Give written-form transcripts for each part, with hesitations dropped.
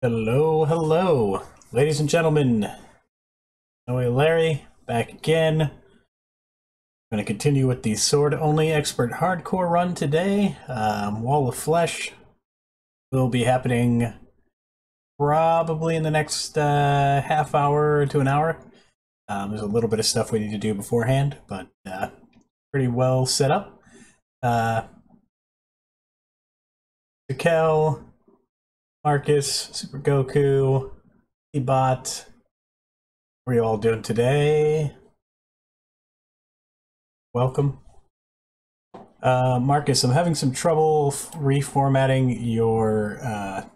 Hello, hello, ladies and gentlemen. Noe Larry, back again. I'm going to continue with the sword-only expert hardcore run today. Wall of Flesh will be happening probably in the next half hour to an hour. There's a little bit of stuff we need to do beforehand, but pretty well set up. Zakel, Marcus, Super Goku, Ebot. What are you all doing today? Welcome. Marcus, I'm having some trouble reformatting your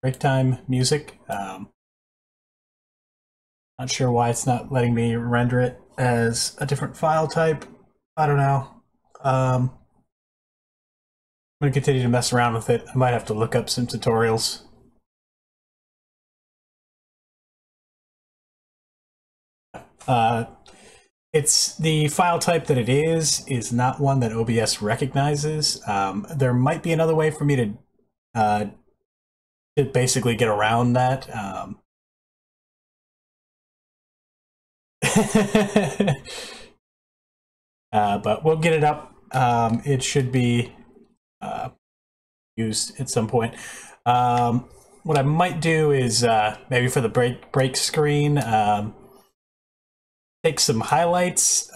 break time music. Not sure why it's not letting me render it as a different file type. I don't know. I'm going to continue to mess around with it. I might have to look up some tutorials. It's the file type that it is not one that OBS recognizes. There might be another way for me to basically get around that. But we'll get it up. It should be used at some point. What I might do is maybe for the break screen, take some highlights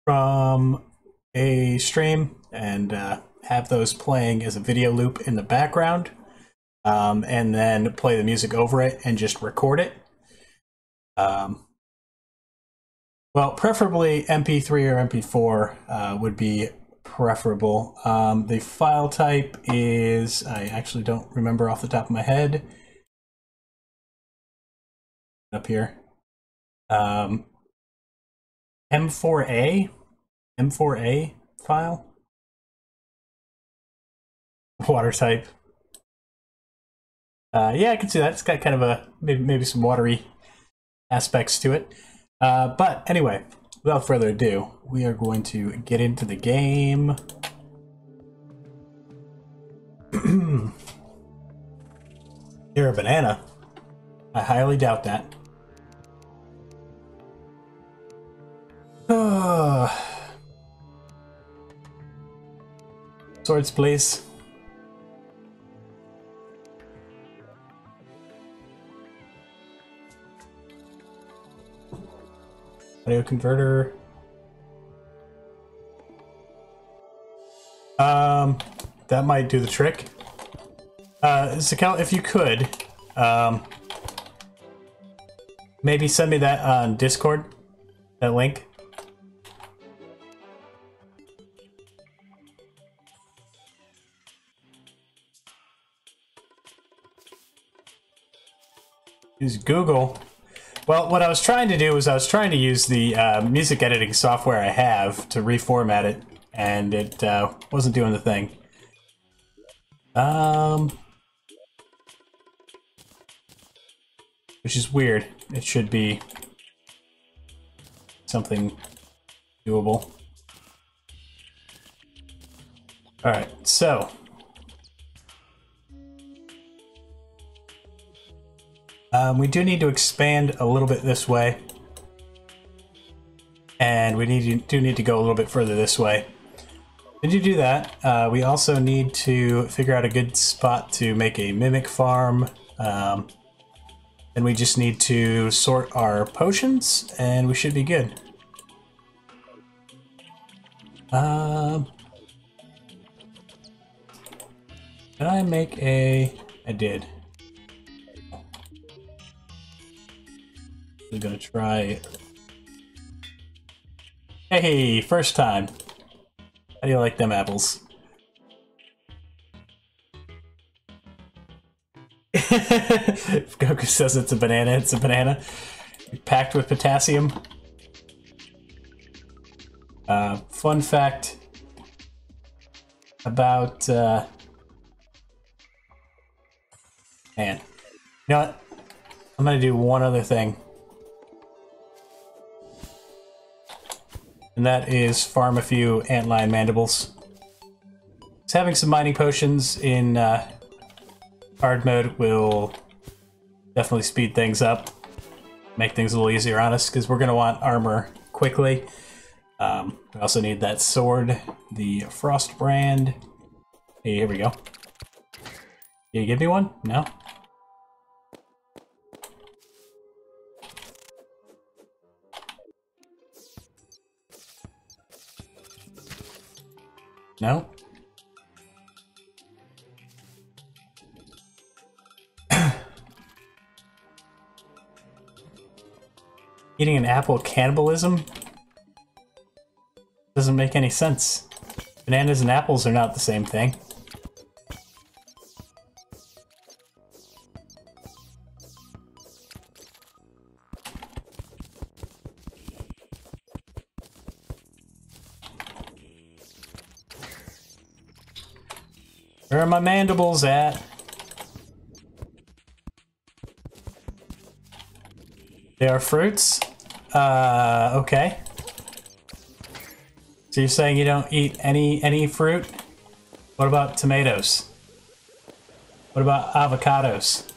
from a stream and have those playing as a video loop in the background, and then play the music over it and just record it. Well, preferably MP3 or MP4 would be preferable. The file type is, I actually don't remember off the top of my head. Up here. M4A file. Water type. Yeah, I can see that. It's got kind of a maybe some watery aspects to it. But anyway, without further ado, we are going to get into the game. You're a banana. I highly doubt that. Swords, please. Audio converter. That might do the trick. Zakel, if you could, maybe send me that on Discord, that link. Use Google. Well, what I was trying to do was I was trying to use the music editing software I have to reformat it, and it wasn't doing the thing. Which is weird. It should be something doable. Alright, so we do need to expand a little bit this way, and we do need to go a little bit further this way. To do that, we also need to figure out a good spot to make a mimic farm. And we just need to sort our potions, and we should be good. Can I make a... I did. We're gonna try... Hey, first time. How do you like them apples? If Goku says it's a banana, it's a banana. Packed with potassium. Fun fact about... man. You know what? I'm gonna do one other thing. And that is farm a few antlion mandibles. Just having some mining potions in Hard mode will definitely speed things up, make things a little easier on us, because we're going to want armor quickly. We also need that sword, the Frost Brand. Hey, here we go. Can you give me one? No? No? Eating an apple cannibalism? Doesn't make any sense. Bananas and apples are not the same thing. Where are my mandibles at? They are fruits? Okay. So you're saying you don't eat any fruit? What about tomatoes? What about avocados?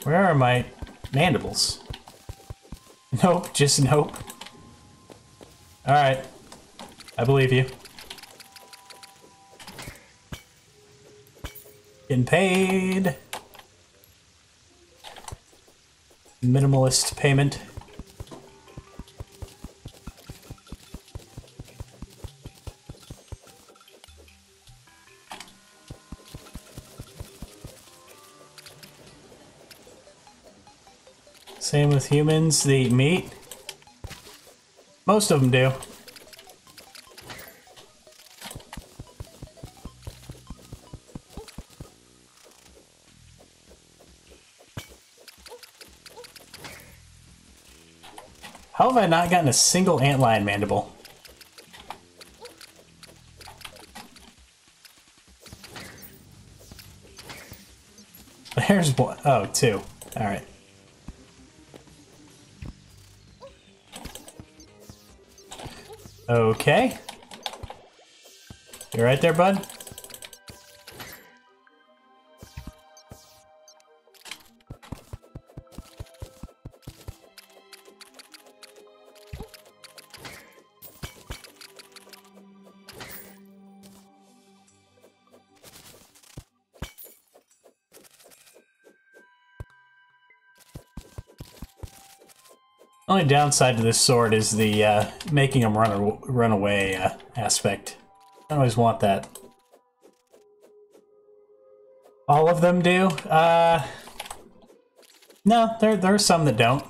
Where are my mandibles? Nope, just nope. Alright. I believe you. Getting paid. Minimalist payment. Same with humans, they eat meat. Most of them do. How have I not gotten a single antlion mandible? There's one. Oh, two. Alright. Okay. You right there, bud? Only downside to this sword is the making them run away aspect. I always want that. All of them do? No, there are some that don't.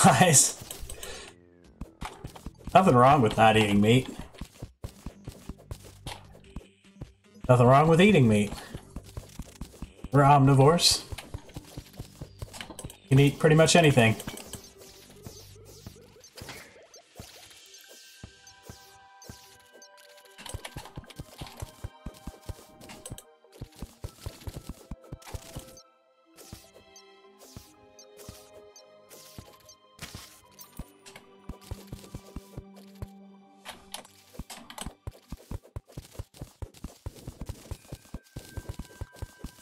Guys, nothing wrong with not eating meat. Nothing wrong with eating meat. We're omnivores. You can eat pretty much anything.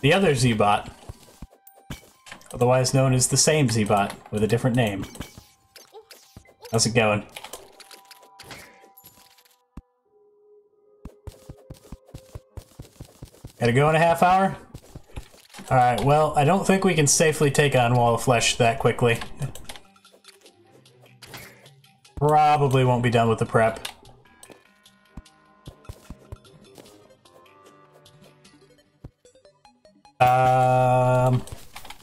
The other Z-Bot, otherwise known as the same Z-Bot with a different name. How's it going? Gotta go in a half hour? Alright, well, I don't think we can safely take on Wall of Flesh that quickly. Probably won't be done with the prep.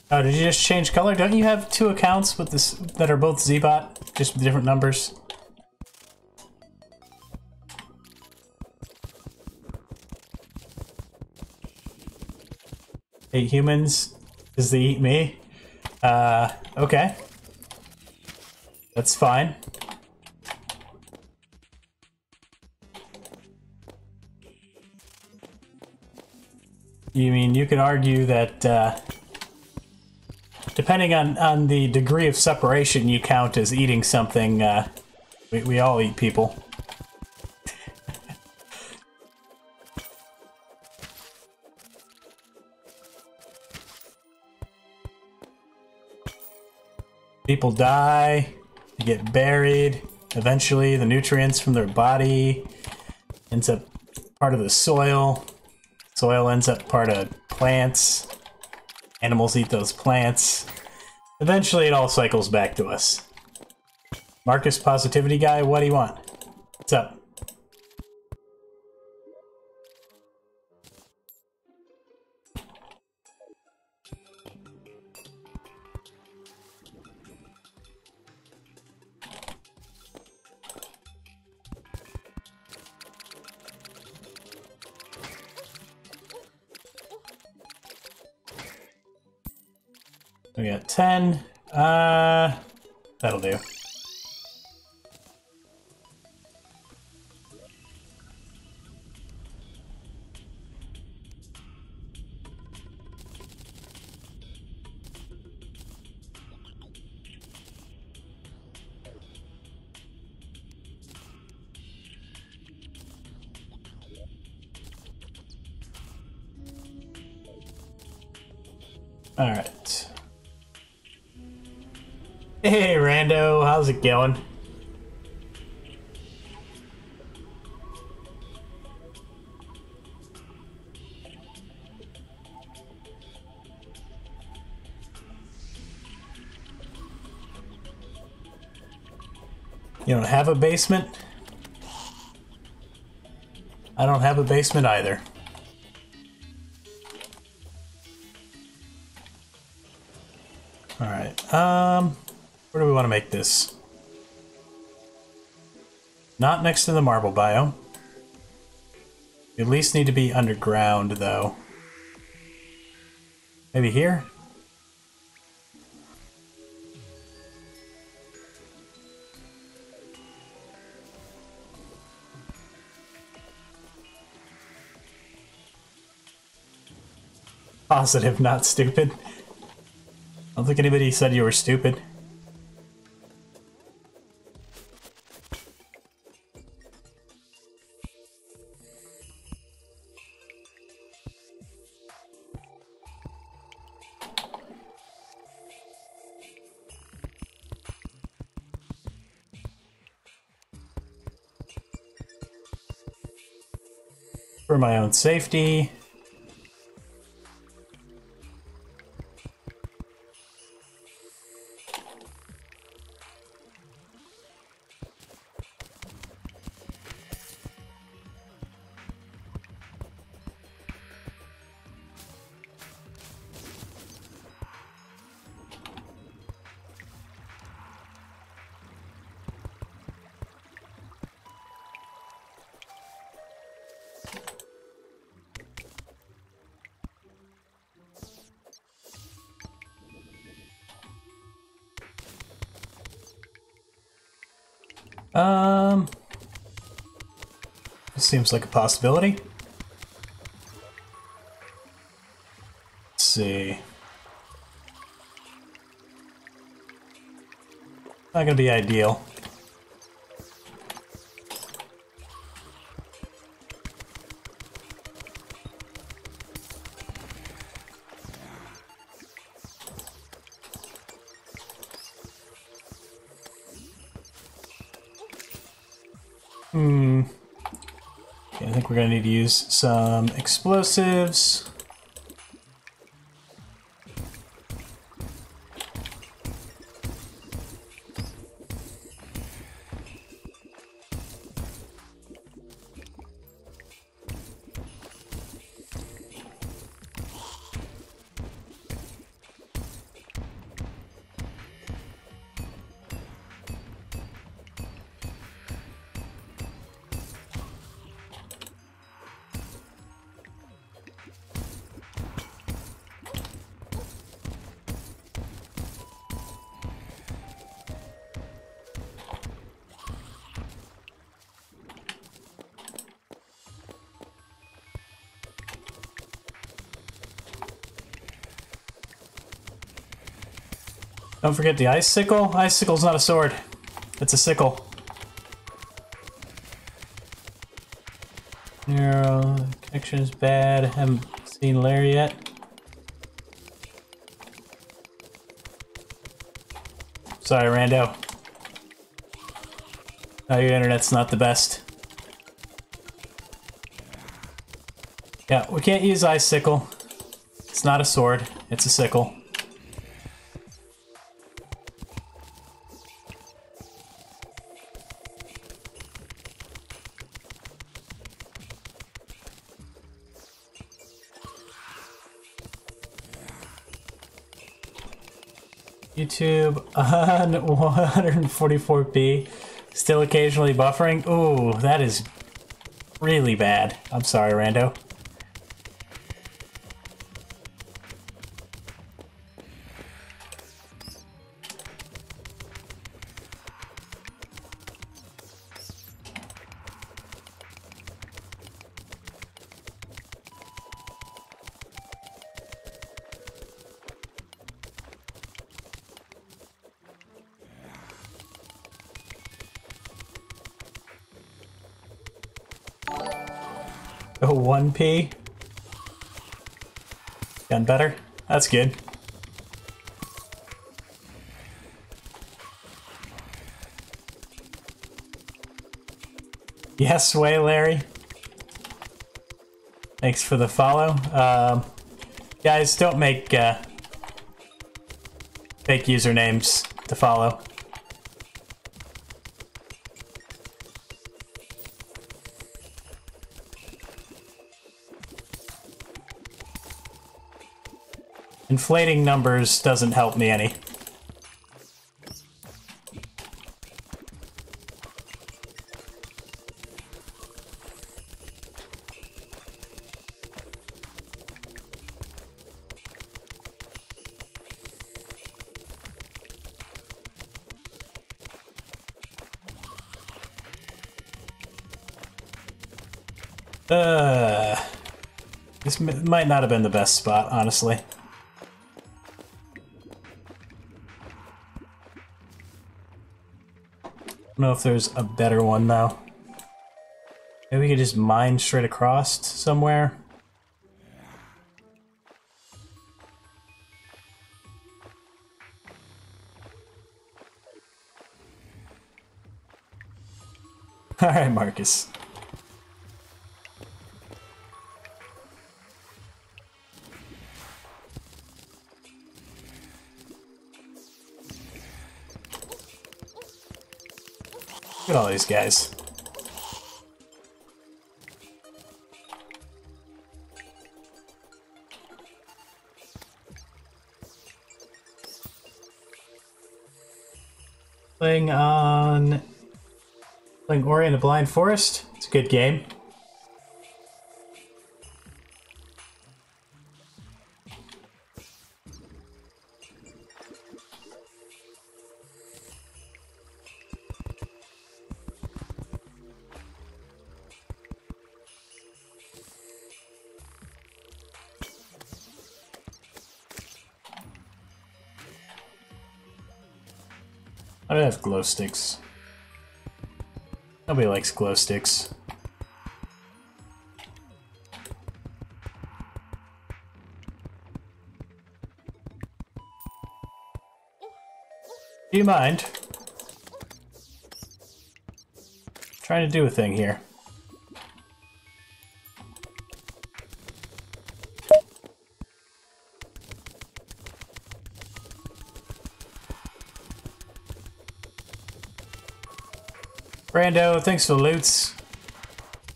Oh, did you just change color? Don't you have two accounts with this that are both Zbot, just with different numbers? Hate humans? Does they eat me? Okay. That's fine. You mean you could argue that, depending on the degree of separation you count as eating something, we all eat people. People die, they get buried, eventually the nutrients from their body ends up part of the soil. Soil ends up part of plants. Animals eat those plants. Eventually it all cycles back to us. Marcus Positivity Guy, what do you want? What's up? We got 10. That'll do. All right. Hey, Rando, how's it going? You don't have a basement? I don't have a basement either. Alright, where do we want to make this? Not next to the marble biome. You at least need to be underground, though. Maybe here? Positive, not stupid. I don't think anybody said you were stupid. For my own safety. This seems like a possibility. Let's see. Not gonna be ideal. Okay, I think we're gonna need to use some explosives. Don't forget the ice sickle. Ice sickle's not a sword. It's a sickle. Neural connection is bad. Haven't seen Larry yet. Sorry, Rando. Oh, your internet's not the best. Yeah, we can't use ice sickle. It's not a sword, it's a sickle. YouTube on 144p, still occasionally buffering. Ooh, that is really bad. I'm sorry, Rando. Oh, 1p. Done better? That's good. Yes, way, Larry. Thanks for the follow. Guys, don't make fake usernames to follow. Inflating numbers doesn't help me any. This might not have been the best spot, honestly. I don't know if there's a better one, though. Maybe we could just mine straight across somewhere. Alright, Marcus. Look at all these guys. Playing Ori in the Blind Forest. It's a good game. I don't have glow sticks. Nobody likes glow sticks. Do you mind? Trying to do a thing here. Brando, thanks for the loots.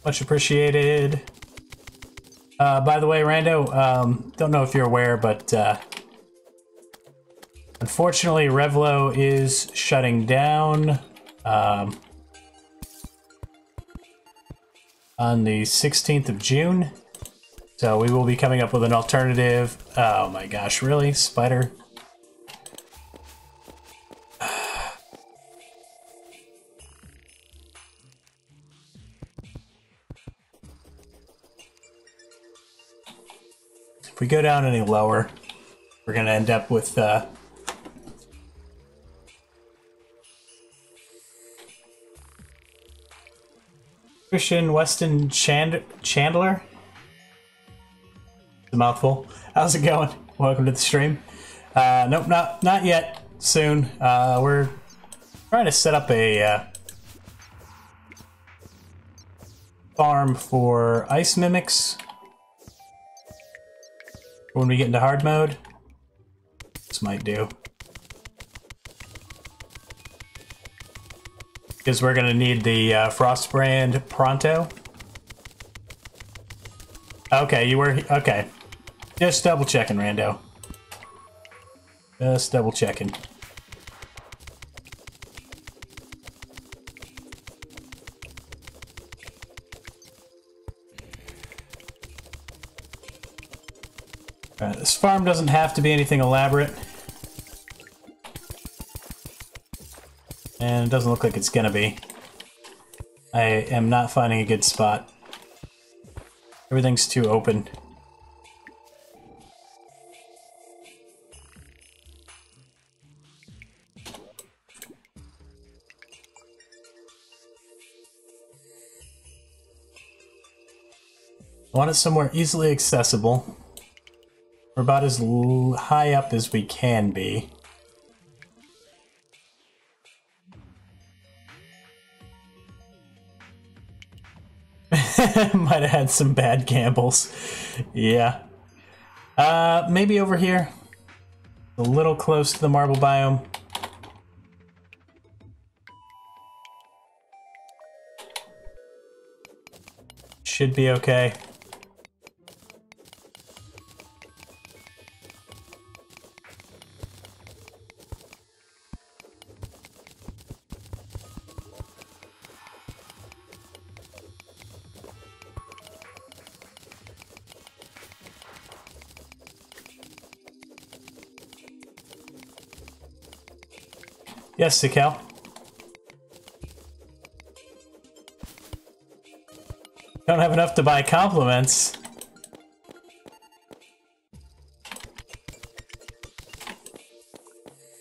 Much appreciated. By the way, Rando, don't know if you're aware, but unfortunately, Revlo is shutting down on the 16th of June. So we will be coming up with an alternative. Oh my gosh, really? Spider? If we go down any lower, we're going to end up with Christian Weston Chandler. It's a mouthful. How's it going? Welcome to the stream. Nope, not yet. Soon. We're trying to set up a farm for ice mimics when we get into hard mode. This might do. Because we're gonna need the Frostbrand pronto. Okay, you were okay. Just double checking, Rando. Just double checking. This farm doesn't have to be anything elaborate. And it doesn't look like it's gonna be. I am not finding a good spot. Everything's too open. I want it somewhere easily accessible. We're about as high up as we can be. Might have had some bad gambles. Yeah. Maybe over here. A little close to the marble biome. Should be okay. Yes, Sikel. Don't have enough to buy compliments.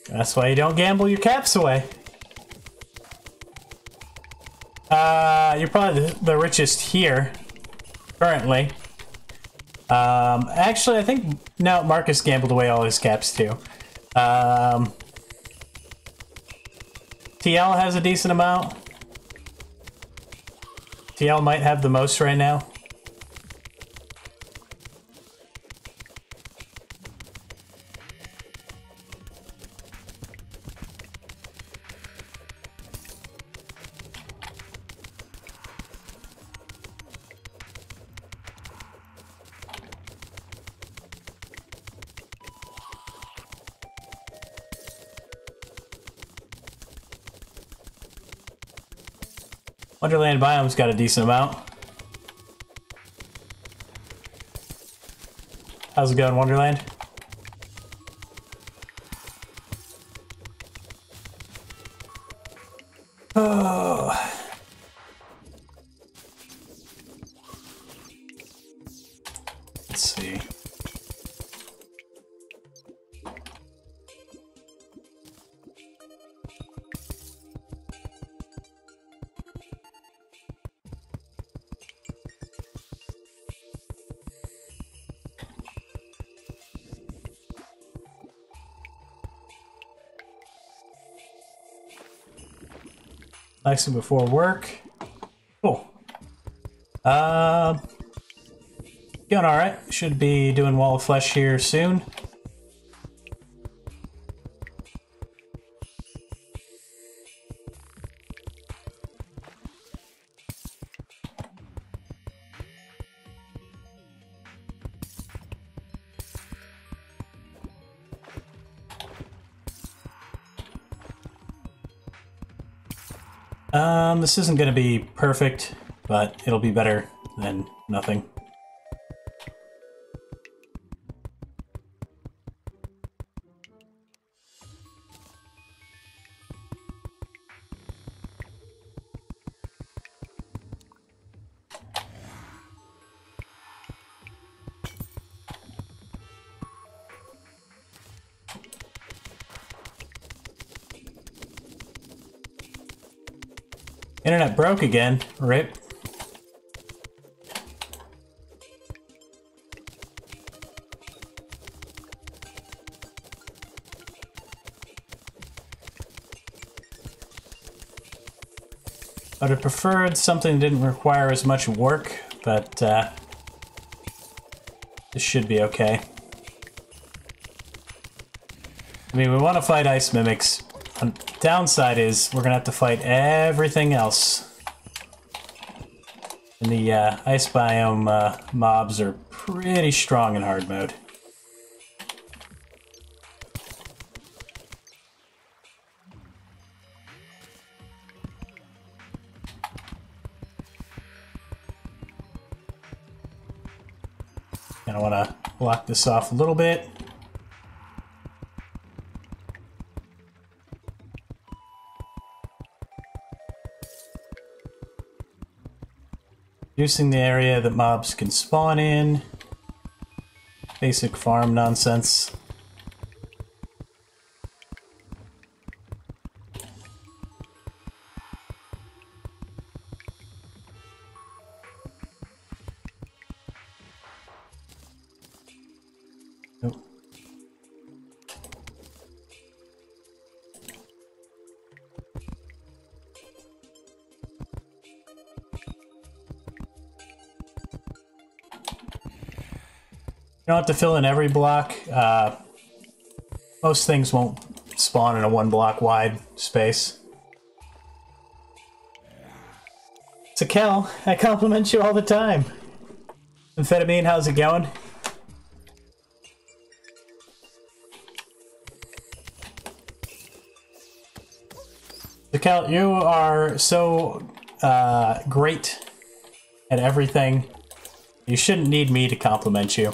That's why you don't gamble your caps away. You're probably the richest here, currently. Actually, I think no, Marcus gambled away all his caps too. TL has a decent amount. TL might have the most right now. Wonderland biome's got a decent amount. How's it going, Wonderland? Oh. Let's see. Relaxing before work. Cool. Going alright. Should be doing Wall of Flesh here soon. This isn't going to be perfect, but it'll be better than nothing. Internet broke again. Rip. I would have preferred something that didn't require as much work, but this should be okay. I mean, we want to fight ice mimics. The downside is we're going to have to fight everything else. And the ice biome mobs are pretty strong in hard mode. And I want to block this off a little bit. Reducing the area that mobs can spawn in. Basic farm nonsense. Nope. You don't have to fill in every block. Most things won't spawn in a 1 block wide space. So Kel, I compliment you all the time. Amphetamine, how's it going? So Kel, you are so great at everything. You shouldn't need me to compliment you.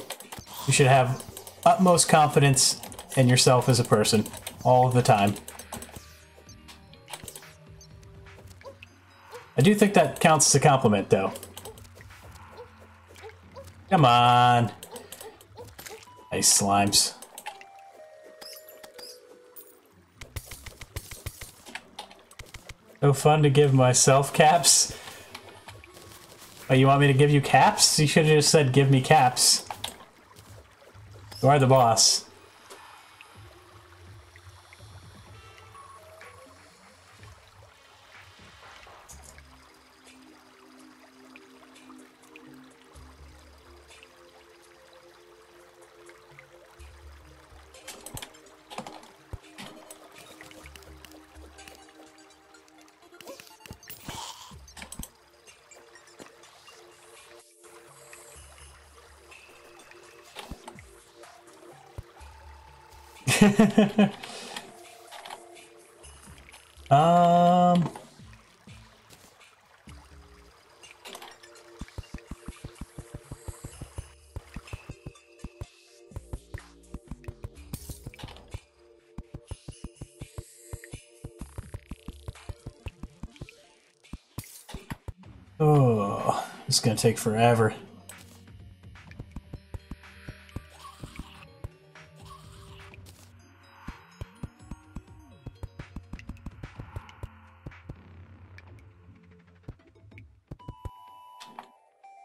You should have utmost confidence in yourself as a person, all of the time. I do think that counts as a compliment, though. Come on. Nice slimes. So fun to give myself caps. Oh, you want me to give you caps? You should have just said, give me caps. You are the boss. Oh, this is gonna take forever.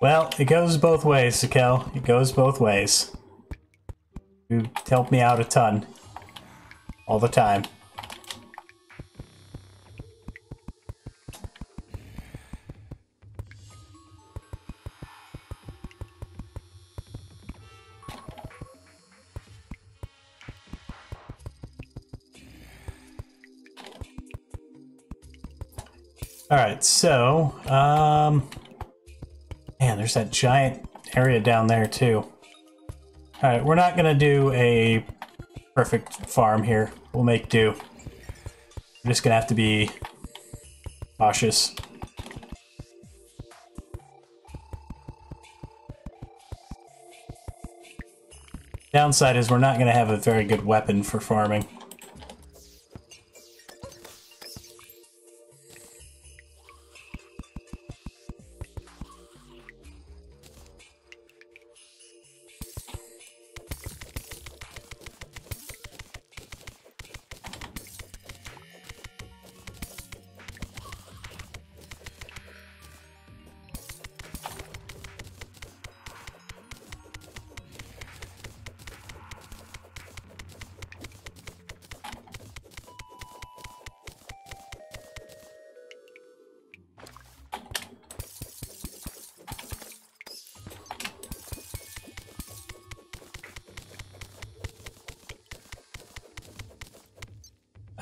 Well, it goes both ways, Sakel. It goes both ways. You help me out a ton. All the time. Alright, so, man, there's that giant area down there, too. Alright, we're not gonna do a perfect farm here. We'll make do. We're just gonna have to be cautious. Downside is we're not gonna have a very good weapon for farming.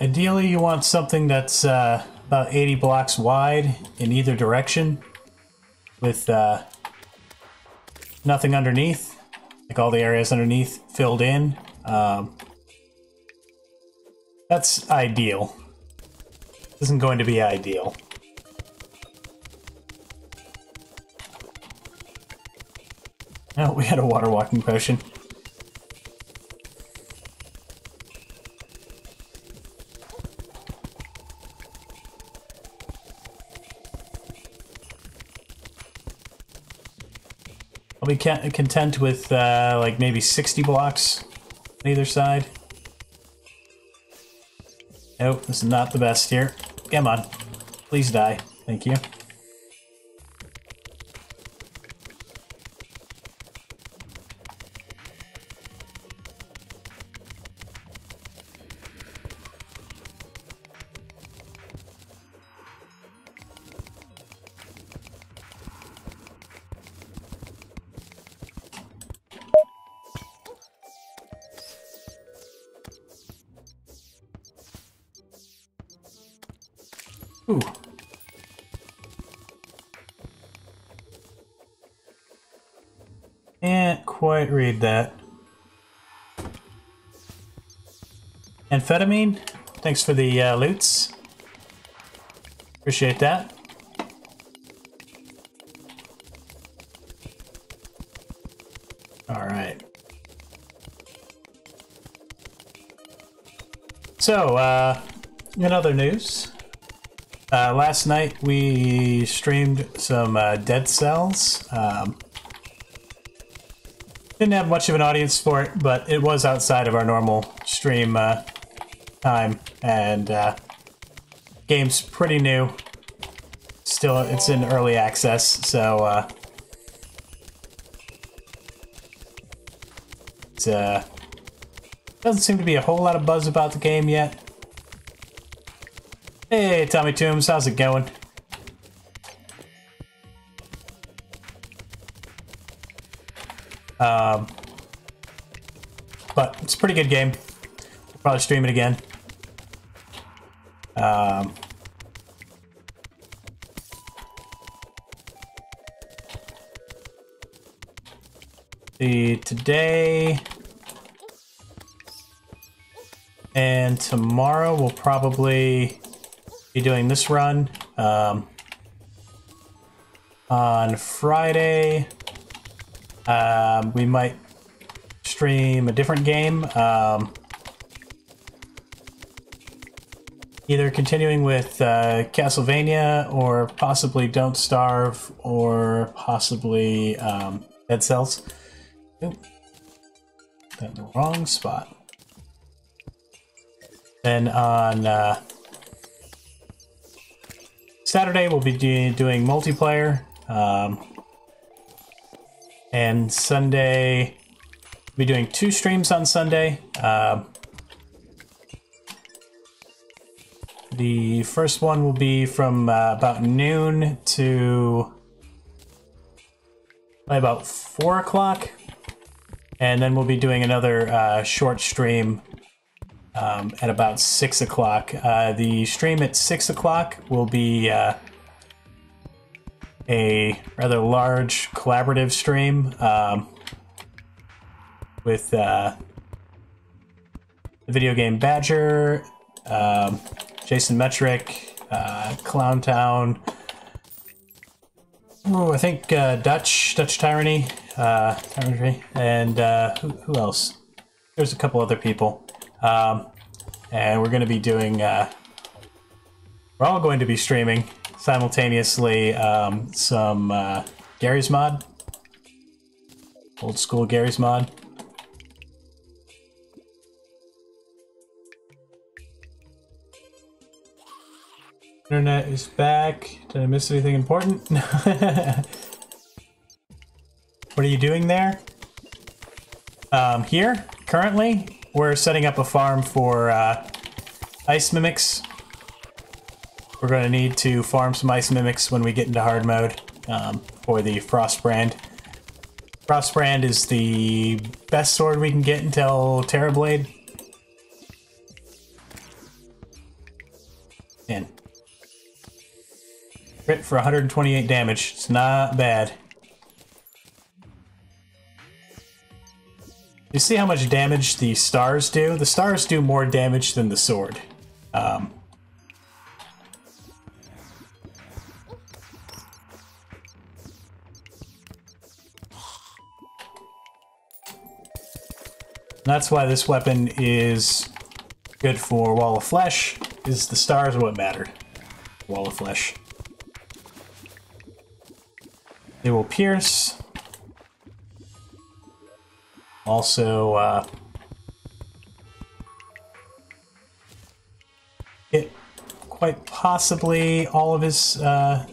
Ideally, you want something that's about 80 blocks wide in either direction, with nothing underneath, like all the areas underneath filled in. That's ideal. Isn't going to be ideal. Oh, we had a water walking potion. I'll be content with like maybe 60 blocks on either side. Nope, this is not the best here. Come on. Please die. Thank you. Ooh. Can't quite read that. Amphetamine? Thanks for the loots. Appreciate that. Alright. So, in other news, last night we streamed some Dead Cells. Didn't have much of an audience for it, but it was outside of our normal stream time, and game's pretty new. Still, it's in early access, so it's doesn't seem to be a whole lot of buzz about the game yet. Hey, Tommy Toombs, how's it going? But it's a pretty good game. We'll probably stream it again. Today and tomorrow we'll probably be doing this run. On Friday, we might stream a different game. Either continuing with Castlevania, or possibly Don't Starve, or possibly Dead Cells. Oop. Got the wrong spot. Then on Saturday, we'll be doing multiplayer. And Sunday, we'll be doing 2 streams on Sunday. The first one will be from about noon to about 4 o'clock. And then we'll be doing another short stream at about 6 o'clock. The stream at 6 o'clock will be a rather large collaborative stream with the video game Badger, Jason Metric, Clowntown. Oh, I think Dutch Tyranny, and who else? There's a couple other people, and we're going to be doing. We're all going to be streaming simultaneously some Gary's Mod, old school Gary's Mod. Internet is back. Did I miss anything important? What are you doing there? Here, currently, we're setting up a farm for ice mimics. We're going to need to farm some ice mimics when we get into hard mode for the Frost Brand. Frost Brand is the best sword we can get until Terra Blade. In. Crit for 128 damage. It's not bad. You see how much damage the stars do? The stars do more damage than the sword. That's why this weapon is good for Wall of Flesh, is the stars are what matter. Wall of Flesh. They will pierce. Also, hit quite possibly all of his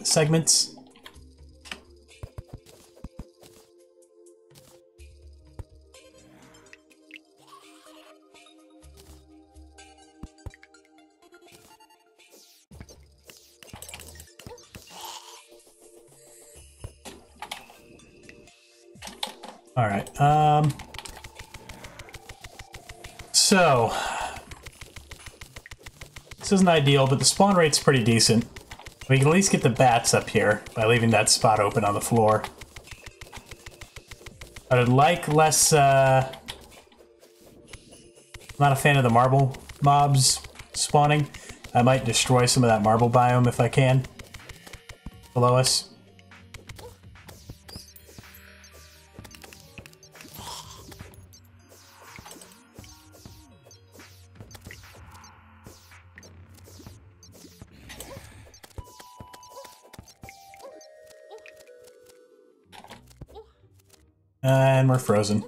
segments. Alright, so, this isn't ideal, but the spawn rate's pretty decent. We can at least get the bats up here by leaving that spot open on the floor. I would like less, I'm not a fan of the marble mobs spawning. I might destroy some of that marble biome if I can, below us. And we're frozen.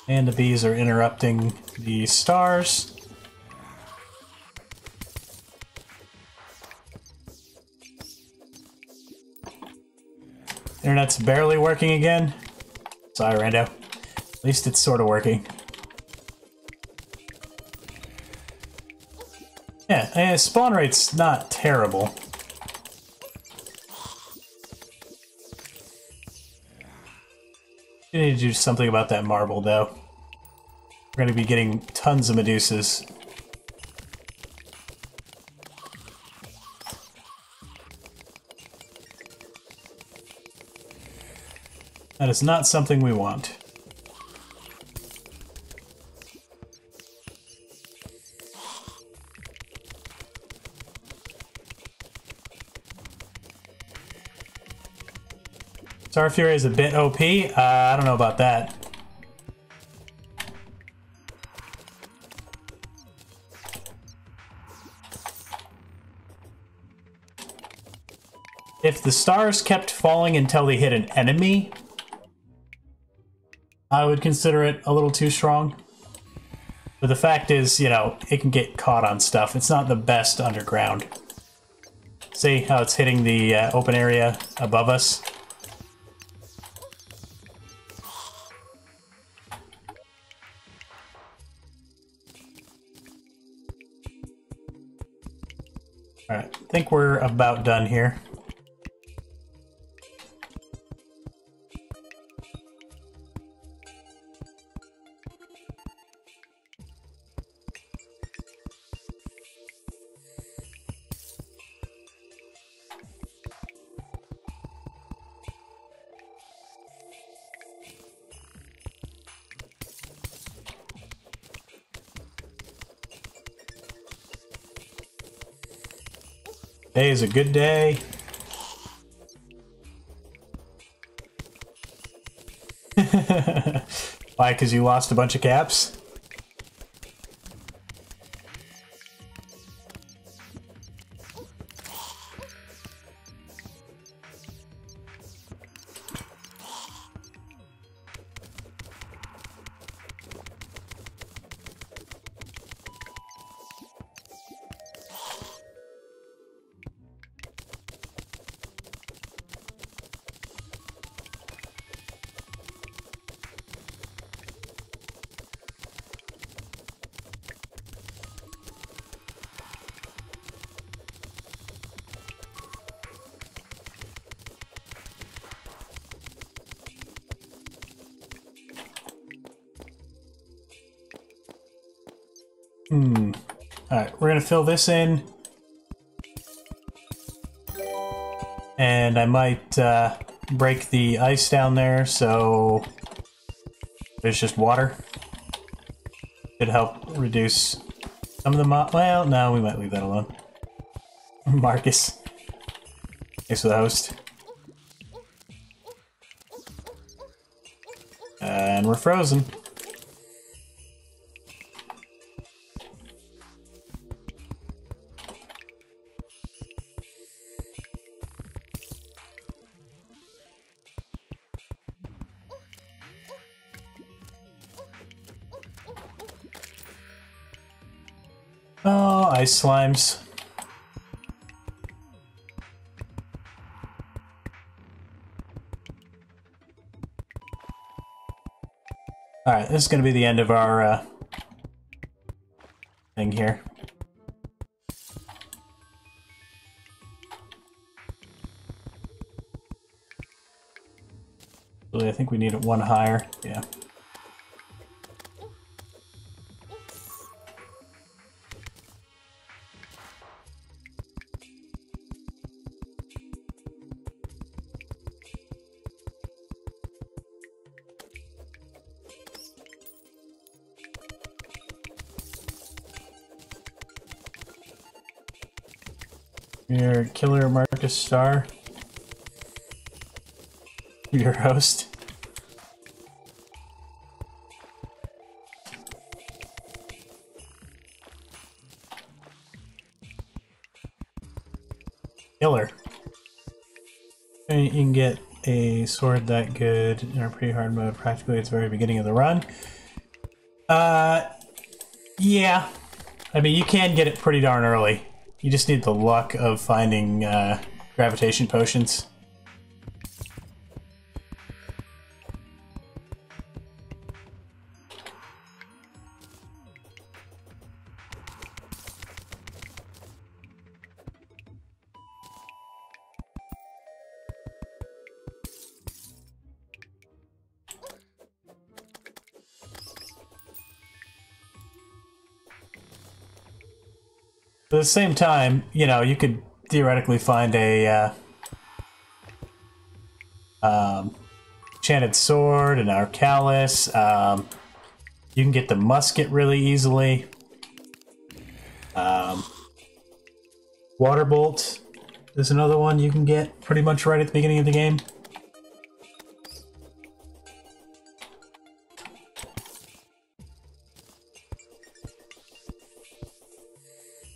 And the bees are interrupting the stars. Internet's barely working again. Sorry, Rando. At least it's sort of working. Yeah, spawn rate's not terrible. We need to do something about that marble, though. We're going to be getting tons of Medusas. That is not something we want. Star Fury is a bit OP. I don't know about that. If the stars kept falling until they hit an enemy, I would consider it a little too strong. But the fact is, you know, it can get caught on stuff. It's not the best underground. See how it's hitting the open area above us? Alright, I think we're about done here. Today is a good day. Why? Because you lost a bunch of caps? Alright, we're gonna fill this in. And I might break the ice down there so there's just water. Should help reduce some of the well, no, we might leave that alone. Marcus. Thanks for the host. And we're frozen. Oh, ice slimes. Alright, this is going to be the end of our thing here. Really, I think we need it one higher. Yeah. Your killer Marcus Star. Your host. Killer. You can get a sword that good in our pre-hard mode practically at the very beginning of the run. Yeah. I mean, you can get it pretty darn early. You just need the luck of finding gravitation potions. At the same time, you know, you could theoretically find a enchanted sword, an Arcalis. You can get the musket really easily. Water bolt is another one you can get pretty much right at the beginning of the game.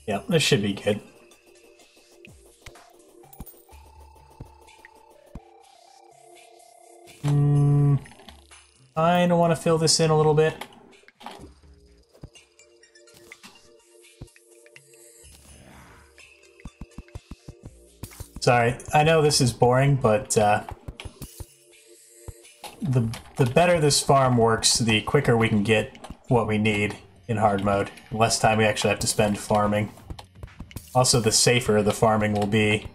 Yeah, this should be good. I don't want to fill this in a little bit. Sorry, I know this is boring, but the better this farm works, the quicker we can get what we need in hard mode. The less time we actually have to spend farming. Also, the safer the farming will be.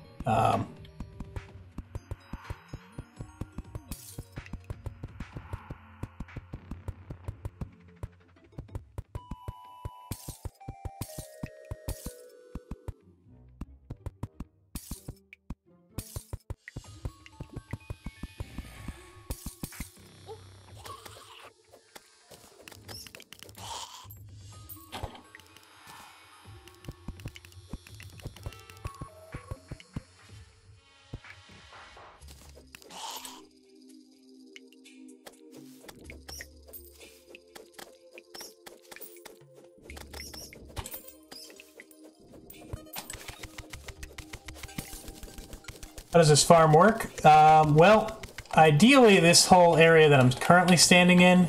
How does this farm work? Well, ideally this whole area that I'm currently standing in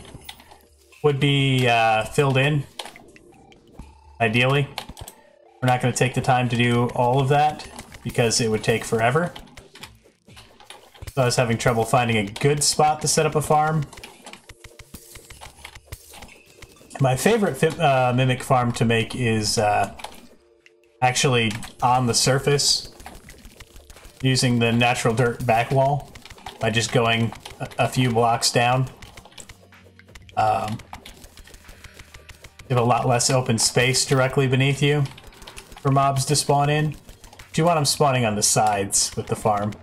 would be filled in. Ideally. We're not going to take the time to do all of that because it would take forever. So I was having trouble finding a good spot to set up a farm. My favorite mimic farm to make is actually on the surface, using the natural dirt back wall by just going a few blocks down. You have a lot less open space directly beneath you for mobs to spawn in. But you want them spawning on the sides with the farm.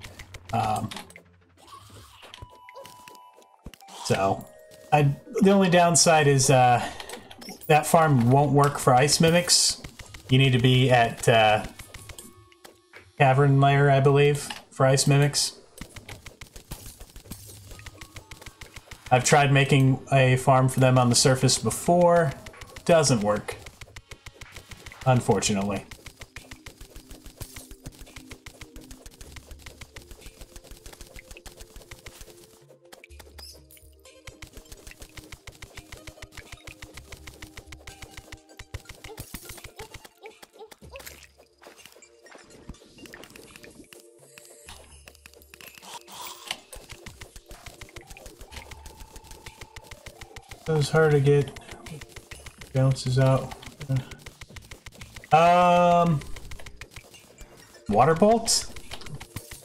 The only downside is that farm won't work for ice mimics. You need to be at cavern layer, I believe, for ice mimics. I've tried making a farm for them on the surface before. Doesn't work, unfortunately. It was hard to get. Bounces out. Water bolts?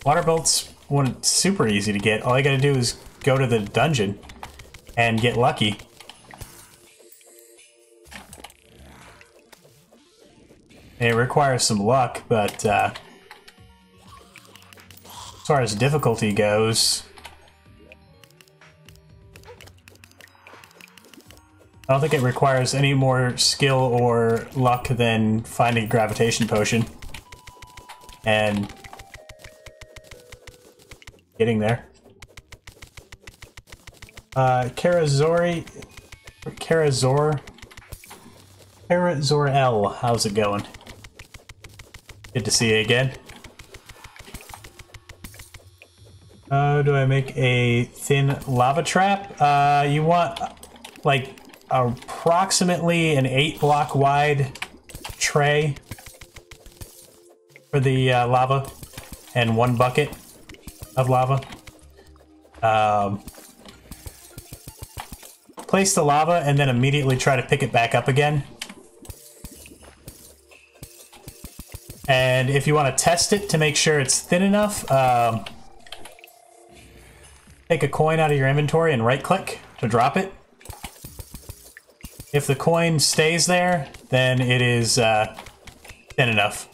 Water bolts weren't super easy to get. All I gotta do is go to the dungeon and get lucky. It requires some luck, but as far as difficulty goes, I don't think it requires any more skill or luck than finding a gravitation potion and getting there. Karazor, how's it going? Good to see you again. Do I make a thin lava trap? You want, like, approximately an 8-block wide tray for the lava and 1 bucket of lava. Place the lava and then immediately try to pick it back up again. And if you want to test it to make sure it's thin enough, take a coin out of your inventory and right-click to drop it. If the coin stays there, then it is thin enough.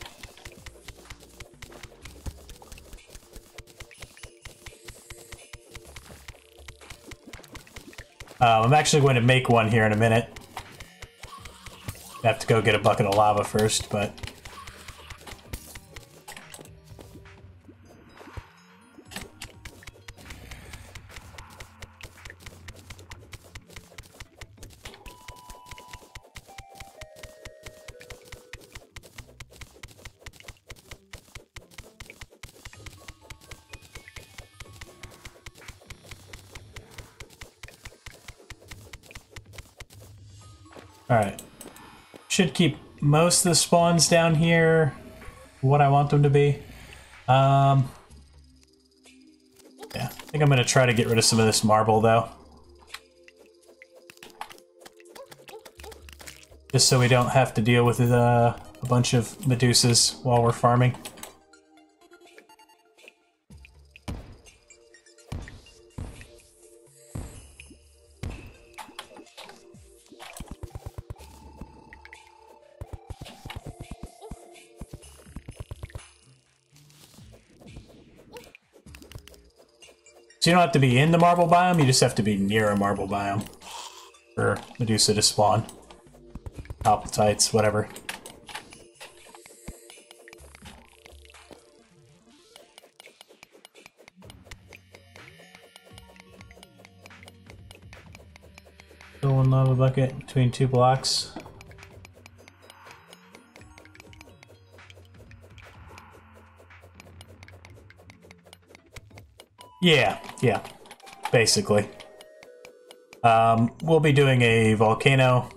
I'm actually going to make one here in a minute. I have to go get a bucket of lava first, but... Alright. Should keep most of the spawns down here what I want them to be. Yeah, I think I'm going to try to get rid of some of this marble, though. Just so we don't have to deal with a bunch of Medusas while we're farming. So you don't have to be in the marble biome, you just have to be near a marble biome for Medusa to spawn. Hoplitites, whatever. Fill 1 lava bucket between 2 blocks. Yeah, basically. We'll be doing a volcano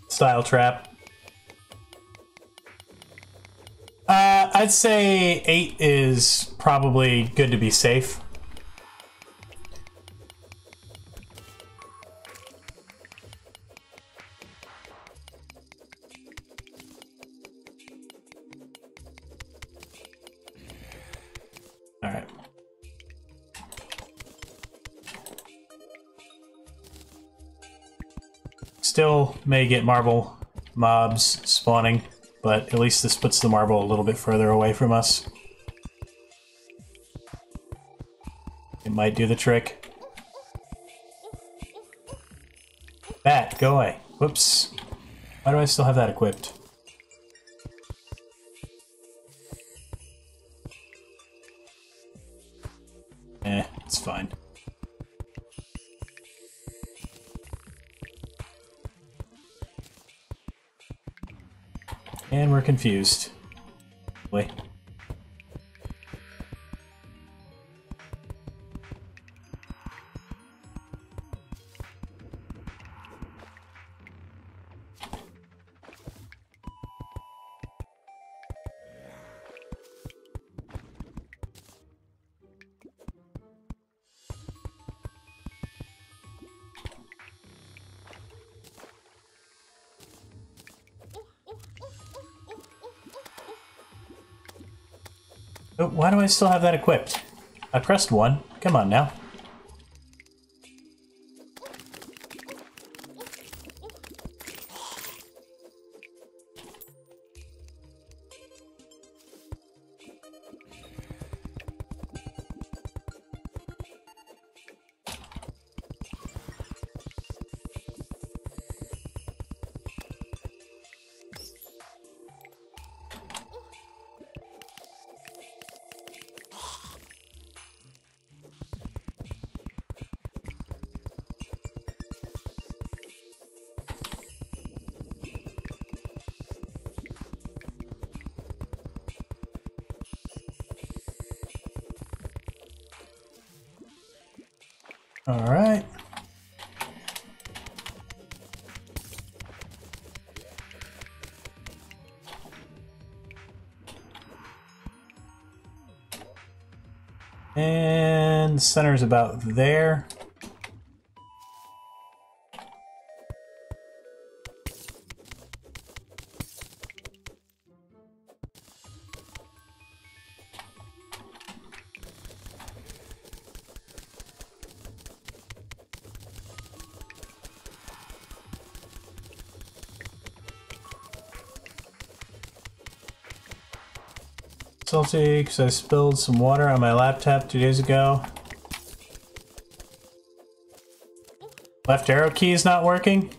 style trap. I'd say 8 is probably good to be safe. Alright. Still may get marble mobs spawning, but at least this puts the marble a little bit further away from us. It might do the trick. Bat, go away. Whoops. Why do I still have that equipped? It's fine. And we're confused. Wait. Oh, why do I still have that equipped? I pressed 1. Come on now. All right. And the center's about there. Salty because I spilled some water on my laptop 2 days ago. Left arrow key is not working.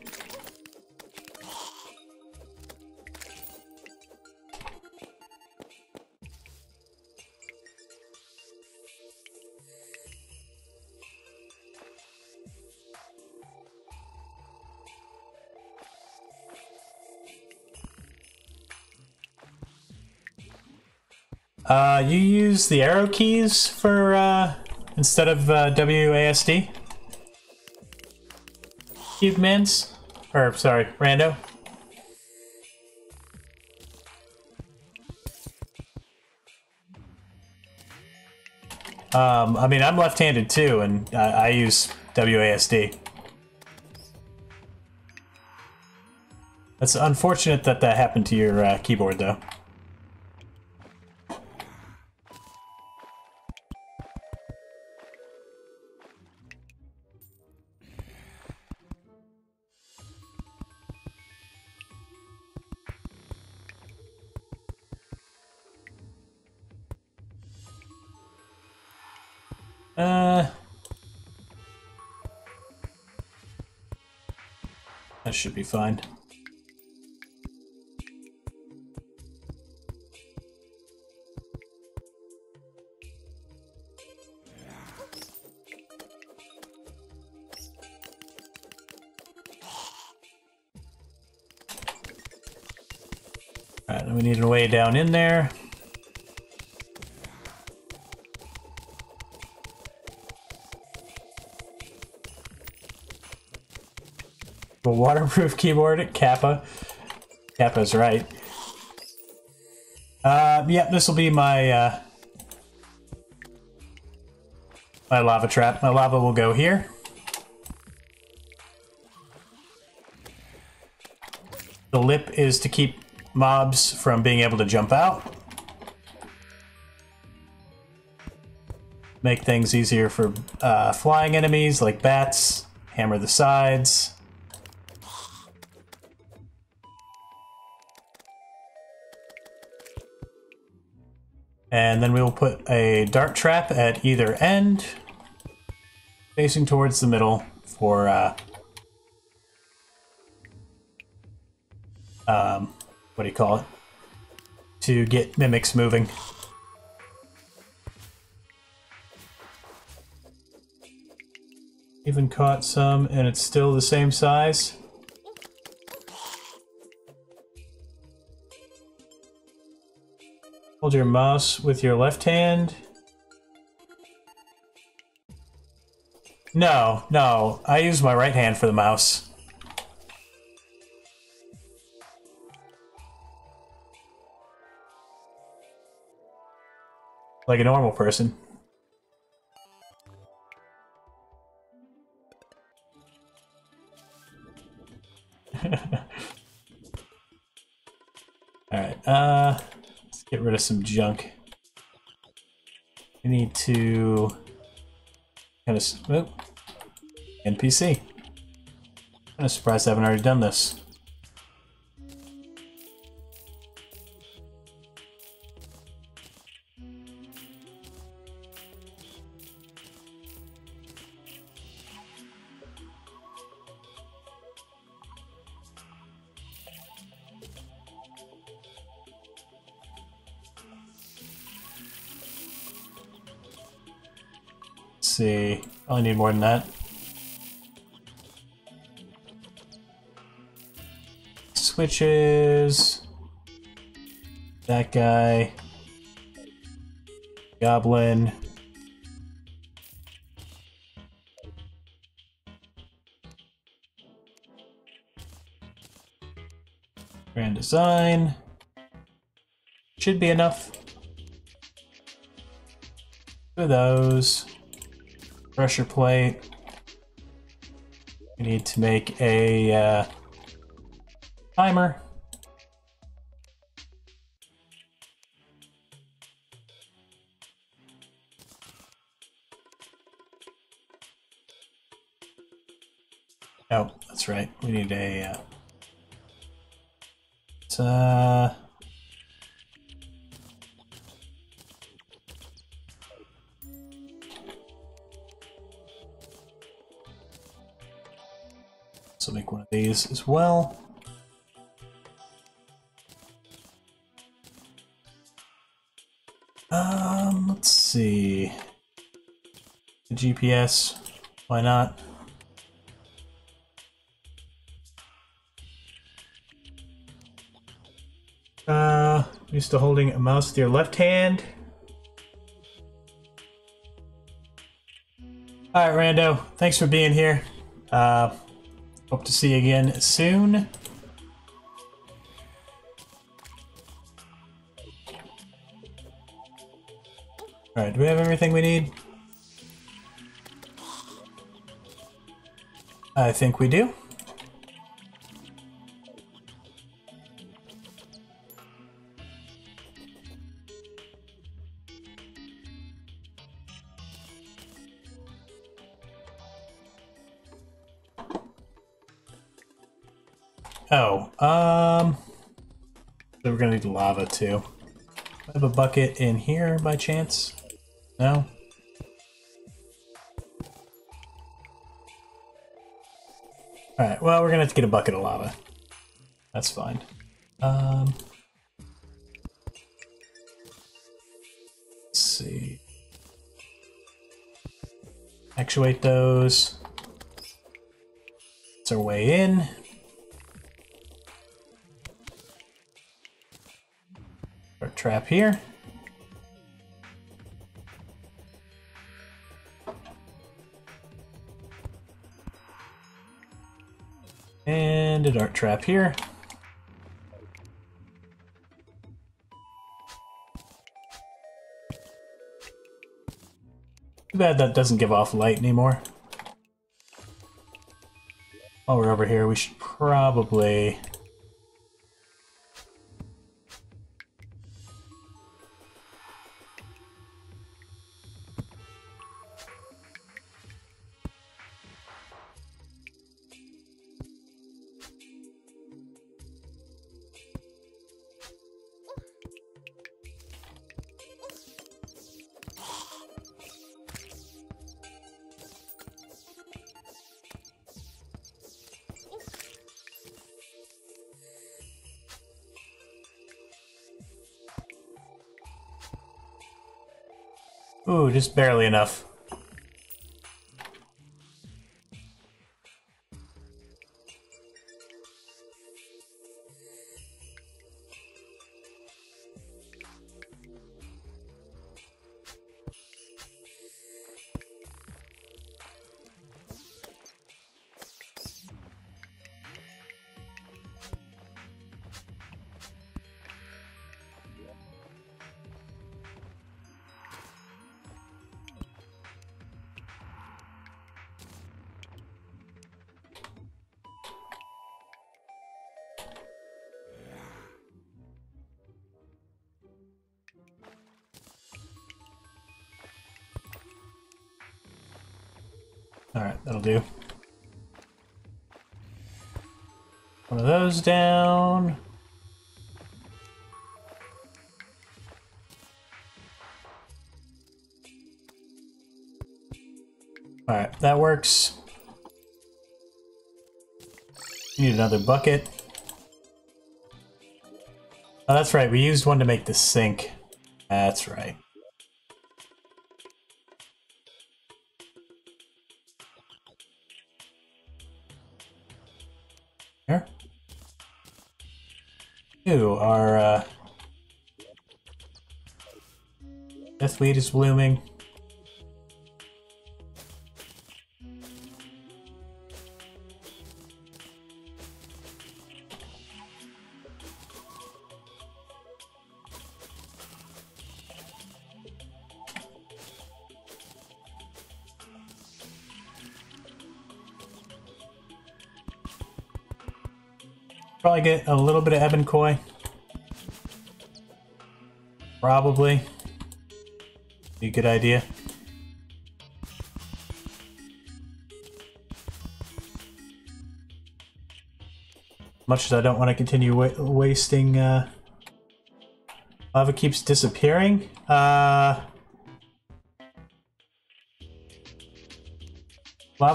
You use the arrow keys for, instead of, WASD? Cube Mans? Or, sorry, Rando? I mean, I'm left-handed too, and I use WASD. That's unfortunate that that happened to your, keyboard, though. That should be fine. Alright, and we need a way down in there. A waterproof keyboard, Kappa. Kappa's right. Yeah, this will be my my lava trap. My lava will go here. The lip is to keep mobs from being able to jump out. Make things easier for flying enemies like bats. Hammer the sides. And then we will put a dart trap at either end, facing towards the middle for what do you call it? To get mimics moving. Even caught some, and it's still the same size. Hold your mouse with your left hand. No, no, I use my right hand for the mouse. Like a normal person. Alright, let's get rid of some junk. We need to kind of... Oh, NPC. Kind of surprised I haven't already done this. See, I only need more than that. Switches. That guy. Goblin. Grand design. Should be enough. Two of those. Pressure plate. We need to make a timer. Oh, that's right. We need a so make one of these as well. Let's see. The GPS, why not? Used to holding a mouse with your left hand. Alright, Rando, thanks for being here. Hope to see you again soon. Alright, do we have everything we need? I think we do. Oh, so we're gonna need lava too. I have a bucket in here by chance? No? Alright, well, we're gonna have to get a bucket of lava. That's fine. Let's see. Actuate those. That's our way in. Our trap here. And a dart trap here. Too bad that doesn't give off light anymore. While we're over here, we should probably... Ooh, just barely enough. Alright, that'll do. One of those down. Alright, that works. Need another bucket. Oh, that's right, we used one to make the sink. That's right. Here. Ooh, our deathweed is blooming. Probably get a little bit of ebb and koi. Probably. Be a good idea. Much as I don't want to continue wasting, lava keeps disappearing. Lava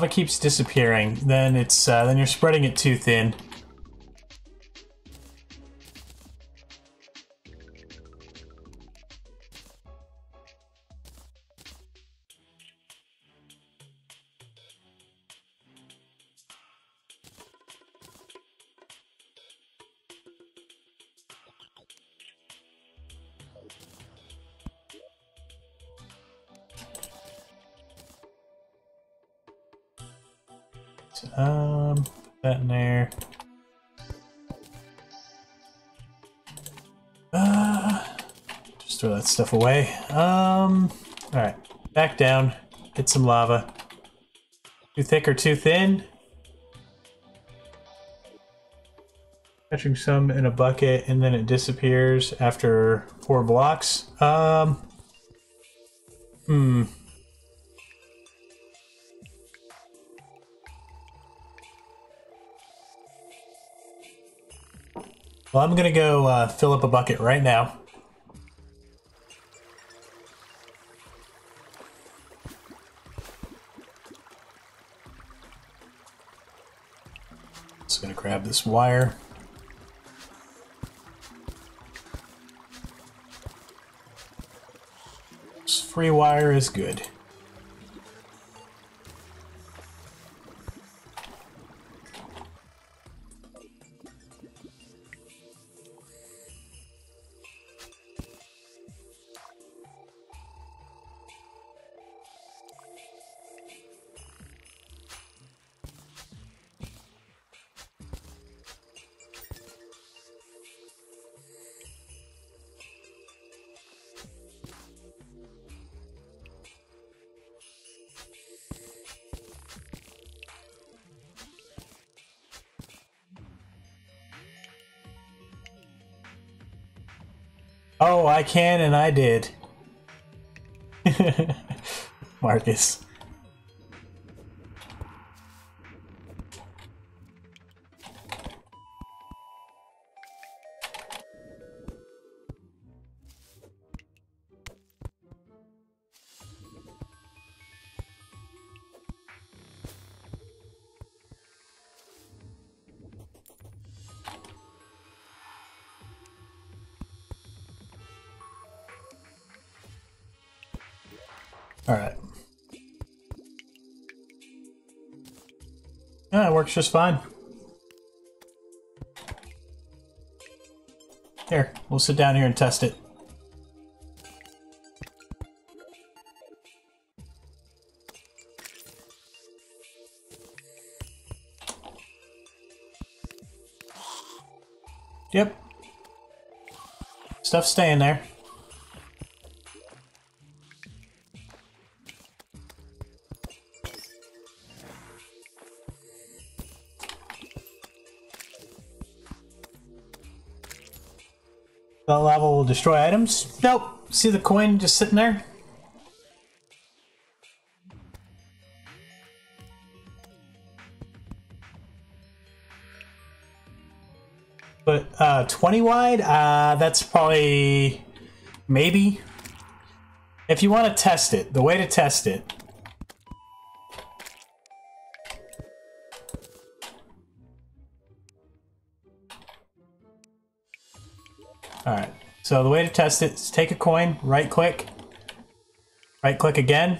keeps disappearing. Then it's then you're spreading it too thin. Put that in there. Just throw that stuff away. Alright. Back down. Get some lava. Too thick or too thin? Catching some in a bucket and then it disappears after 4 blocks. Well, I'm gonna go fill up a bucket right now. Just gonna grab this wire. Just free wire is good. Oh, I can and I did. Marcus. Alright. Yeah, it works just fine. Here, we'll sit down here and test it. Yep. Stuff's staying there. The lava will destroy items? Nope. See the coin just sitting there? But 20 wide? That's probably... maybe? If you want to test it, the way to test it... Alright, so the way to test it is take a coin, right-click again.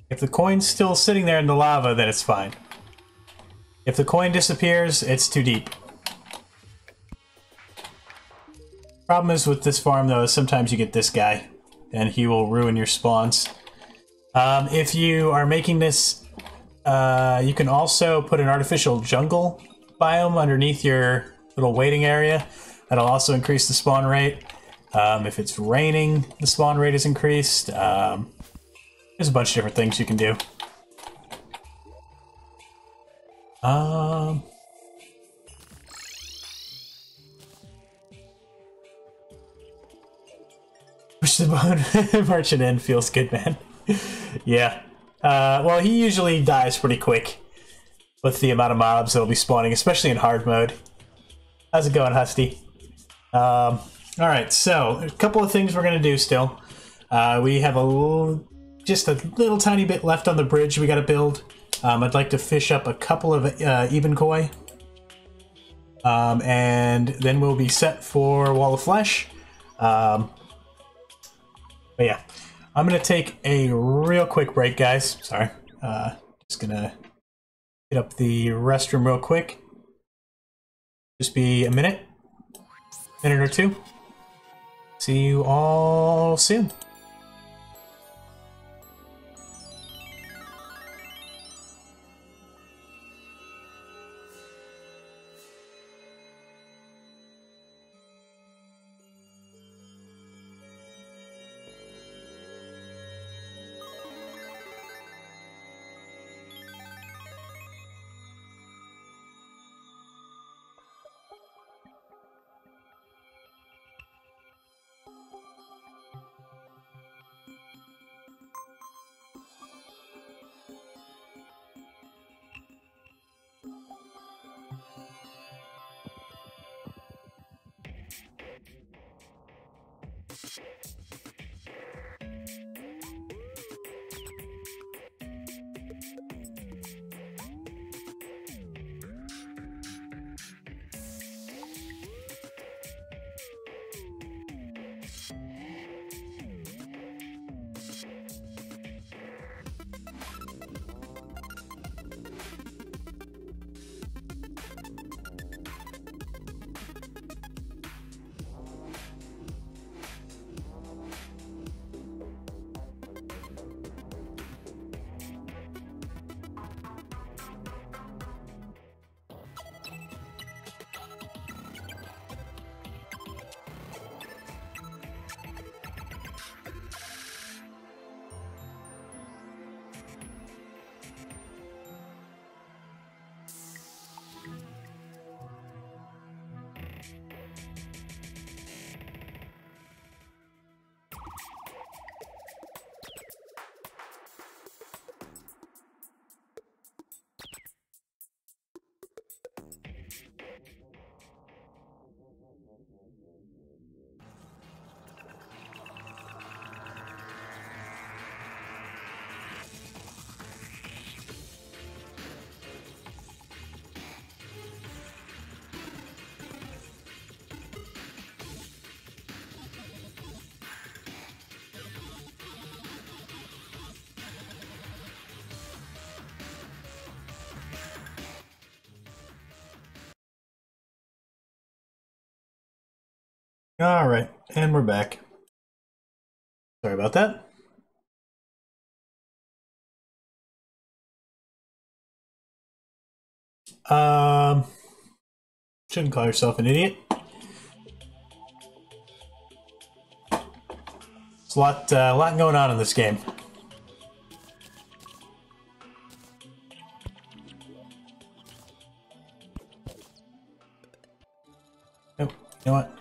If the coin's still sitting there in the lava, then it's fine. If the coin disappears, it's too deep. Problem is with this farm, though, is sometimes you get this guy, and he will ruin your spawns. If you are making this, you can also put an artificial jungle biome underneath your little waiting area. That'll also increase the spawn rate. If it's raining, the spawn rate is increased. There's a bunch of different things you can do. Push the bone merchant in feels good, man. Yeah. Well, he usually dies pretty quick with the amount of mobs that'll be spawning, especially in hard mode. How's it going, Husty? Alright, so a couple of things we're going to do still. We have just a little tiny bit left on the bridge we got to build. I'd like to fish up a couple of even koi. And then we'll be set for Wall of Flesh. But yeah, I'm going to take a real quick break, guys. Sorry. Just going to hit up the restroom real quick. Just be a minute or two. See you all soon. Alright, and we're back. Sorry about that. Shouldn't call yourself an idiot. There's a lot going on in this game. Oh, you know what?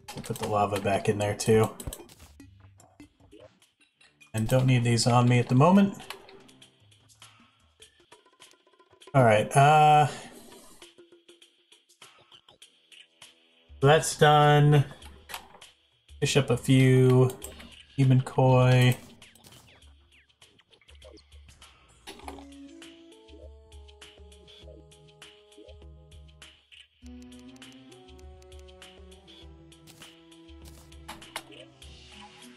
I'll put the lava back in there too. And don't need these on me at the moment. Alright, so that's done. Fish up a few. Human koi.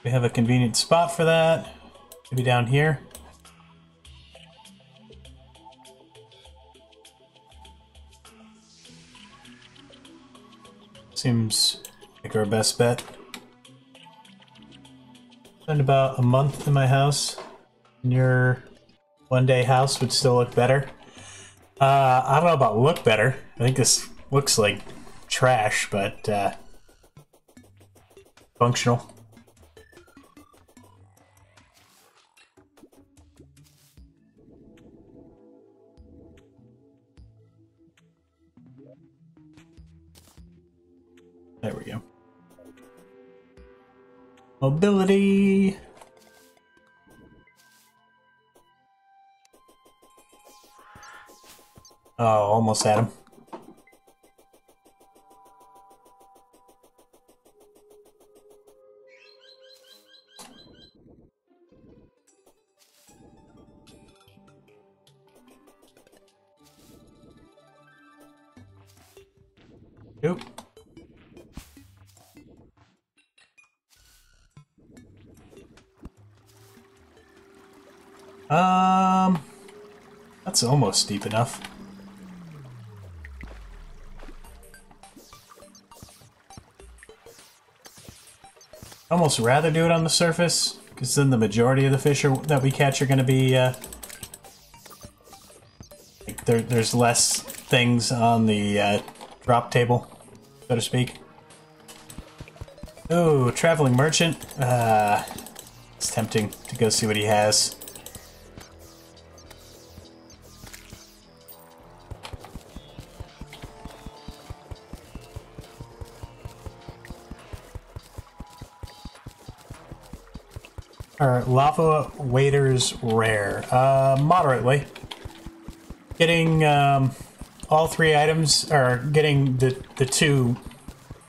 We have a convenient spot for that. Maybe down here. Seems like our best bet. Spend about a month in my house. And your one-day house would still look better. I don't know about look better. I think this looks like trash, but functional. There we go. Mobility. Oh, almost had him. Nope. That's almost deep enough. I'd almost rather do it on the surface, because then the majority of the fish that we catch are going to be, like there's less things on the drop table, so to speak. Oh, traveling merchant. It's tempting to go see what he has. Are lava waders rare? Moderately. Getting all three items, or getting the two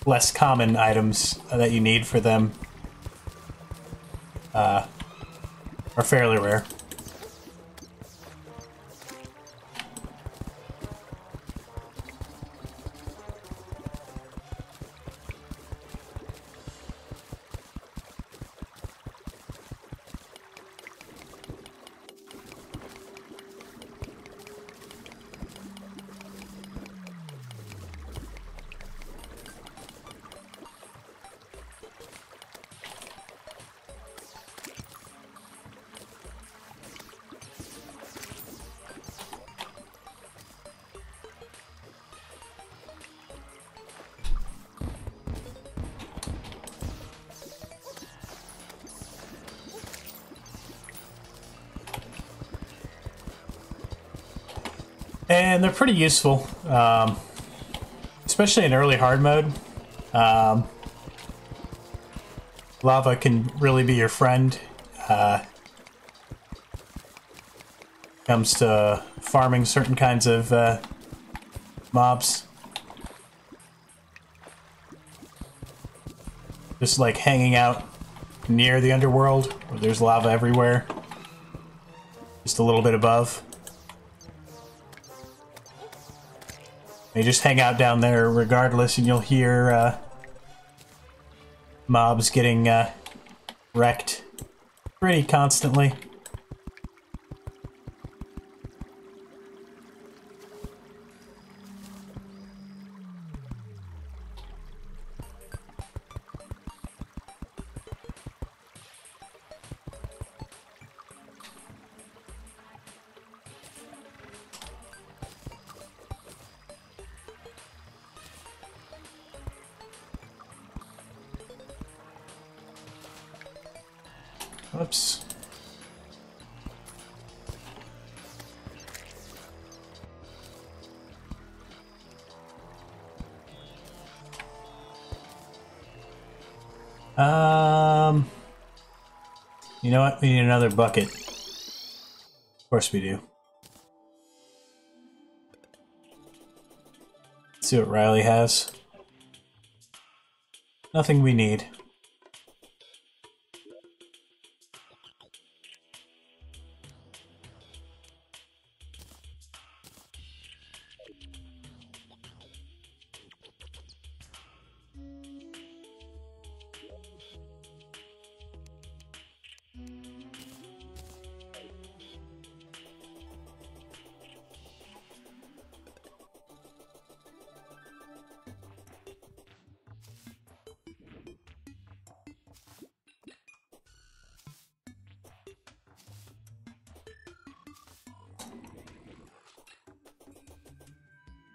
less common items that you need for them are fairly rare. And they're pretty useful, especially in early hard mode. Lava can really be your friend. Comes to farming certain kinds of mobs. Just like hanging out near the underworld, where there's lava everywhere. Just a little bit above. You just hang out down there regardless, and you'll hear mobs getting wrecked pretty constantly. Oops. You know what? We need another bucket. Of course we do. Let's see what Riley has. Nothing we need.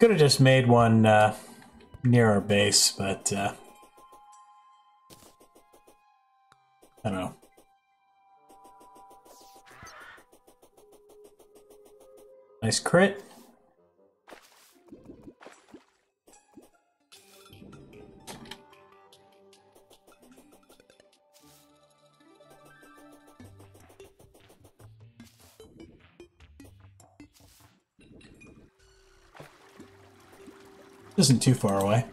Could have just made one near our base, but I don't know. Nice crit. Isn't too far away.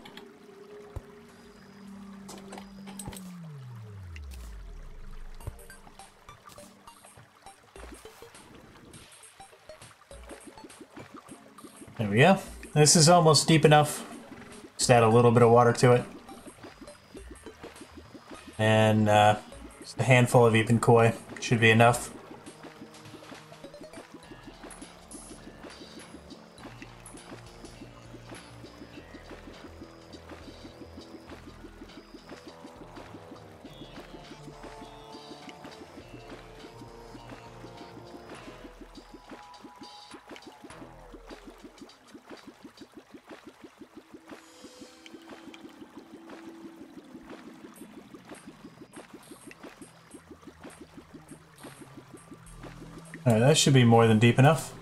There we go. This is almost deep enough. Just add a little bit of water to it. And just a handful of even koi should be enough. Alright, that should be more than deep enough.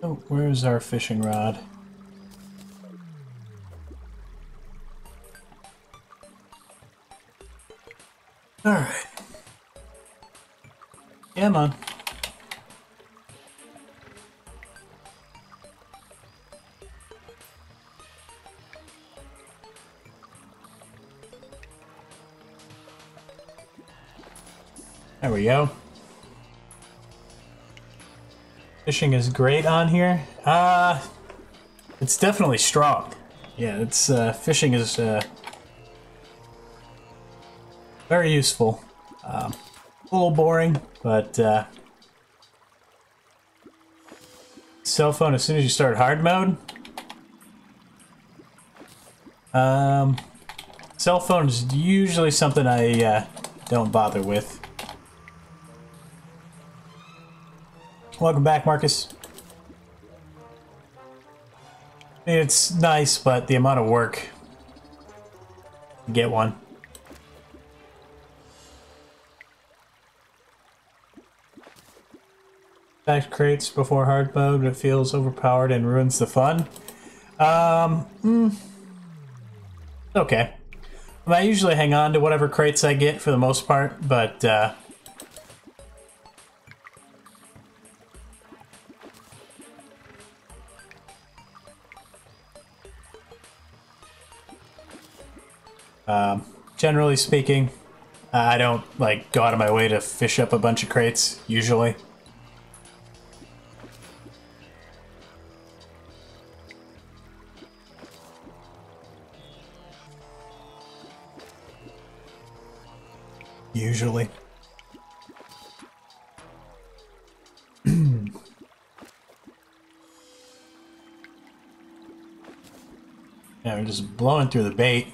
Oh, where's our fishing rod? Alright. Come on. There we go. Fishing is great on here. It's definitely strong. Yeah, it's fishing is very useful. A little boring, but cell phone as soon as you start hard mode. Cell phone is usually something I don't bother with. Welcome back, Marcus. I mean, it's nice, but the amount of work to get one. Stacked crates before hard mode, but it feels overpowered and ruins the fun. Okay. I usually hang on to whatever crates I get for the most part, but generally speaking, I don't like go out of my way to fish up a bunch of crates, usually. Usually. There we I'm just blowing through the bait.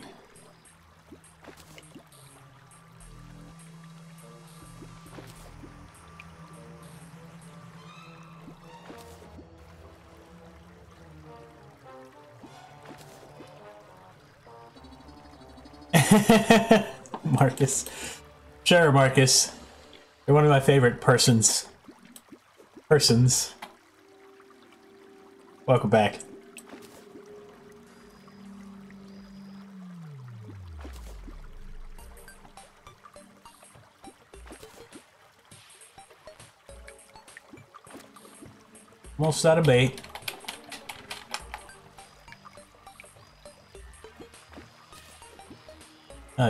Marcus. Sure, Marcus. You're one of my favorite persons. Welcome back. Almost out of bait.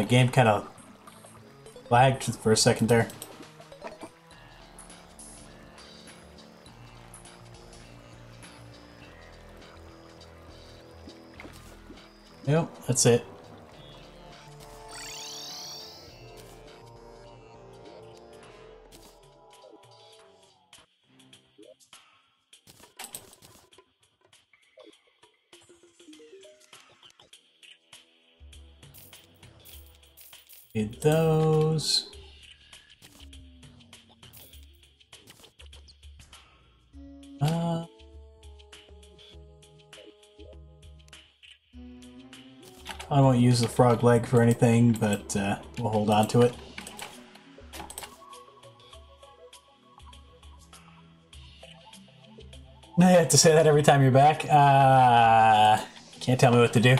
Game kind of lagged for a second there. Yep, that's it. Need those. I won't use the frog leg for anything, but we'll hold on to it. You have to say that every time you're back. Can't tell me what to do.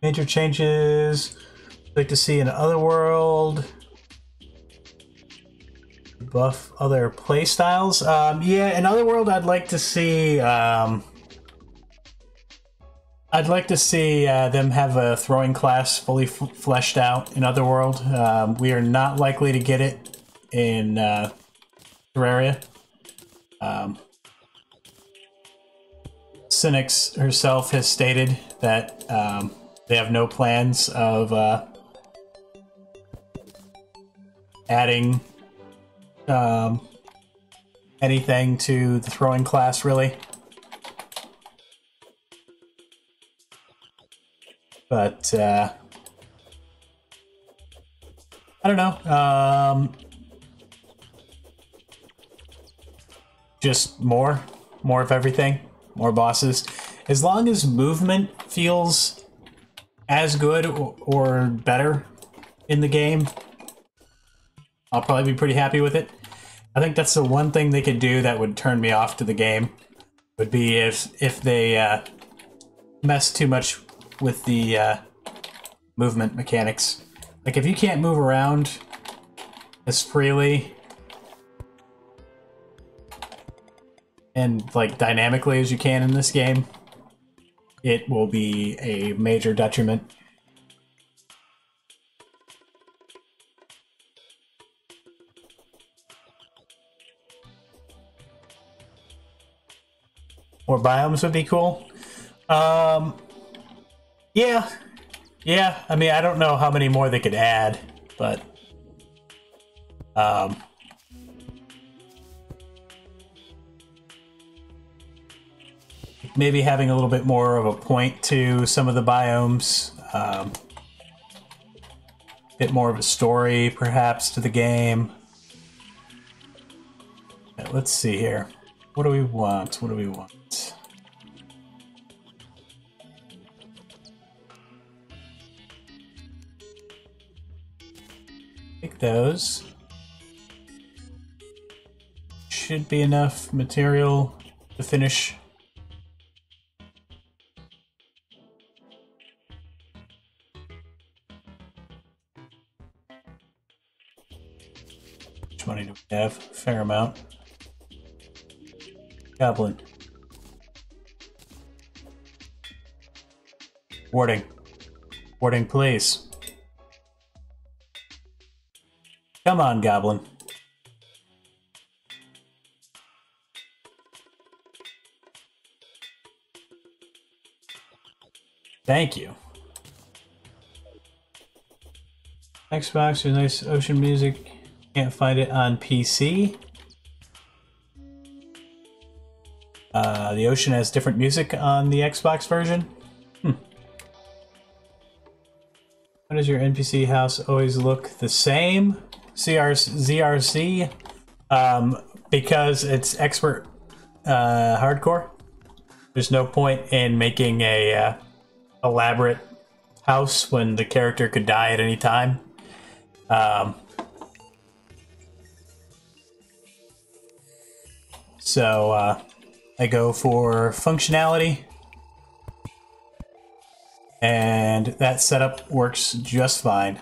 Major changes. I'd like to see an Otherworld. Buff other playstyles. Yeah, in Otherworld, I'd like to see. I'd like to see them have a throwing class fully fleshed out in Otherworld. We are not likely to get it in Terraria. Cynics herself has stated that they have no plans of adding anything to the throwing class, really. But I don't know. Just more of everything, more bosses. As long as movement feels as good or better in the game, I'll probably be pretty happy with it. I think that's the one thing they could do that would turn me off to the game, would be if they mess too much with the movement mechanics. Like, if you can't move around as freely and like dynamically as you can in this game, it will be a major detriment. More biomes would be cool. Yeah. Yeah, I mean, I don't know how many more they could add, but maybe having a little bit more of a point to some of the biomes, a bit more of a story, perhaps, to the game. Yeah, let's see here. What do we want? What do we want? Take those. Should be enough material to finish. How much money do we have? A fair amount. Goblin. Warding. Warding, please. Come on, Goblin. Thank you. Xbox, there's nice ocean music. Can't find it on PC. The ocean has different music on the Xbox version. Why does your NPC house always look the same? ZRC? Because it's expert hardcore. There's no point in making a elaborate house when the character could die at any time. So I go for functionality, and that setup works just fine.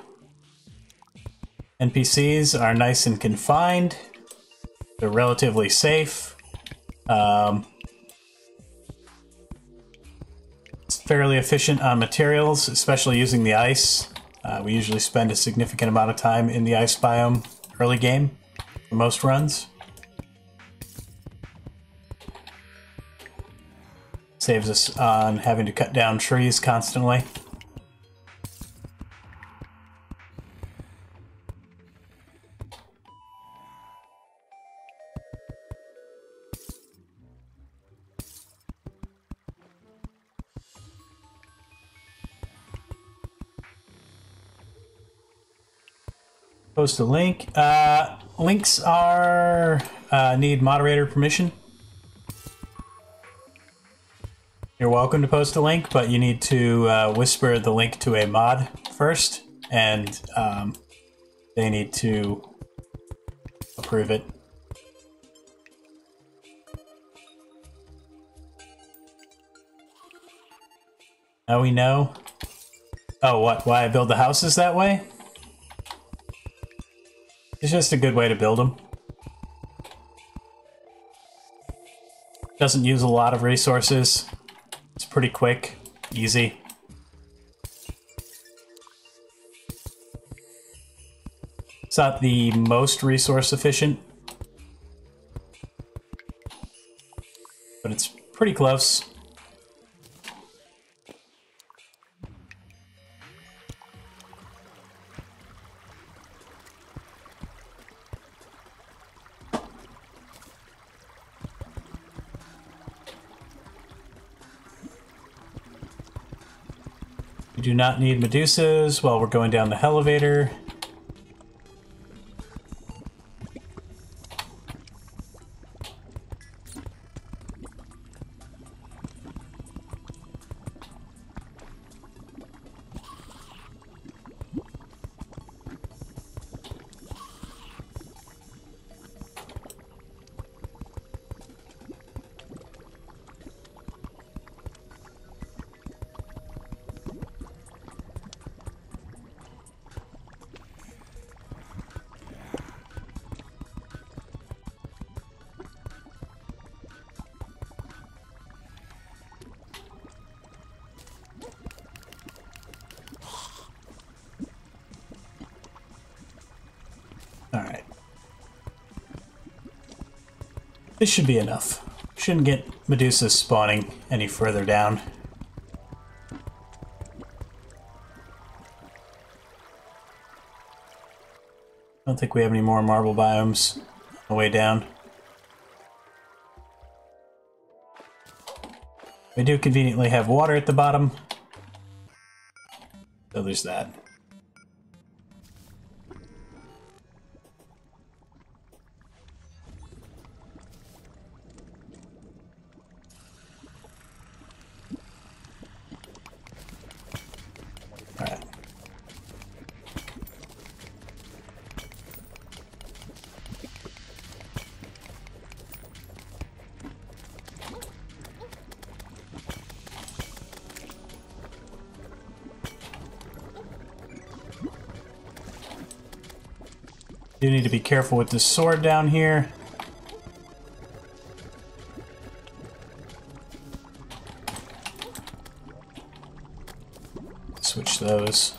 NPCs are nice and confined. They're relatively safe. It's fairly efficient on materials, especially using the ice. We usually spend a significant amount of time in the ice biome early game for most runs. Saves us on having to cut down trees constantly. Post a link. Links are need moderator permission. You're welcome to post a link, but you need to whisper the link to a mod first, and they need to approve it. Now we know. Oh, what? Why I build the houses that way? It's just a good way to build them. Doesn't use a lot of resources. It's pretty quick, easy. It's not the most resource efficient, but it's pretty close. We do not need Medusas while we're going down the elevator. Alright. This should be enough. Shouldn't get Medusa spawning any further down. I don't think we have any more marble biomes on the way down. We do conveniently have water at the bottom, so there's that. Alright. You need to be careful with this sword down here. Switch those.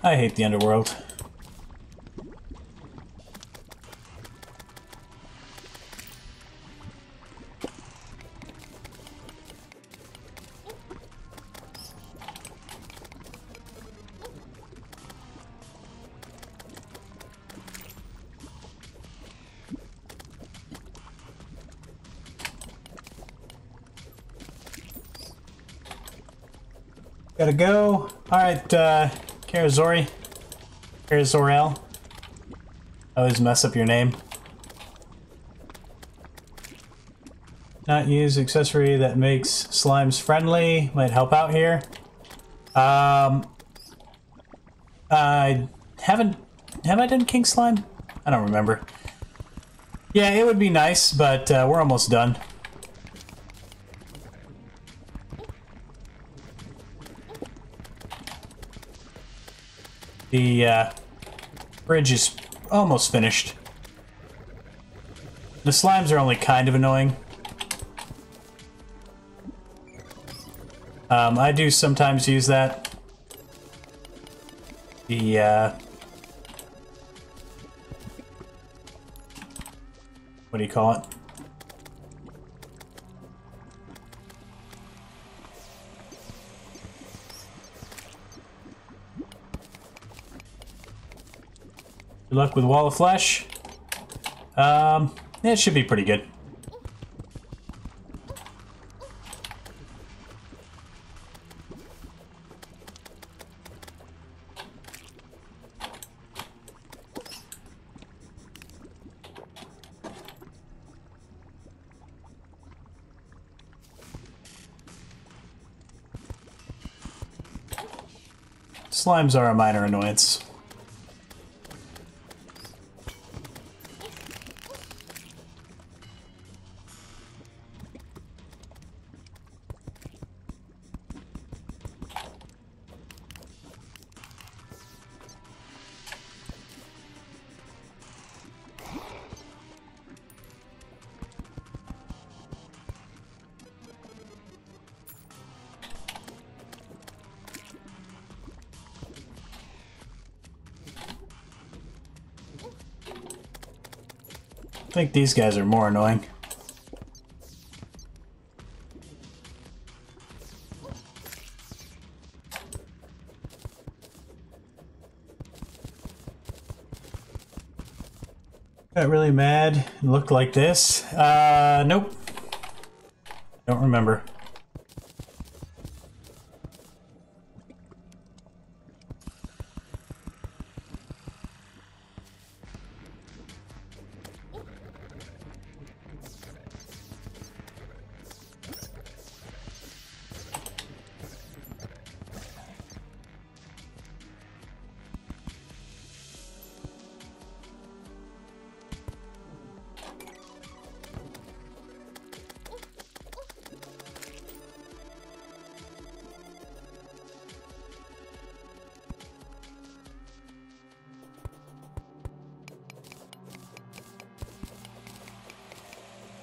I hate the underworld. Gotta go. Alright, Karazori. Karazorel. I always mess up your name. Not use accessory that makes slimes friendly. Might help out here. I haven't... Have I done King Slime? I don't remember. Yeah, it would be nice, but we're almost done. The bridge is almost finished. The slimes are only kind of annoying. I do sometimes use that. The, what do you call it? Good luck with Wall of Flesh. It should be pretty good. Slimes are a minor annoyance. I think these guys are more annoying. Got really mad and looked like this. Nope. Don't remember.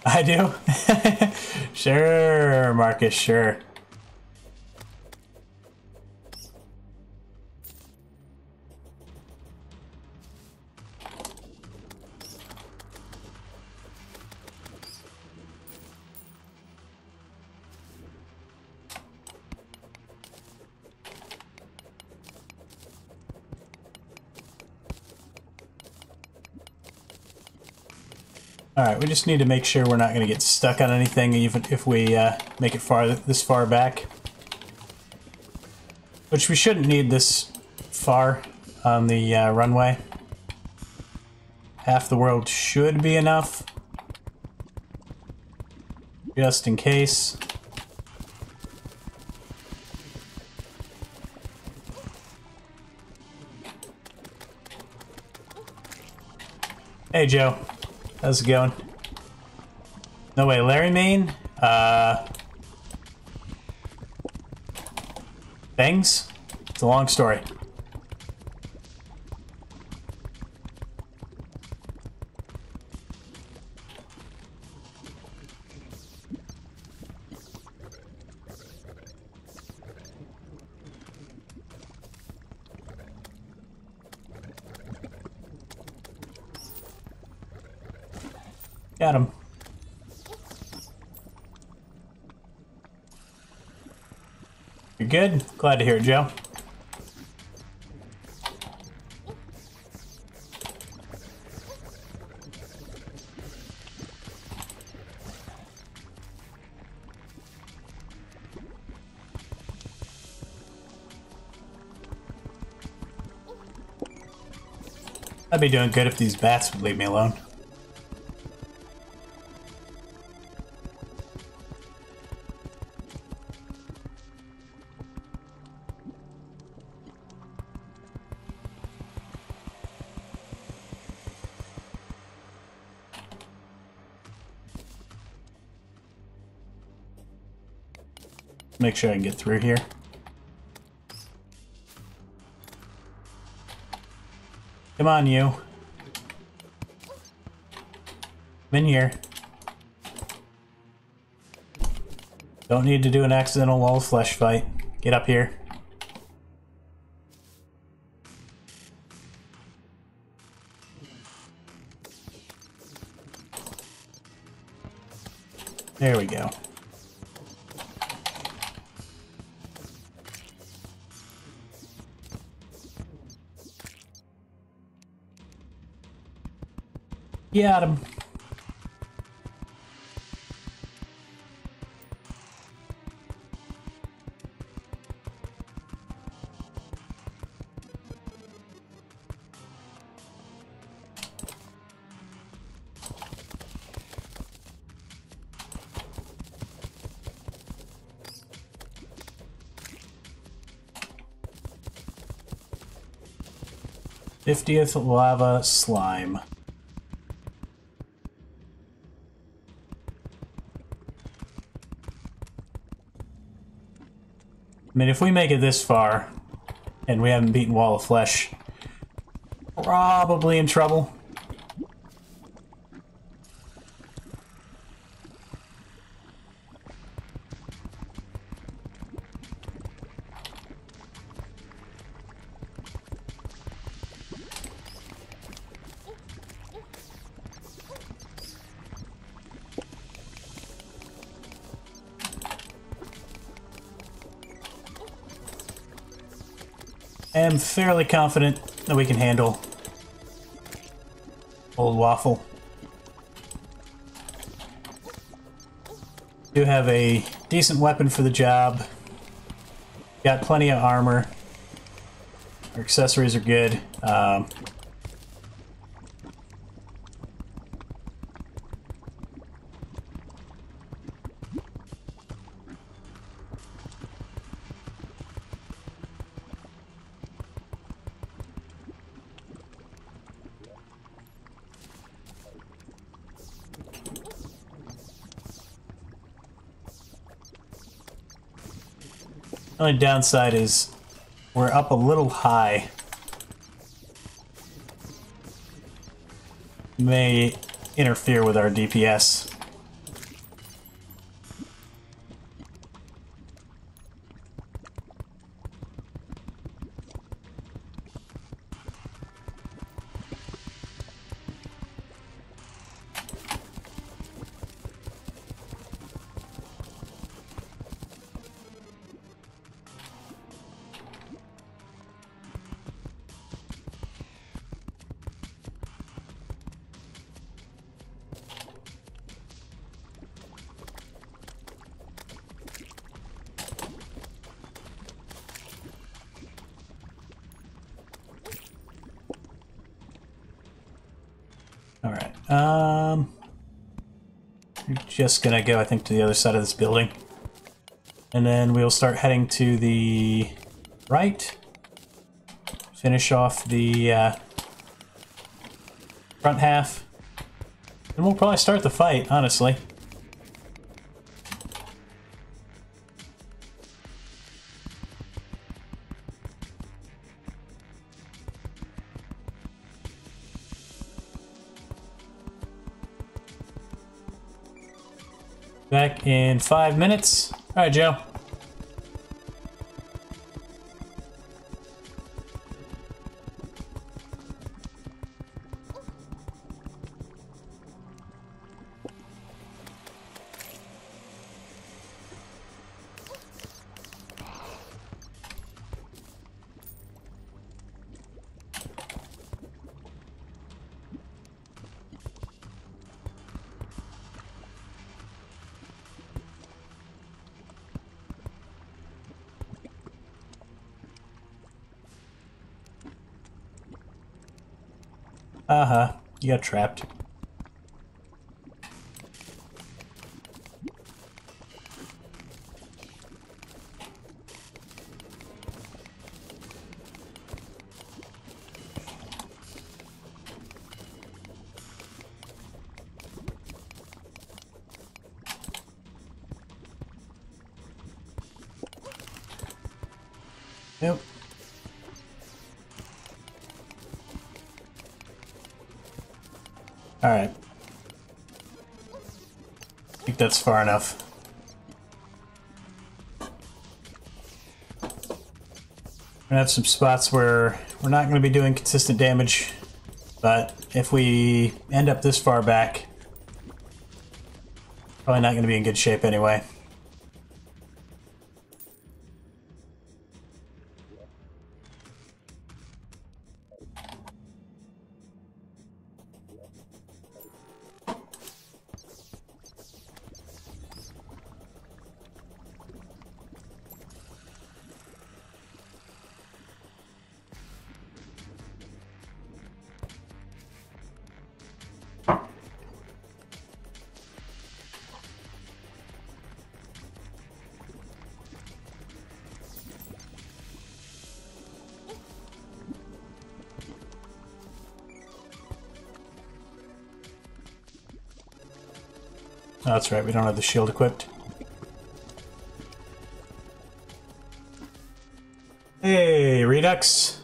I do? Sure, Marcus, sure. Alright, we just need to make sure we're not going to get stuck on anything even if we make it this far back. Which we shouldn't need this far on the runway. Half the world should be enough. Just in case. Hey Joe. How's it going? No way, Larry Main? Things? It's a long story. Got him. You're good? Glad to hear it, Joe. I'd be doing good if these bats would leave me alone. Make sure I can get through here. Come on, you. Come in here. Don't need to do an accidental wall of flesh fight. Get up here. There we go. Got him. '50th lava slime. I mean, if we make it this far, and we haven't beaten Wall of Flesh, probably in trouble. I am fairly confident that we can handle Old Waffle. Do have a decent weapon for the job. Got plenty of armor. Our accessories are good. Only downside is we're up a little high. May interfere with our DPS. We're just gonna go, I think, to the other side of this building. And then we'll start heading to the right. Finish off the front half. And we'll probably start the fight, honestly. Back in 5 minutes. All right, Joe. Uh-huh. You got trapped. Yep. Alright. I think that's far enough. We're gonna have some spots where we're not gonna be doing consistent damage, but if we end up this far back, probably not gonna be in good shape anyway. Oh, that's right, we don't have the shield equipped. Hey, Redux.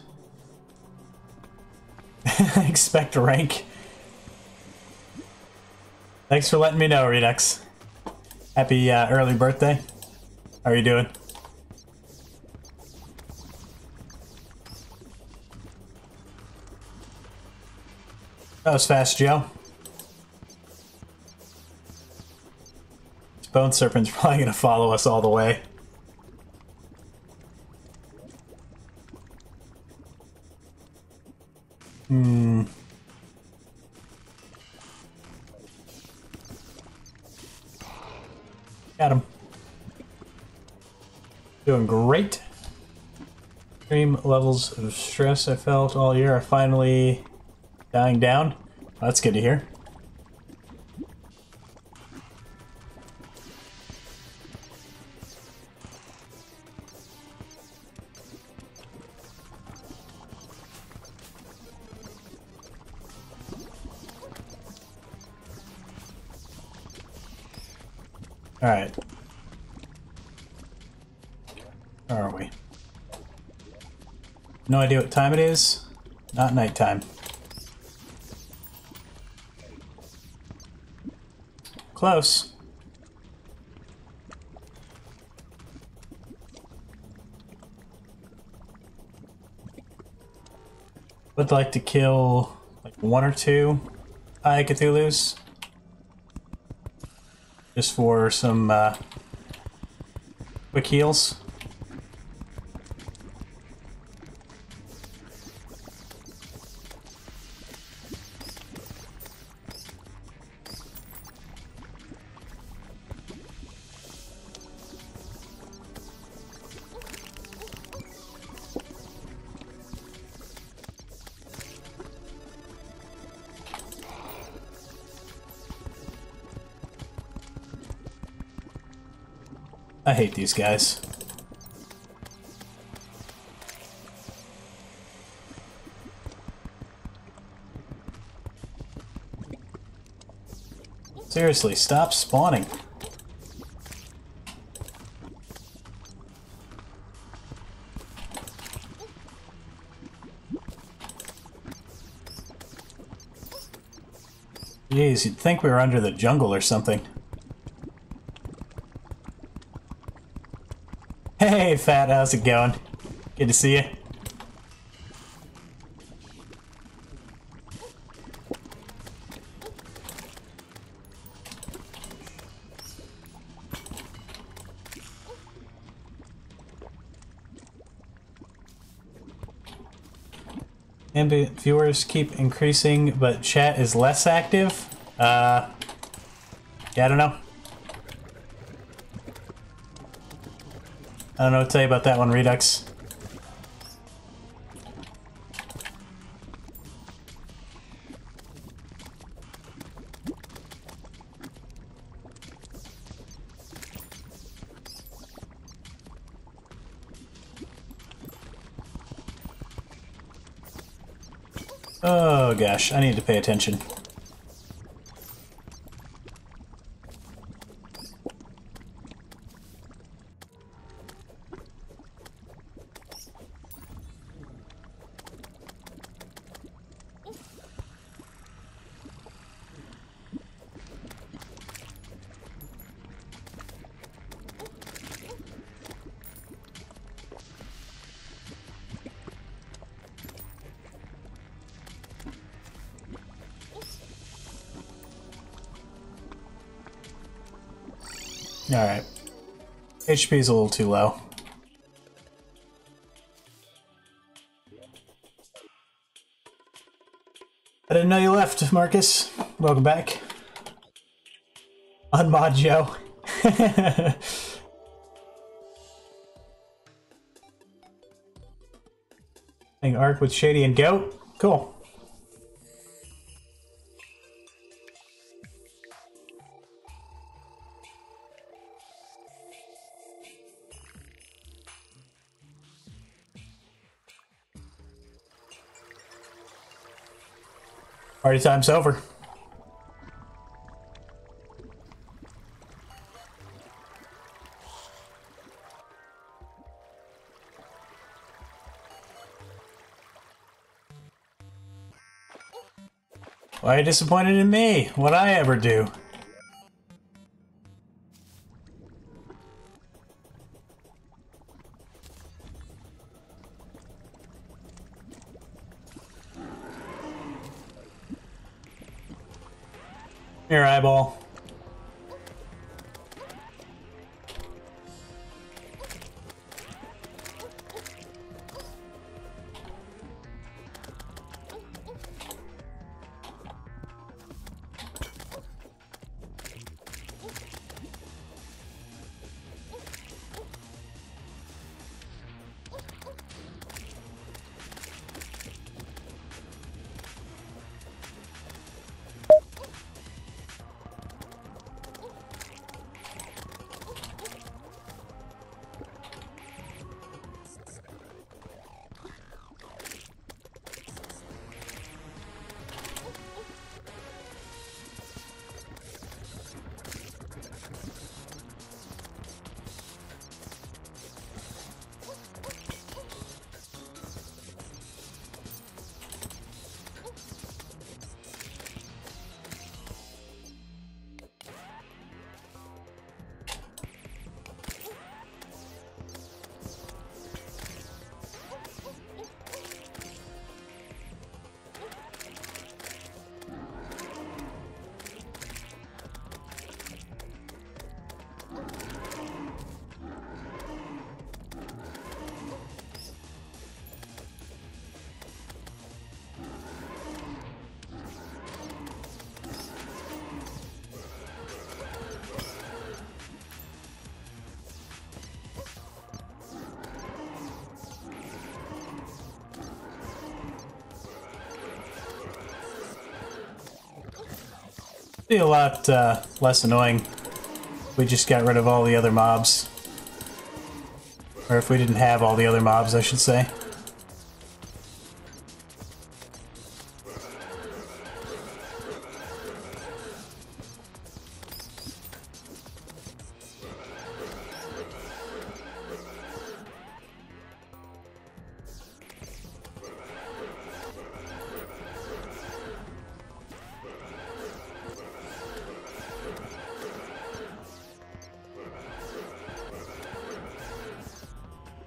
Expect rank. Thanks for letting me know, Redux. Happy early birthday. How are you doing? That was fast, Joe. This Bone Serpent's probably gonna follow us all the way. Got him. Doing great. Extreme levels of stress I felt all year are finally dying down. Oh, that's good to hear. Alright. Where are we? No idea what time it is. Not nighttime. Close. Would like to kill like one or two High Cthulhus. Just for some quick heals. I hate these guys. Seriously, stop spawning. Jeez, you'd think we were under the jungle or something. Hey, Fat, how's it going? Good to see you. Ambient viewers keep increasing, but chat is less active. Yeah, I don't know. I don't know what to tell you about that one, Redux. Oh gosh, I need to pay attention. Alright. HP is a little too low. I didn't know you left, Marcus. Welcome back. Unmod Joe. Playing Arc with Shady and Goat. Cool. Party time's over. Why are you disappointed in me? What'd I ever do? Here, eyeball. Be a lot less annoying if we just got rid of all the other mobs. Or if we didn't have all the other mobs, I should say.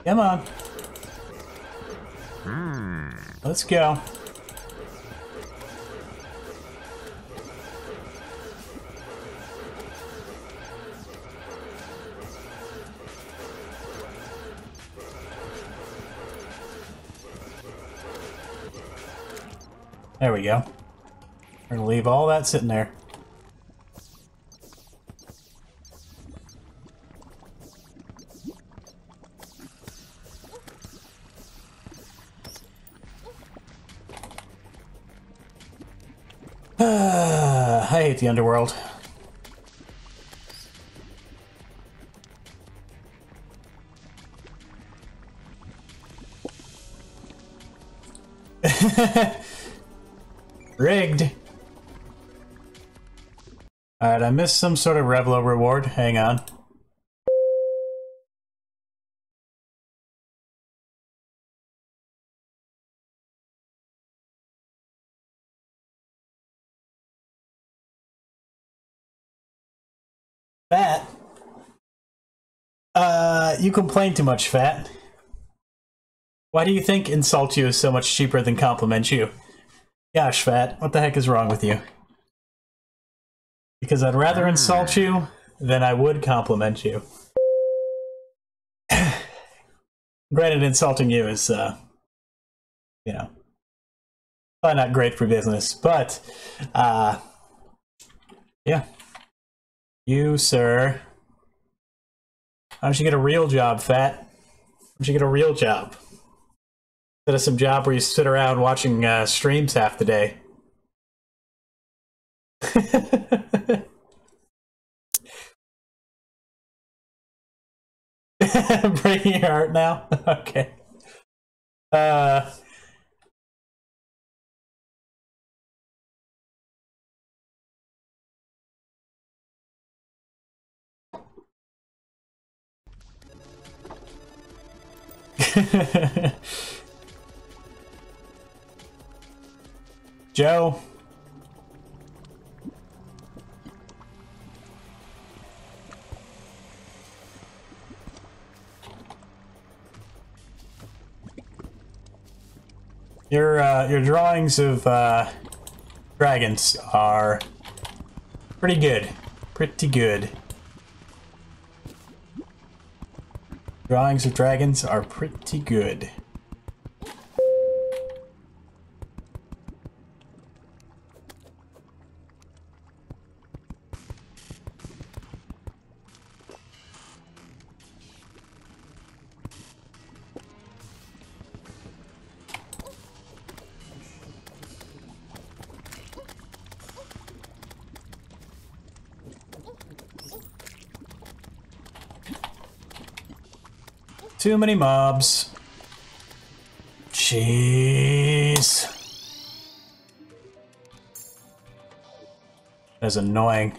Come on. Let's go. There we go. We're gonna leave all that sitting there. I hate the underworld. Rigged! Alright, I missed some sort of Revlo reward. Hang on. Fat? You complain too much, Fat. Why do you think insult you is so much cheaper than compliment you? Gosh, Fat, what the heck is wrong with you? Because I'd rather insult you than I would compliment you. Granted, insulting you is, you know, probably not great for business, but, yeah. You, sir. Why don't you get a real job, Fat? Why don't you get a real job? Instead of some job where you sit around watching streams half the day. Breaking your heart now? Okay. Joe. Your drawings of dragons are pretty good. Pretty good. Drawings of dragons are pretty good. Too many mobs. Jeez. That's annoying.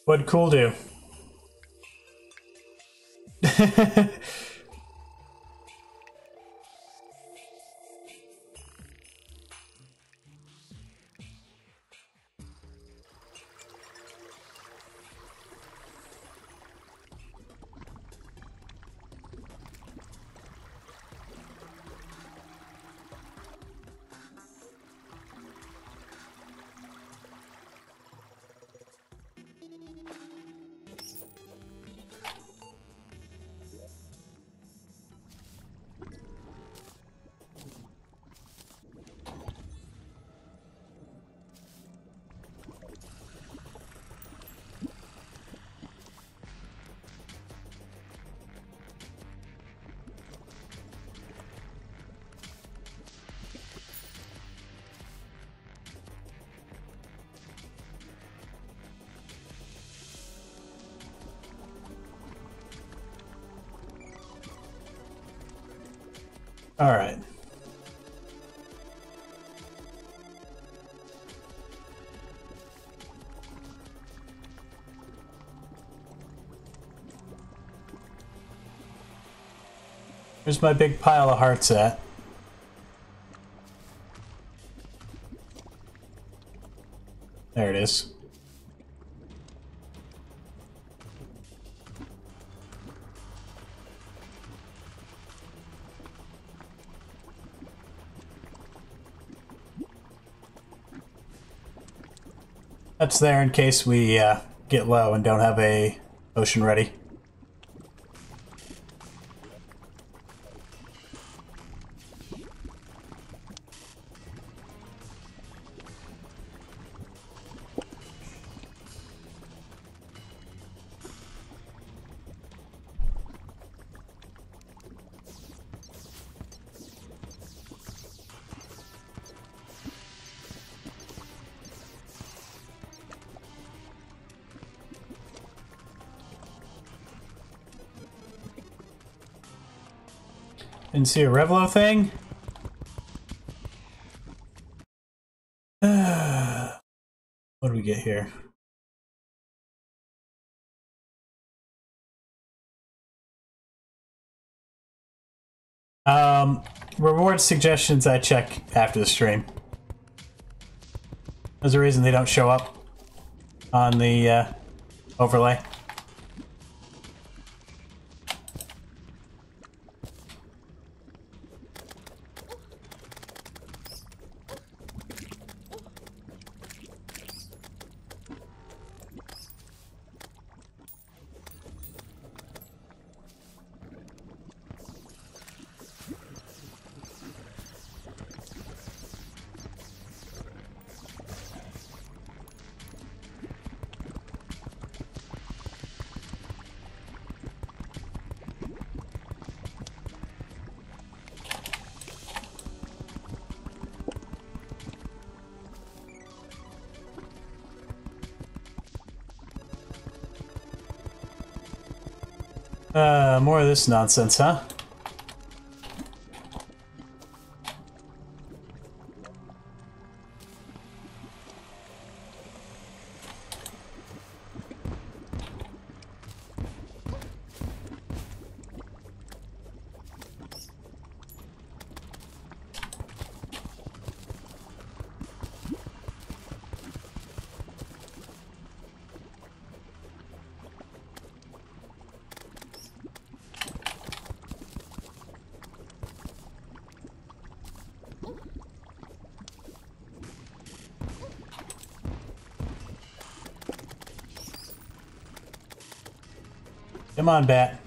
What'd Cool do? All right. Where's my big pile of hearts at? There it is. That's there in case we get low and don't have a potion ready. Didn't see a Revlo thing? What do we get here? Reward suggestions I check after the stream. There's a reason they don't show up on the overlay. More of this nonsense, huh? Come on, bat.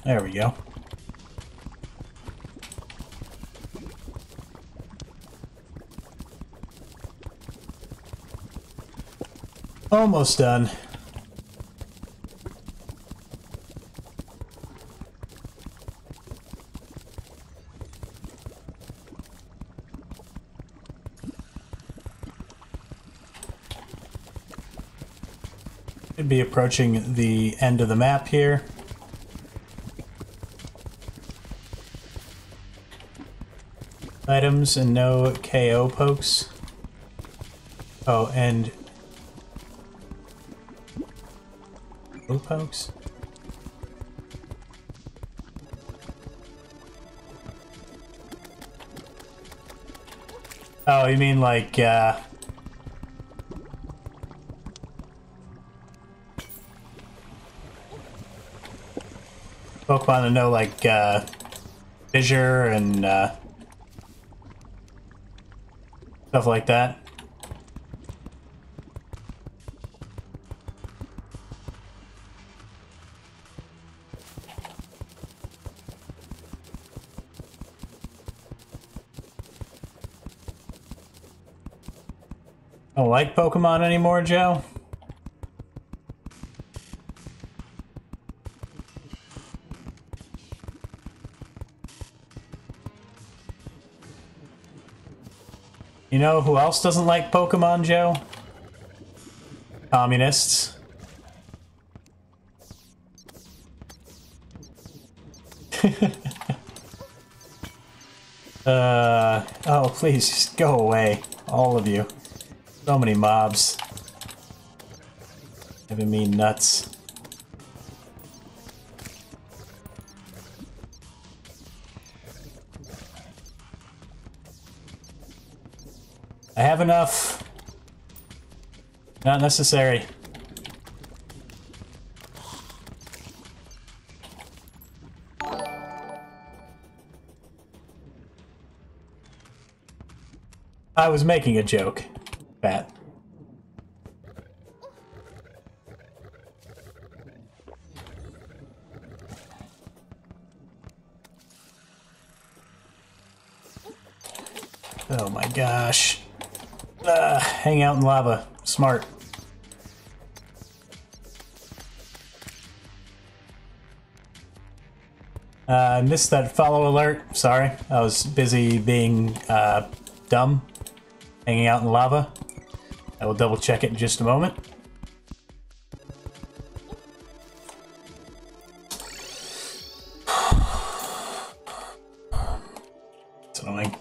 There we go. Almost done. Should be approaching the end of the map here. Items and no KO pokes. Oh, and blue pokes? Oh, you mean like, Pokemon that know, like, Fissure and, stuff like that. Don't like Pokemon anymore, Joe? You know who else doesn't like Pokemon, Joe? Communists. Oh, please, just go away. All of you. So many mobs. Giving me nuts. I have enough. Not necessary. I was making a joke, Pat. Oh my gosh. Hang out in lava. Smart. I missed that follow alert. Sorry. I was busy being dumb. Hanging out in lava. I will double check it in just a moment. It's annoying.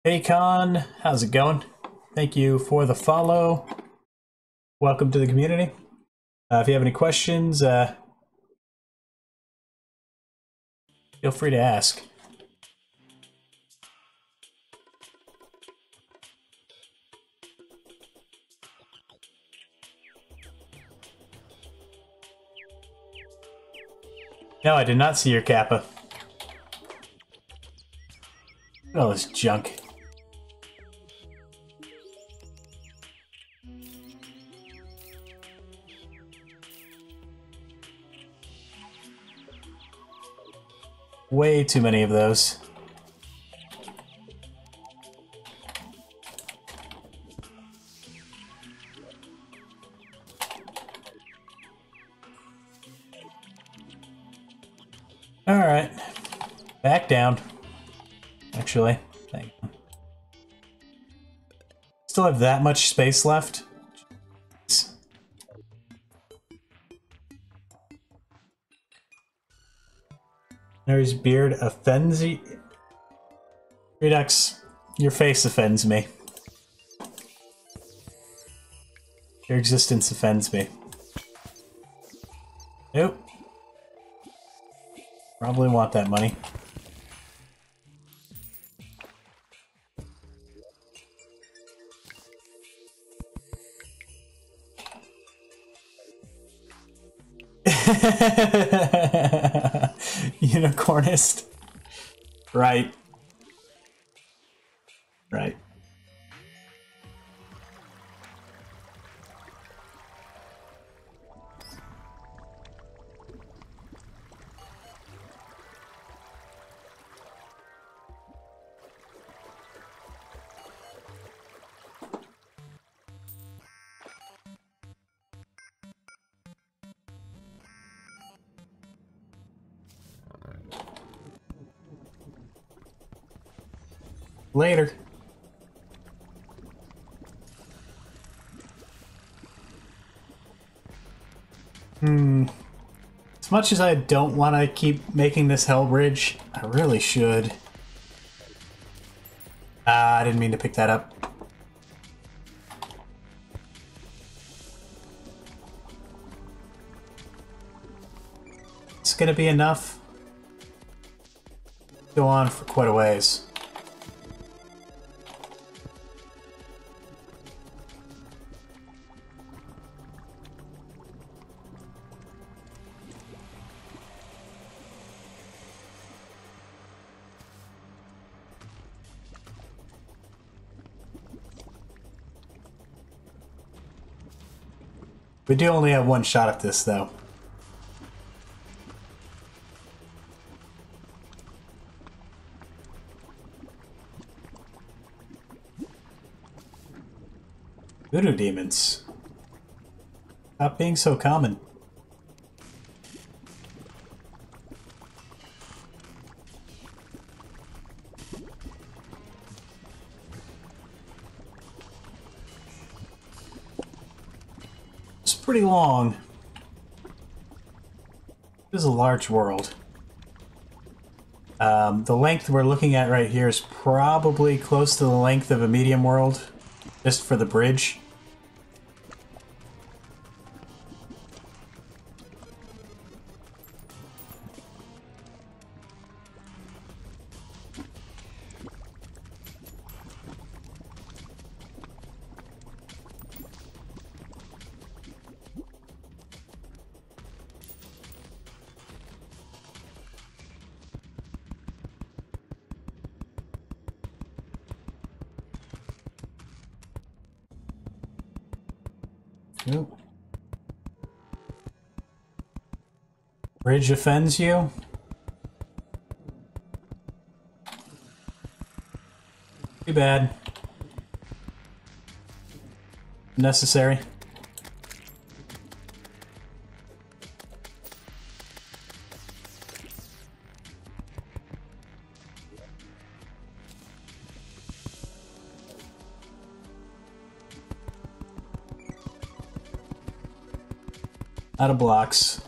Hey Con, how's it going? Thank you for the follow. Welcome to the community. If you have any questions, feel free to ask. No, I did not see your kappa. Look at all this junk. Way too many of those. Alright. Back down. Actually. Thank you. Still have that much space left? Jeez. Mary's beard offends you? Redux, your face offends me. Your existence offends me. Nope. Probably want that money. Unicornist. Right. Right. Later. As much as I don't want to keep making this hell bridge, I really should. I didn't mean to pick that up. It's gonna be enough. Go on for quite a ways. We do only have one shot at this, though. Voodoo demons. Stop being so common. It's pretty long. This is a large world. The length we're looking at right here is probably close to the length of a medium world, just for the bridge. Nope. Bridge offends you? Too bad. Necessary. Out of blocks.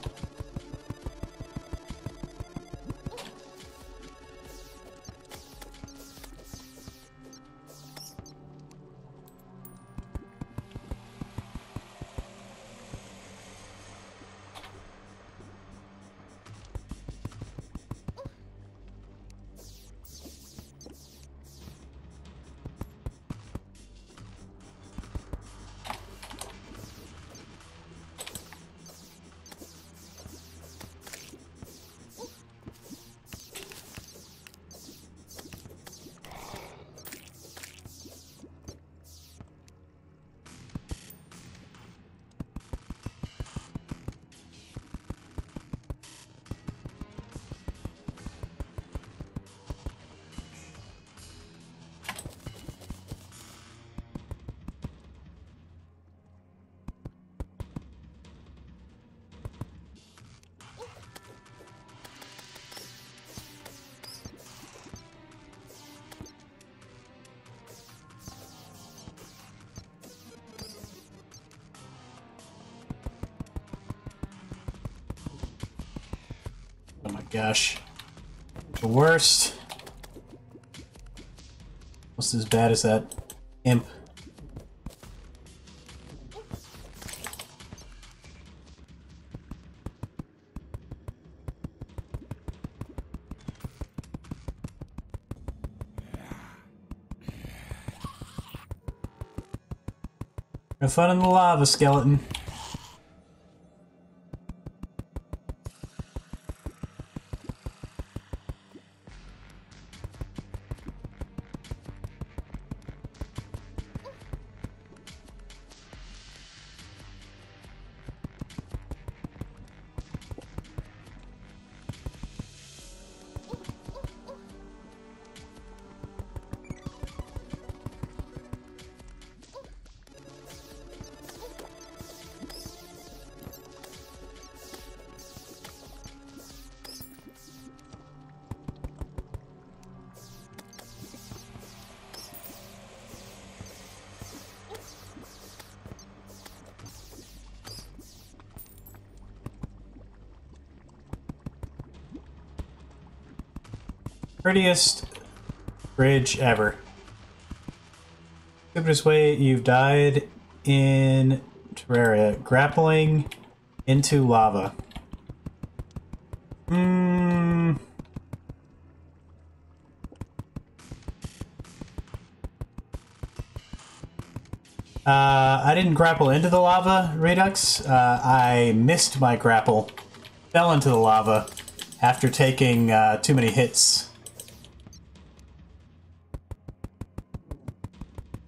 Oh my gosh. The worst. Almost as bad as that imp. Have fun in the lava, skeleton. Prettiest bridge ever. Stupidest way you've died in Terraria. Grappling into lava. I didn't grapple into the lava, Redux. I missed my grapple. Fell into the lava after taking too many hits.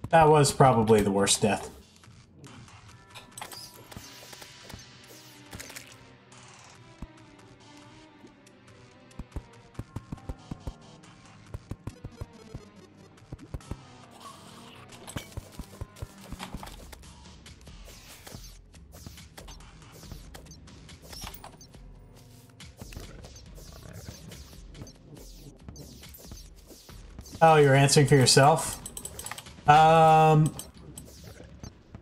That was probably the worst death. Oh, you're answering for yourself?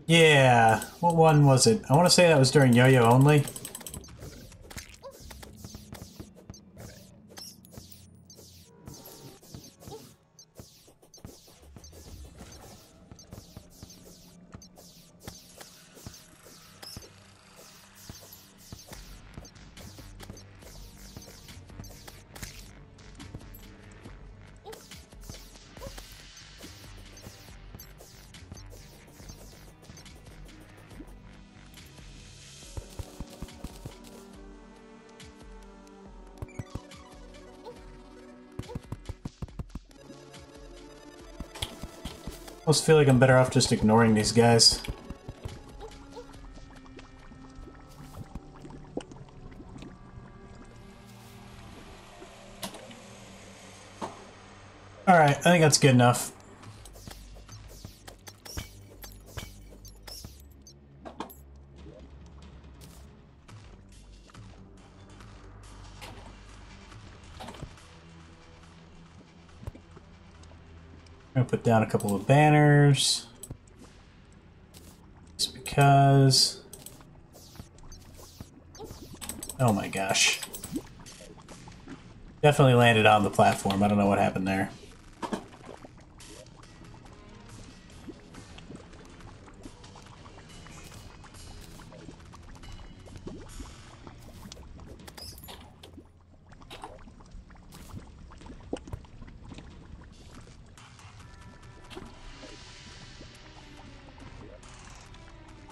Yeah. What one was it? I want to say that was during Yo-Yo only. I almost feel like I'm better off just ignoring these guys. Alright, I think that's good enough. I'm gonna put down a couple of banners. Just because... Oh my gosh. Definitely landed on the platform. I don't know what happened there.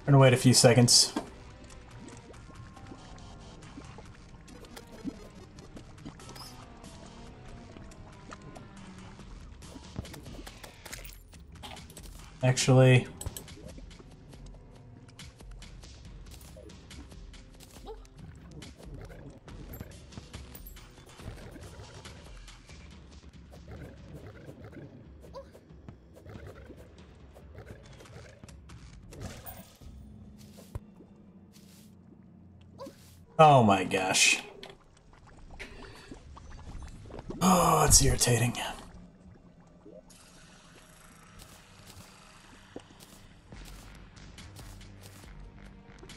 I'm gonna wait a few seconds. Actually... Oh my gosh. Oh, it's irritating.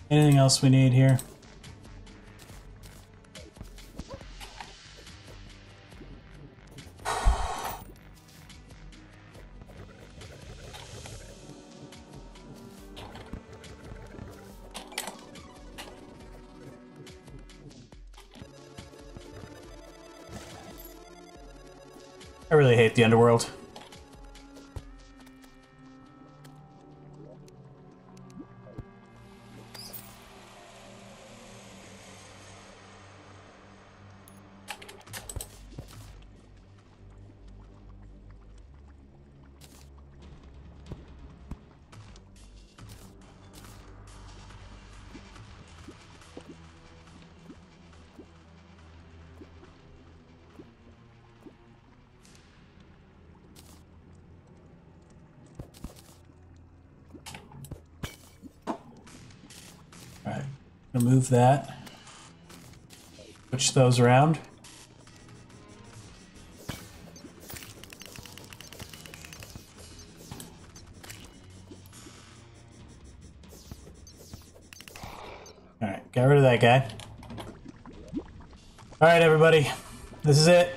Anything else we need here? I really hate the underworld. Alright, gonna move that. Switch those around. Alright, got rid of that guy. Alright, everybody. This is it.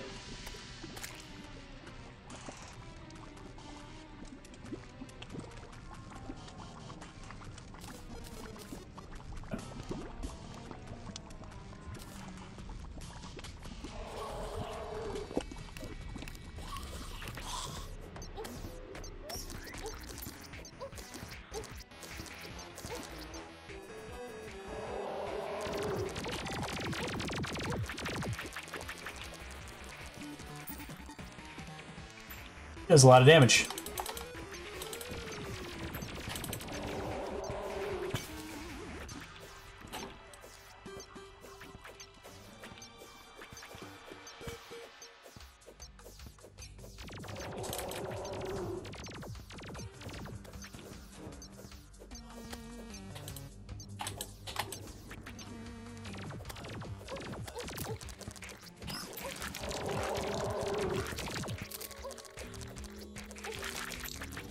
Does a lot of damage.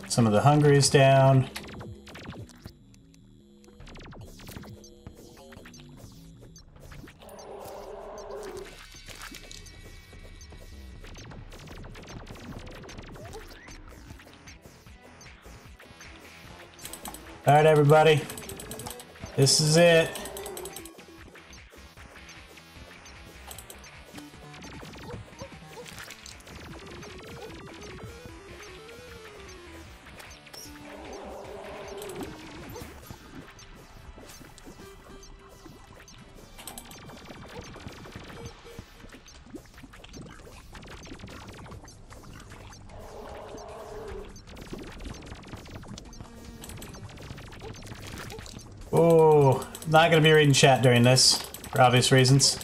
Some of the hunger is down. All right, everybody. This is it. Oh, not gonna be reading chat during this, for obvious reasons.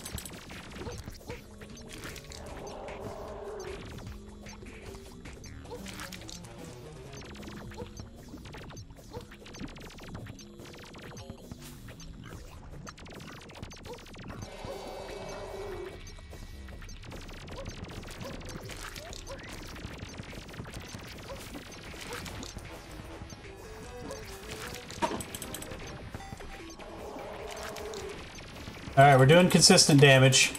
Alright, we're doing consistent damage.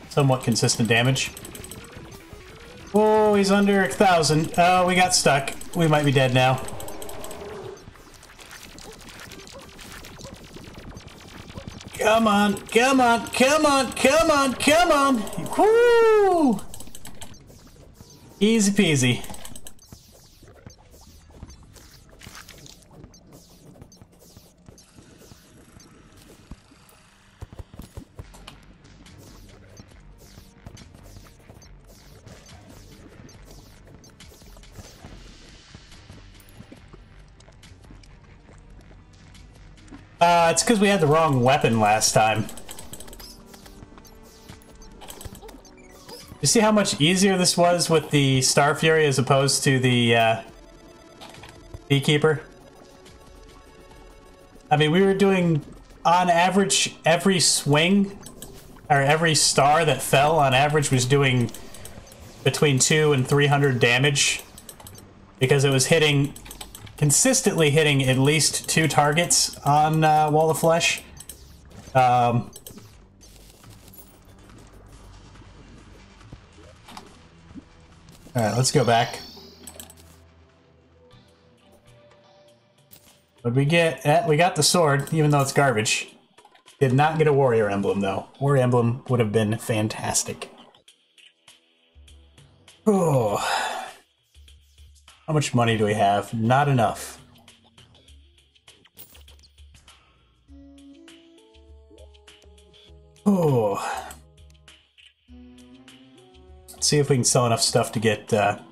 Somewhat consistent damage. Oh, he's under 1,000. Oh, we got stuck. We might be dead now. Come on, come on, come on, come on, come on! Woo! Easy peasy. It's because we had the wrong weapon last time. You see how much easier this was with the Star Fury as opposed to the Beekeeper? I mean, we were doing, on average, every swing, or every star that fell, on average, was doing between 200 and 300 damage. Because it was hitting... consistently hitting at least 2 targets on Wall of Flesh. Alright, let's go back. What did we get? We got the sword, even though it's garbage. Did not get a warrior emblem, though. Warrior emblem would have been fantastic. Oh... How much money do we have? Not enough. Oh. Let's see if we can sell enough stuff to get, our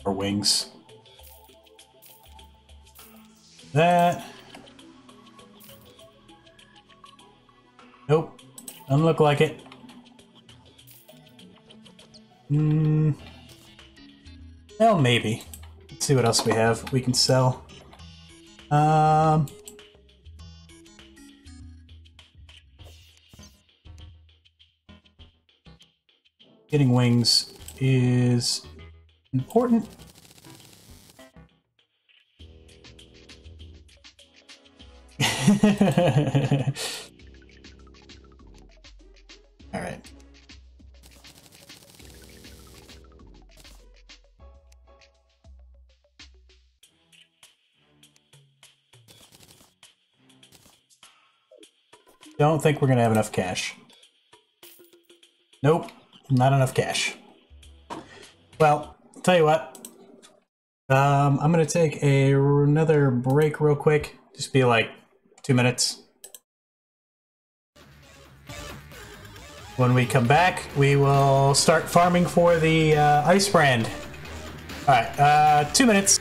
wings. That. Nope. Doesn't look like it. Well, maybe. Let's see what else we have we can sell. Getting wings is important. All right. Don't think we're gonna have enough cash. Nope, not enough cash. Well, tell you what. I'm gonna take another break real quick. Just be like 2 minutes. When we come back, we will start farming for the ice brand. Alright, 2 minutes.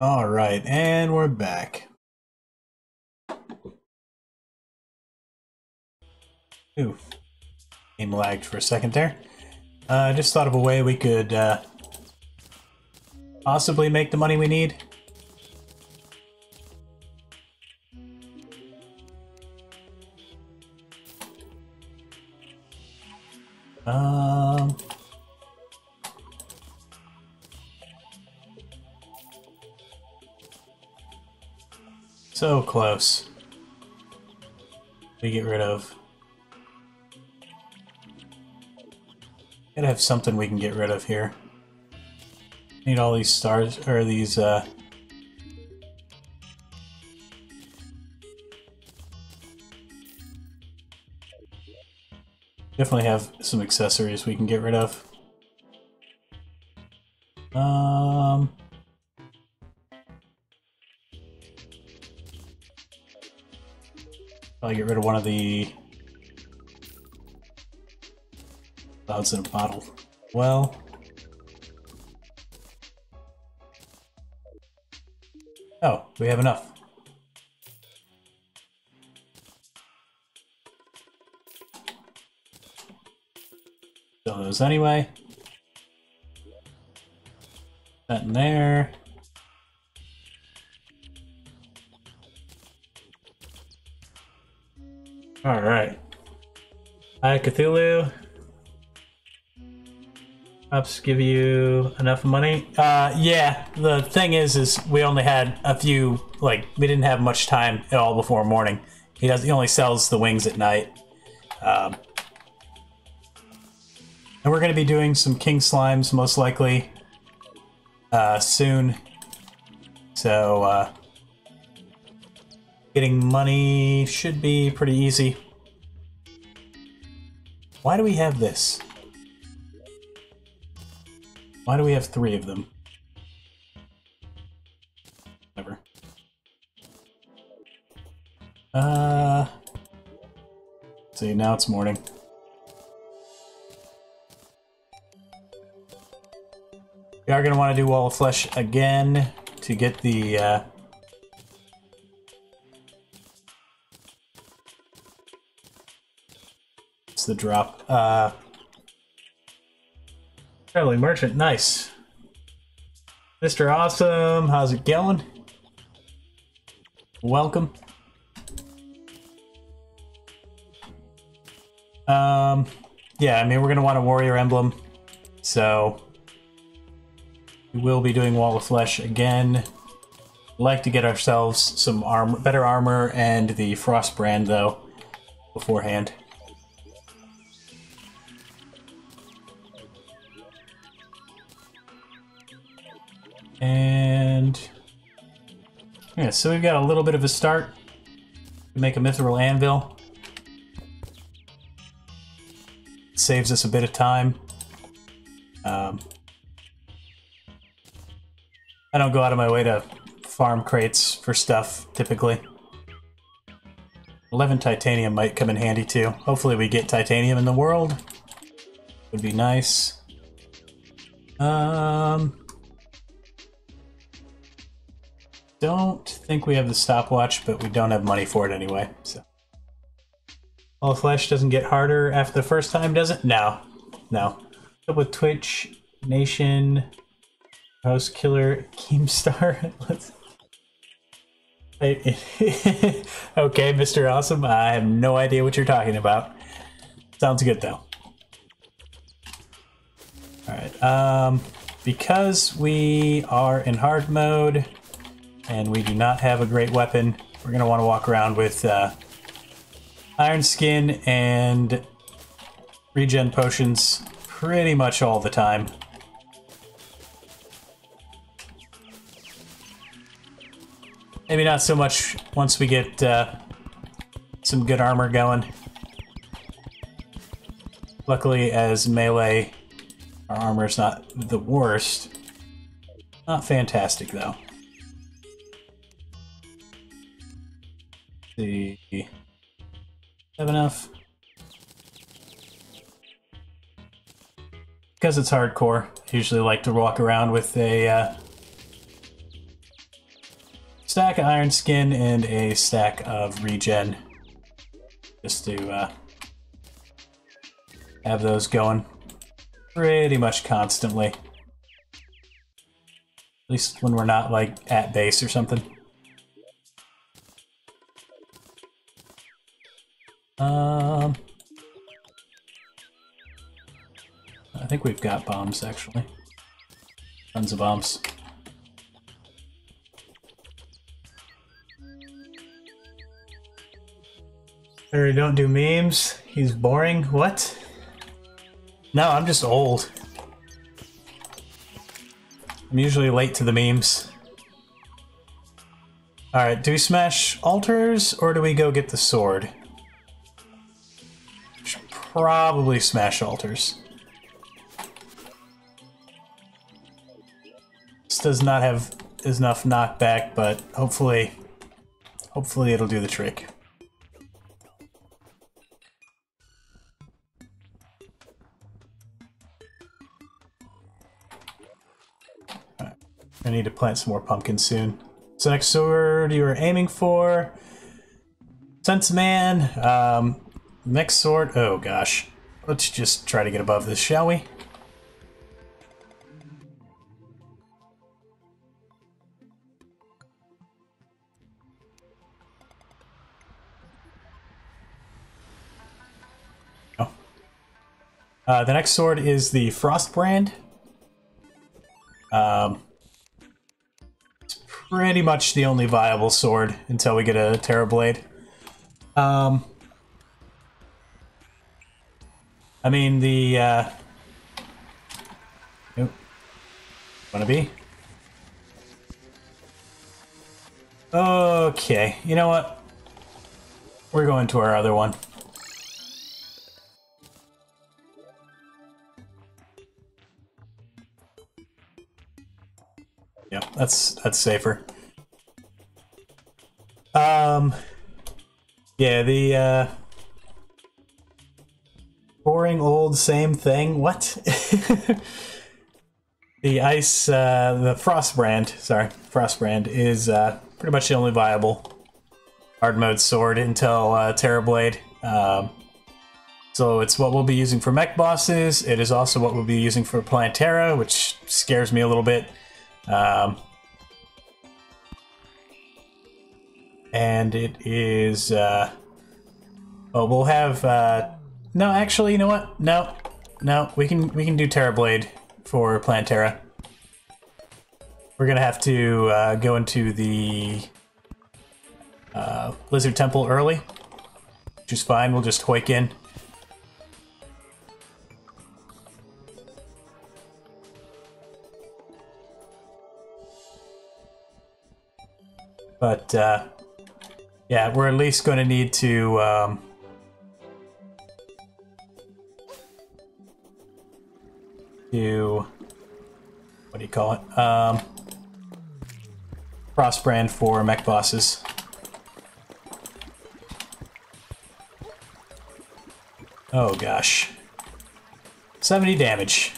Alright, and we're back. Ooh, game lagged for a second there. I just thought of a way we could possibly make the money we need. So close. We get rid of. Gotta have something we can get rid of here. Need all these stars, or these, definitely have some accessories we can get rid of. Probably get rid of one of the clouds in a bottle. Well, oh, we have enough. Fill those anyway. That in there. Alright. Hi, Cthulhu. Perhaps give you enough money? Yeah. The thing is we only had a few, like, we didn't have much time at all before morning. He only sells the wings at night. And we're going to be doing some king slimes, most likely, soon. So, getting money should be pretty easy. Why do we have this? Why do we have 3 of them? Whatever. See, now it's morning. We are going to want to do Wall of Flesh again to get the, it's the drop. Traveling Merchant, nice. Mr. Awesome, how's it going? Welcome. Yeah, I mean, we're going to want a Warrior Emblem, so we will be doing Wall of Flesh again. I'd like to get ourselves some better armor and the Frost Brand, though, beforehand. And yeah, so we've got a little bit of a start. We make a mithril anvil. It saves us a bit of time. I don't go out of my way to farm crates for stuff, typically. 11 titanium might come in handy, too. Hopefully we get titanium in the world. Would be nice. Don't think we have the stopwatch, but we don't have money for it anyway, so. All the flesh doesn't get harder after the first time, does it? No. No. Up with Twitch, Nation, House Killer, Keemstar. Let's... Okay, Mr. Awesome, I have no idea what you're talking about. Sounds good, though. Alright, because we are in hard mode, and we do not have a great weapon, we're going to want to walk around with iron skin and regen potions pretty much all the time. Maybe not so much once we get some good armor going. Luckily, as melee, our armor is not the worst. Not fantastic, though. See, have enough? Because it's hardcore, I usually like to walk around with a stack of iron skin and a stack of regen. Just to have those going pretty much constantly. At least when we're not, like, at base or something. I think we've got bombs, actually. Tons of bombs. Larry, don't do memes. He's boring. What? No, I'm just old. I'm usually late to the memes. Alright, do we smash altars or do we go get the sword? Should probably smash altars. This does not have enough knockback, but hopefully it'll do the trick. I need to plant some more pumpkins soon. So next sword you were aiming for. Sense Man. Next sword. Oh gosh. Let's just try to get above this, shall we? Oh. The next sword is the Frost Brand. Pretty much the only viable sword until we get a Terra Blade. I mean, the, Nope. Wanna be? Okay, you know what? We're going to our other one. Yeah, that's safer. Yeah, the boring old same thing. What? The ice, the Frost Brand, sorry, Frost Brand is pretty much the only viable hard mode sword until Terra Blade. So it's what we'll be using for mech bosses. It is also what we'll be using for Plantera, which scares me a little bit. And it is, oh, we'll have, no, actually, you know what? No, we can do Terra Blade for Plantera. We're gonna have to, go into the, Lizard Temple early, which is fine. We'll just hoik in. But, yeah, we're at least going to need to, what do you call it? Frost Brand for mech bosses. Oh gosh. 70 damage.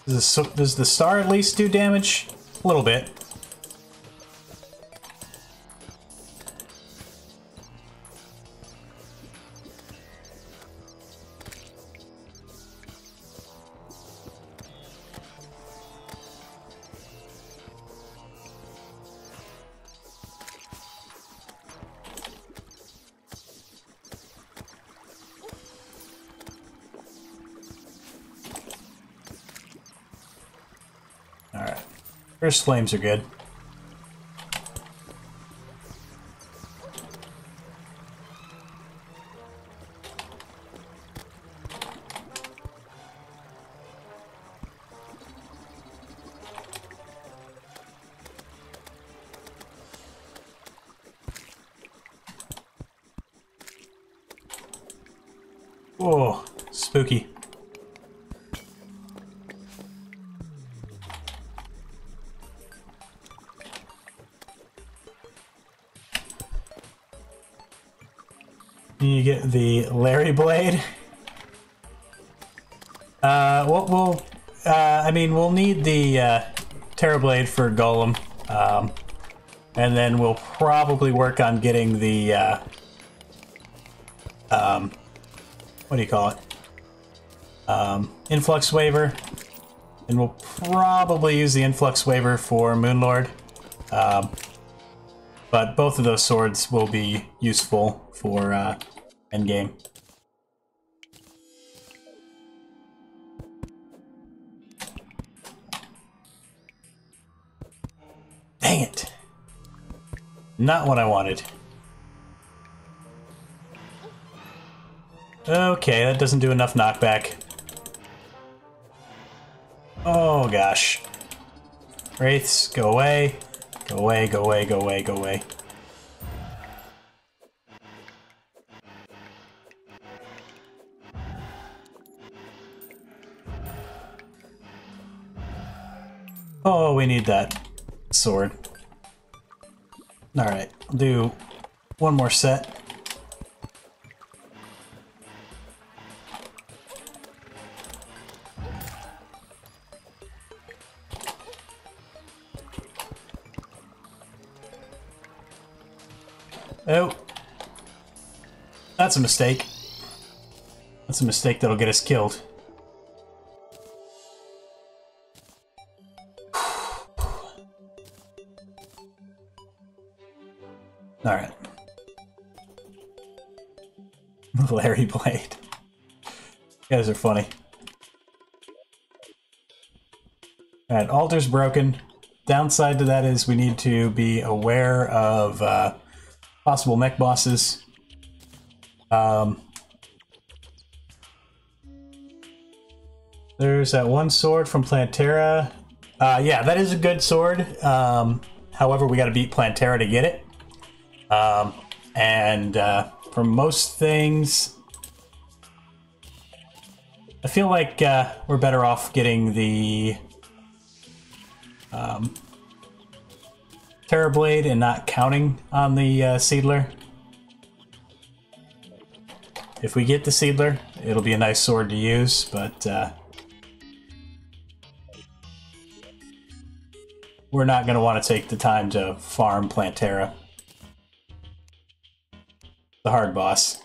Does the star at least do damage? A little bit. Alright. First flames are good. Oh, spooky. You get the Larry Blade. I mean, we'll need the Terrablade for Golem, and then we'll probably work on getting the what do you call it? Influx Waver, and we'll probably use the Influx Waver for Moonlord. But both of those swords will be useful for endgame. Dang it! Not what I wanted. Okay, that doesn't do enough knockback. Oh gosh. Wraiths, go away. Go away, go away, go away, go away. Oh, we need that sword. Alright, I'll do one more set. Oh. That's a mistake. That's a mistake that'll get us killed. Alright. Larry Blade. You guys are funny. Alright, altar's broken. Downside to that is we need to be aware of possible mech bosses. There's that one sword from Plantera. Yeah, that is a good sword. However, we gotta beat Plantera to get it. For most things, I feel like we're better off getting the Terrablade and not counting on the Seedler. If we get the Seedler, it'll be a nice sword to use, but we're not going to want to take the time to farm Plantera. The hard boss.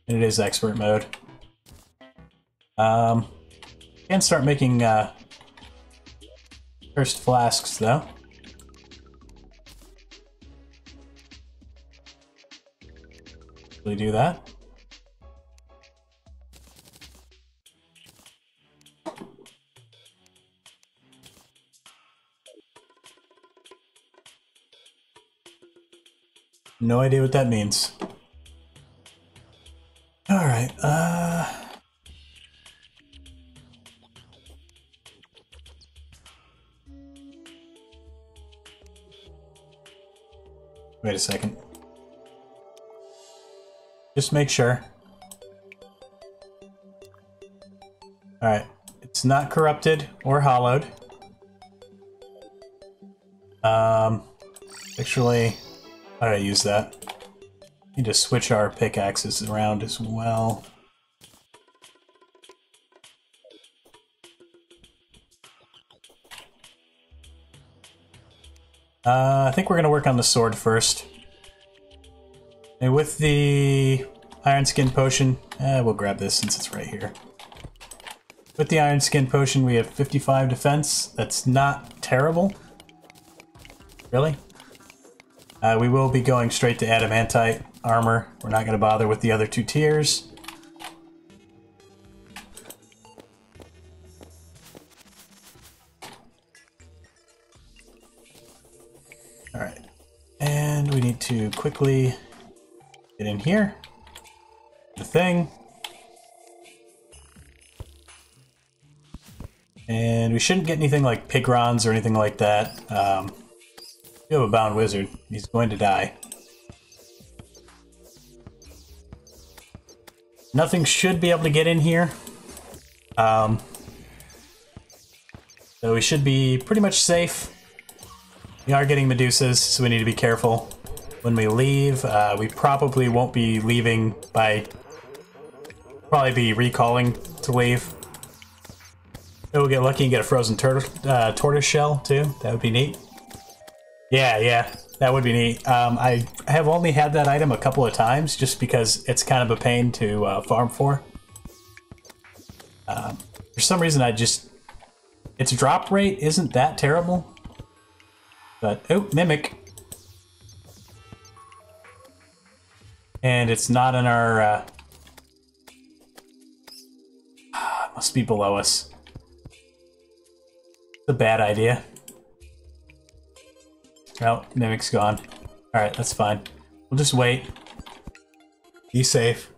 And it is expert mode. Can start making cursed flasks though. Really do that. No idea what that means. Alright, wait a second. Just make sure. Alright, it's not corrupted or hollowed. Actually, how did I use that? Need to switch our pickaxes around as well. I think we're going to work on the sword first. And with the Iron Skin Potion, we'll grab this since it's right here. With the Iron Skin Potion, we have 55 defense. That's not terrible. Really? We will be going straight to Adamantite armor. We're not going to bother with the other two tiers. Alright. And we need to quickly get in here. The thing. And we shouldn't get anything like Pigrons or anything like that. You have a bound wizard. He's going to die. Nothing should be able to get in here. So we should be pretty much safe. We are getting Medusas, so we need to be careful. When we leave, we probably won't be leaving by Probably be recalling to leave. Maybe we'll get lucky and get a frozen tortoise shell too. That would be neat. Yeah, that would be neat. I have only had that item a couple of times just because it's kind of a pain to farm for. For some reason, its drop rate isn't that terrible. But, oh, Mimic. And it's not in our, must be below us. It's a bad idea. Well, Mimic's gone. Alright, that's fine. We'll just wait. Be safe.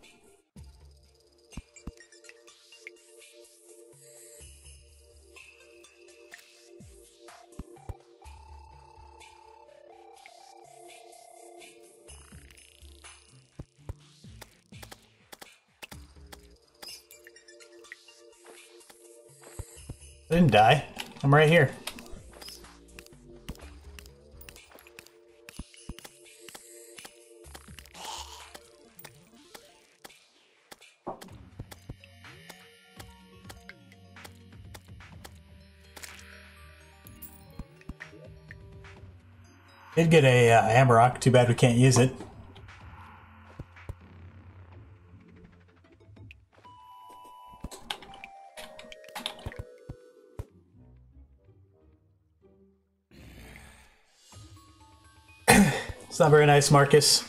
I didn't die. I'm right here. Did get a hammer rock. Too bad we can't use it. It's not very nice, Marcus.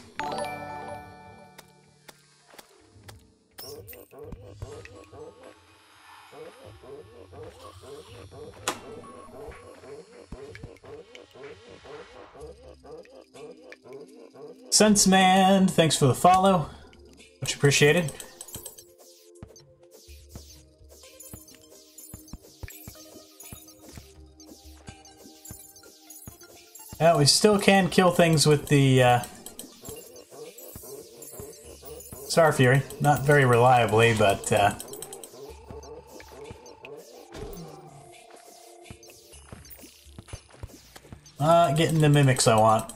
Sense Man, thanks for the follow. Much appreciated. Yeah, we still can kill things with the Star Fury. Not very reliably, but getting the mimics I want.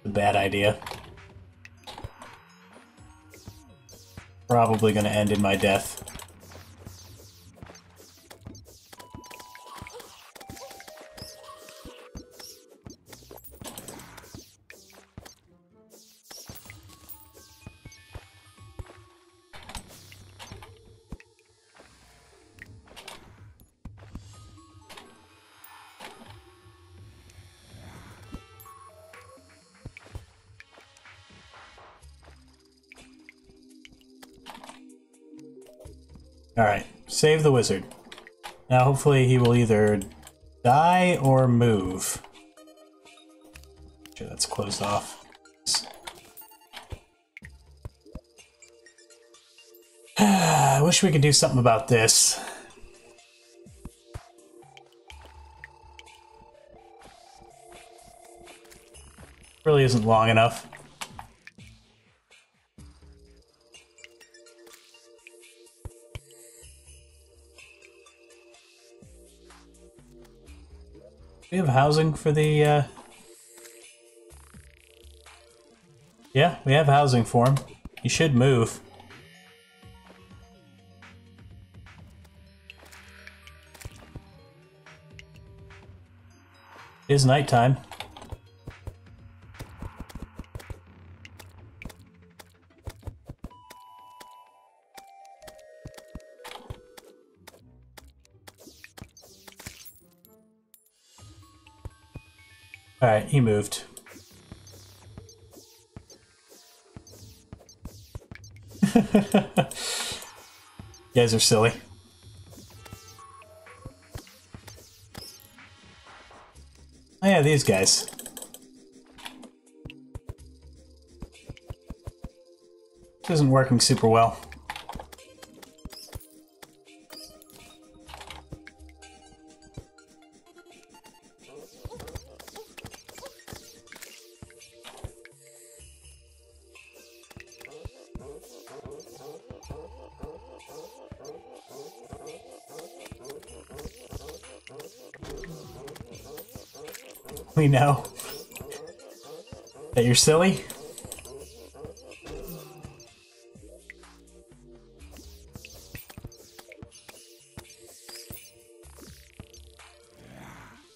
Bad idea. Probably gonna end in my death. Alright, save the wizard. Now hopefully he will either die or move. Sure, that's closed off. I wish we could do something about this. Really isn't long enough. We have housing for the, Yeah, we have housing for him. He should move. It is nighttime. Alright, he moved. You guys are silly. Oh yeah, these guys. This isn't working super well. We know that you're silly.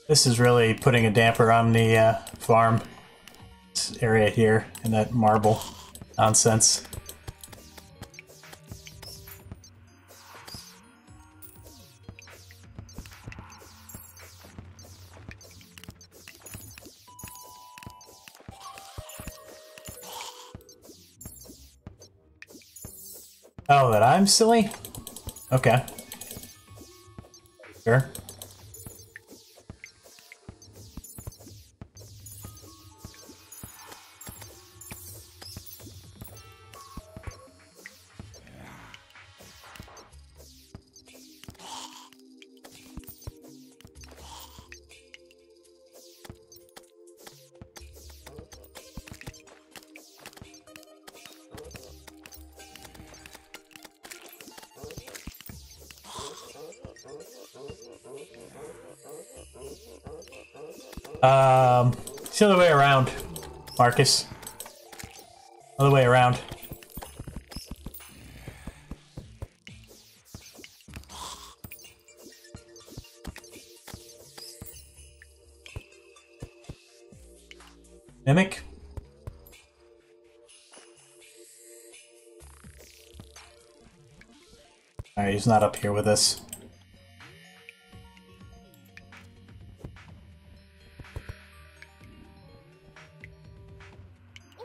This is really putting a damper on the farm. This area here and that marble nonsense. Oh, that I'm silly? Okay. Sure. It's the other way around, Marcus. Other way around. Mimic? Alright, he's not up here with us.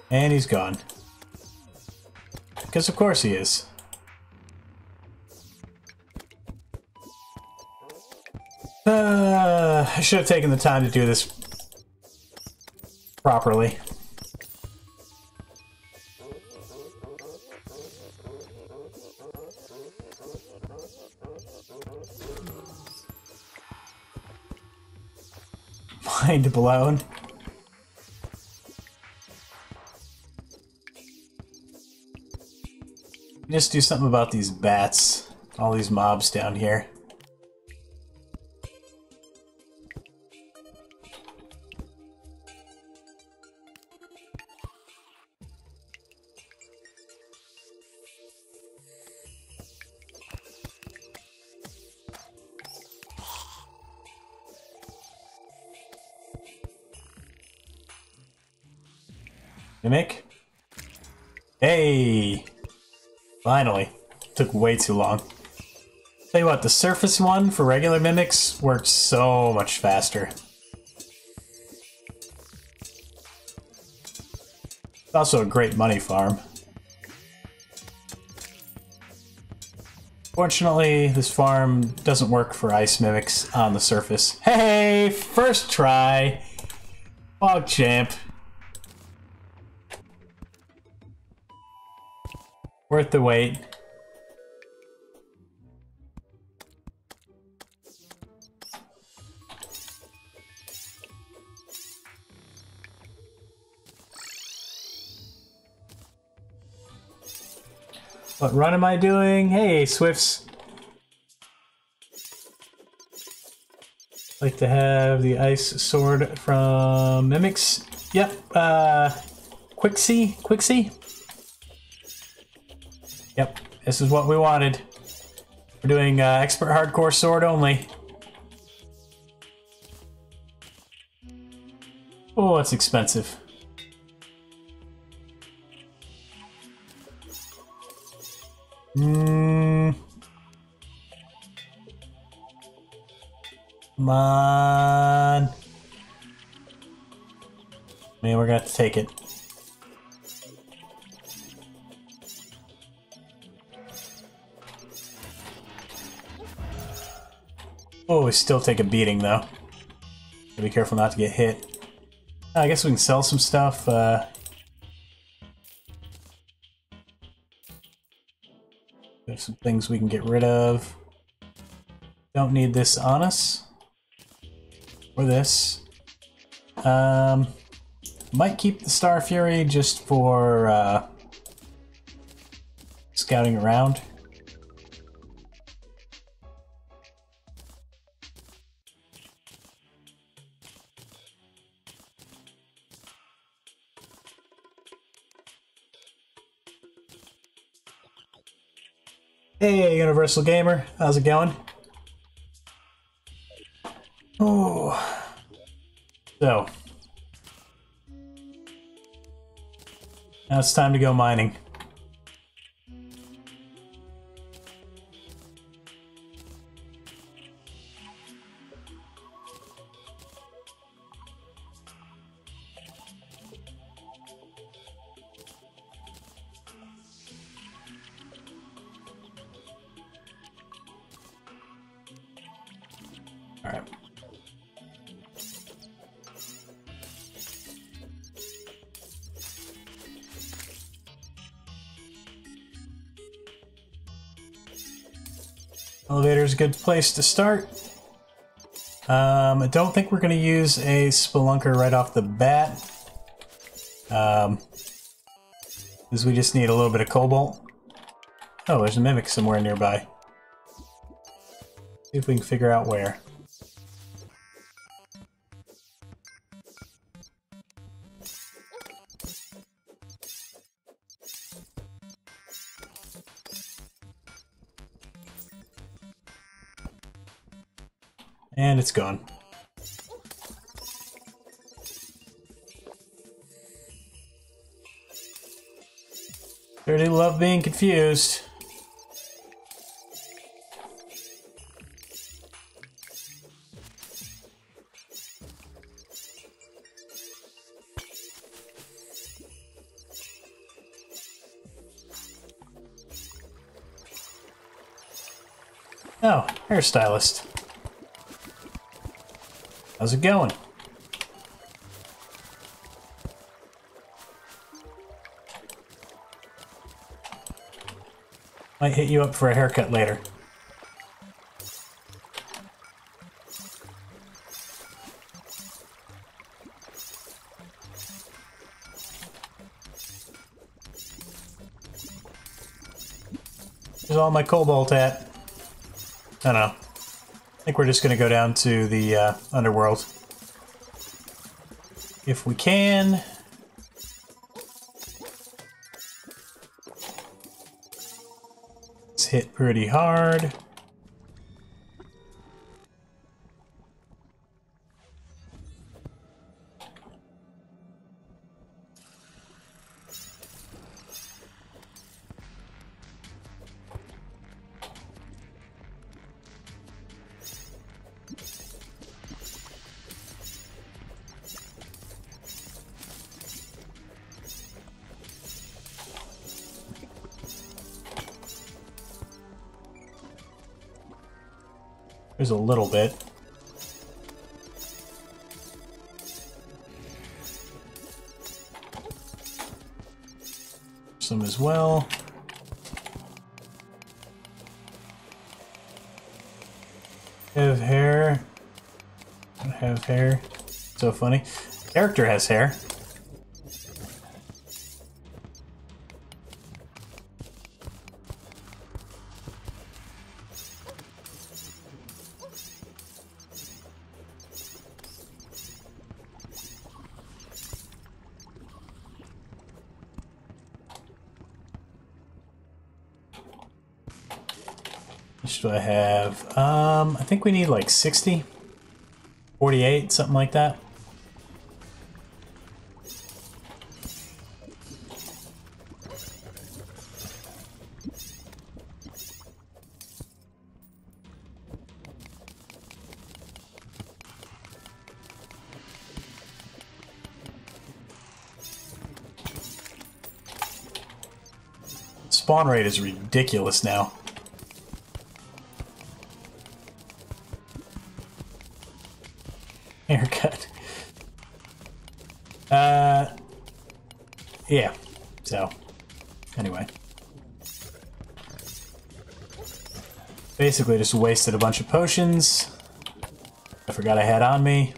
And he's gone. Because of course he is. I should have taken the time to do this properly. Mind blown. Just do something about these bats. All these mobs down here. Mimic? Hey! Finally. Took way too long. Tell you what, the surface one for regular mimics works so much faster. It's also a great money farm. Fortunately, this farm doesn't work for ice mimics on the surface. Hey! First try! PogChamp. Worth the wait. What run am I doing? Hey, Swifts. Like to have the ice sword from Mimics. Yep, Quixie? Yep, this is what we wanted. We're doing expert hardcore sword only. Oh, it's expensive. Come on. Man, we're gonna have to take it. Oh, we still take a beating though. Gotta be careful not to get hit. I guess we can sell some stuff. There's some things we can get rid of. Don't need this on us. Or this. Might keep the Star Fury just for scouting around. Hey, Universal Gamer. How's it going? Oh. So. Now it's time to go mining. Alright. Elevator's a good place to start. I don't think we're going to use a spelunker right off the bat. Because we just need a little bit of cobalt. Oh, there's a mimic somewhere nearby. See if we can figure out where. And it's gone. Sure do love being confused. Oh, hairstylist. How's it going? Might hit you up for a haircut later. There's all my cobalt at. I don't know. I think we're just gonna go down to the underworld. If we can. It's hit pretty hard. There's a little bit. Some as well. Have hair. Don't have hair. So funny. Character has hair. Do I have? I think we need like 60, 48, something like that. Spawn rate is ridiculous now. Haircut. Yeah. So, anyway. Basically just wasted a bunch of potions. I forgot I had on me.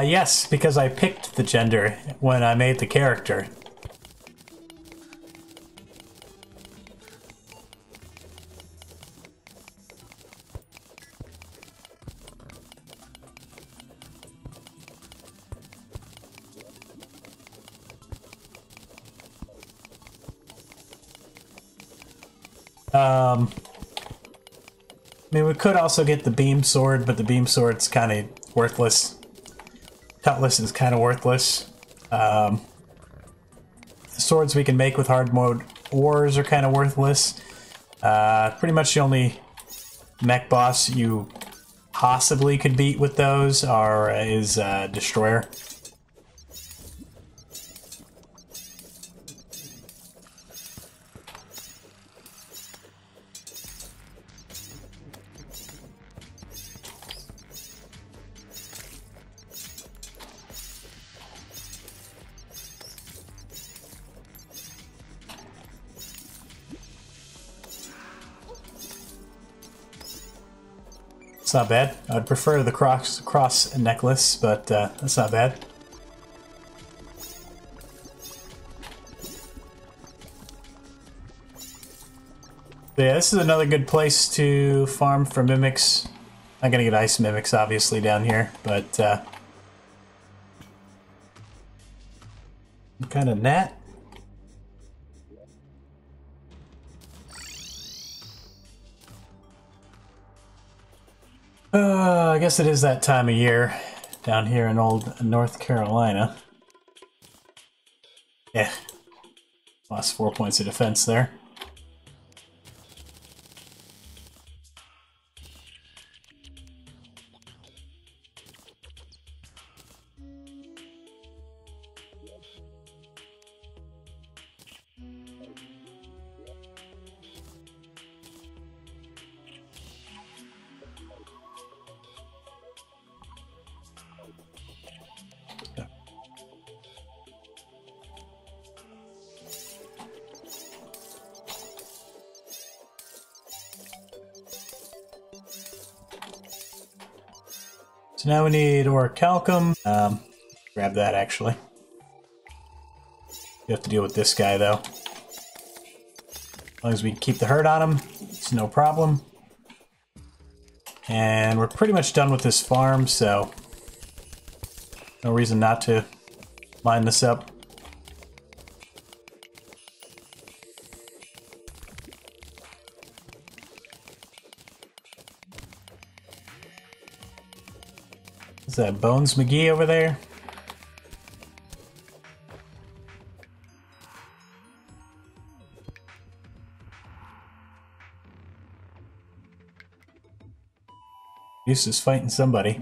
Yes, because I picked the gender when I made the character. I mean, we could also get the beam sword, but the beam sword's kind of worthless. Cutlass is kind of worthless. The swords we can make with hard mode ores are kind of worthless. Pretty much the only mech boss you possibly could beat with those is Destroyer. It's not bad. I'd prefer the cross necklace, but that's not bad. But yeah, this is another good place to farm for mimics. I'm gonna get ice mimics, obviously, down here, but what kind of gnat? I guess it is that time of year down here in old North Carolina. Yeah. Lost 4 points of defense there. So now we need orichalcum. Grab that, actually. You have to deal with this guy, though. As long as we keep the hurt on him, it's no problem. And we're pretty much done with this farm, so no reason not to line this up. Is that Bones McGee over there? He's just fighting somebody.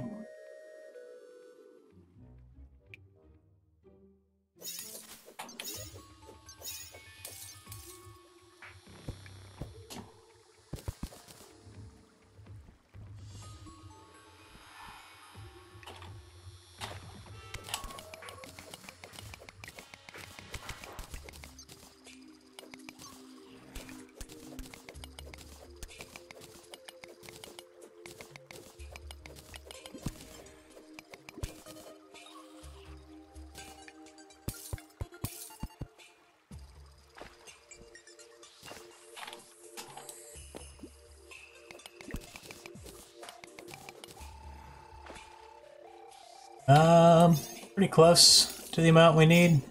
Pretty close to the amount we need.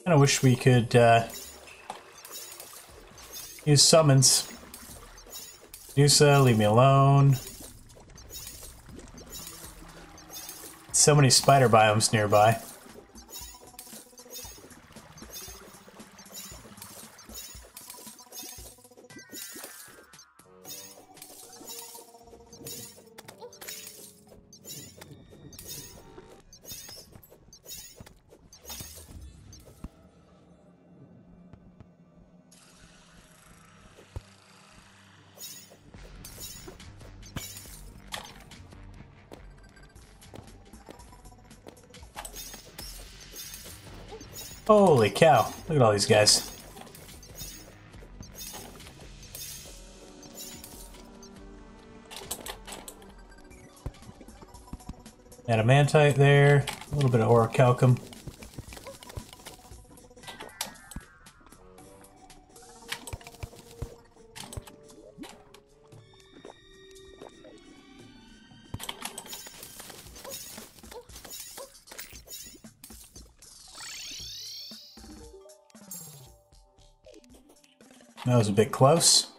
Kinda wish we could use summons. Medusa, leave me alone. So many spider biomes nearby. Holy cow, look at all these guys. Adamantite there, a little bit of orichalcum. that was a bit close.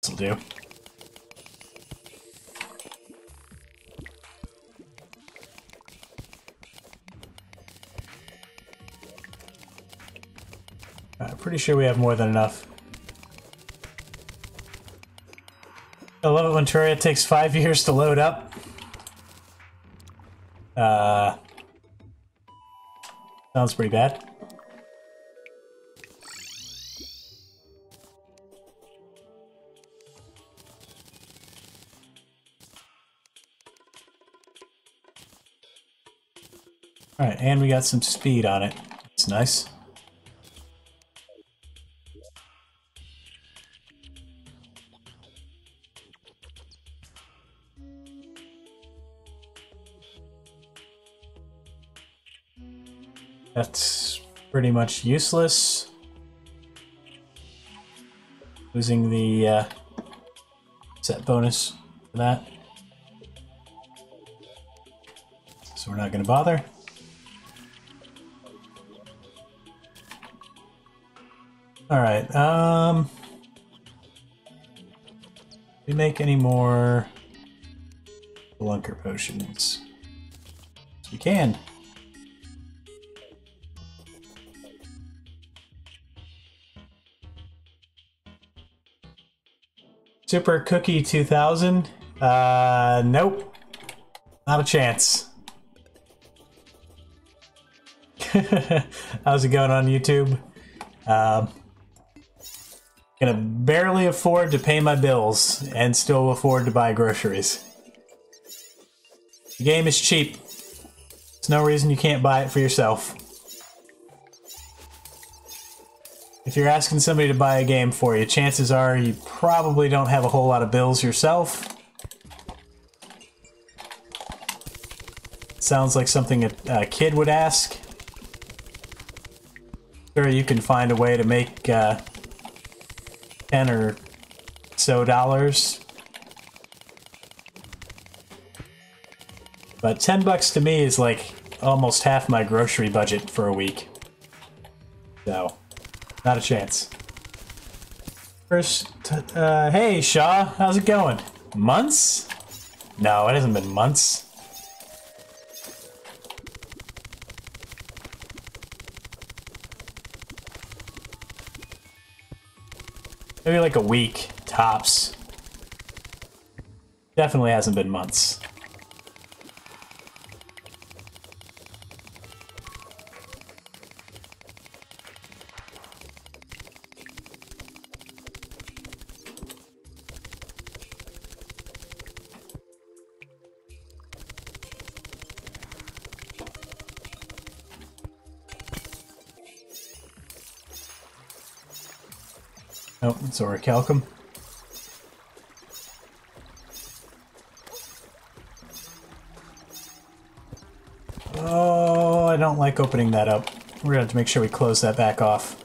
This'll do. Pretty sure we have more than enough. I love it when Terraria takes 5 years to load up. Sounds pretty bad. Alright, and we got some speed on it. It's nice. That's pretty much useless. Losing the set bonus for that. So we're not going to bother. Alright, we make any more Lunker potions? Yes, we can. Super Cookie 2000? Nope. Not a chance. How's it going on YouTube? Gonna barely afford to pay my bills and still afford to buy groceries. The game is cheap. There's no reason you can't buy it for yourself. If you're asking somebody to buy a game for you, chances are you probably don't have a whole lot of bills yourself. Sounds like something a kid would ask. Sure, you can find a way to make 10 or so dollars. But $10 to me is like almost half my grocery budget for a week. So, not a chance. First, hey Shaw, how's it going? Months? No, it hasn't been months. Maybe like a week, tops. Definitely hasn't been months. Oh, it's orichalcum. Oh, I don't like opening that up. We're gonna have to make sure we close that back off.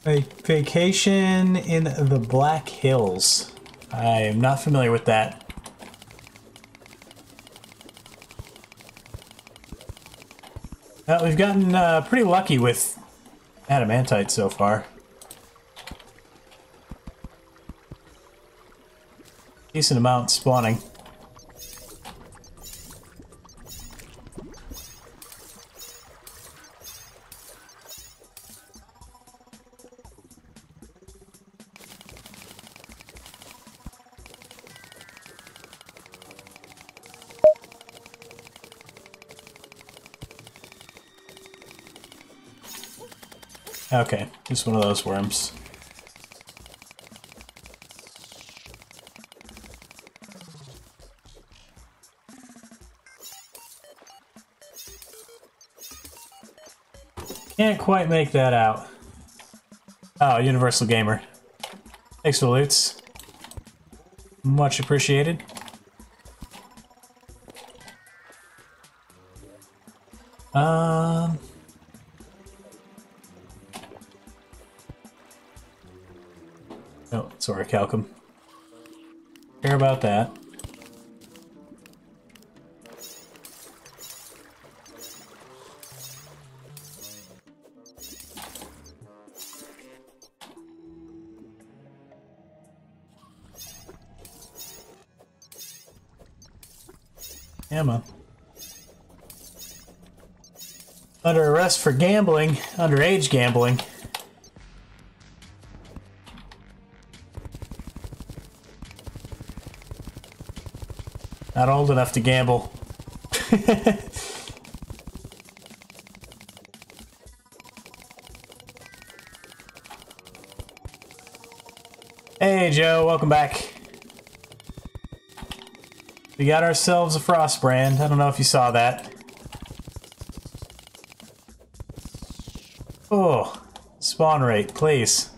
A vacation in the Black Hills. I am not familiar with that. Well, we've gotten pretty lucky with adamantite so far. Decent amount spawning. Okay, just one of those worms. Can't quite make that out. Oh, Universal Gamer. Thanks for the loots. Much appreciated. Oh, sorry, Calcum. Care about that. Emma. Under arrest for gambling, underage gambling. Not old enough to gamble. Hey Joe, welcome back. We got ourselves a frost brand. I don't know if you saw that. Oh, spawn rate, please.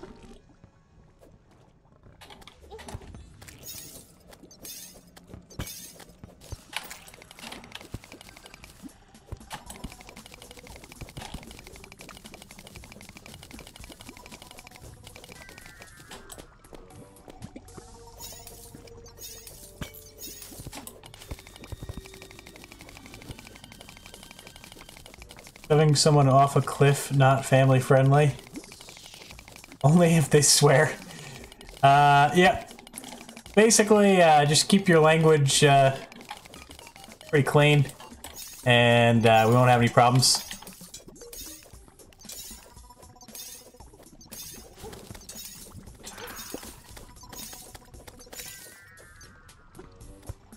Shoving someone off a cliff, not family friendly. Only if they swear. Yeah. Basically, just keep your language pretty clean, and we won't have any problems.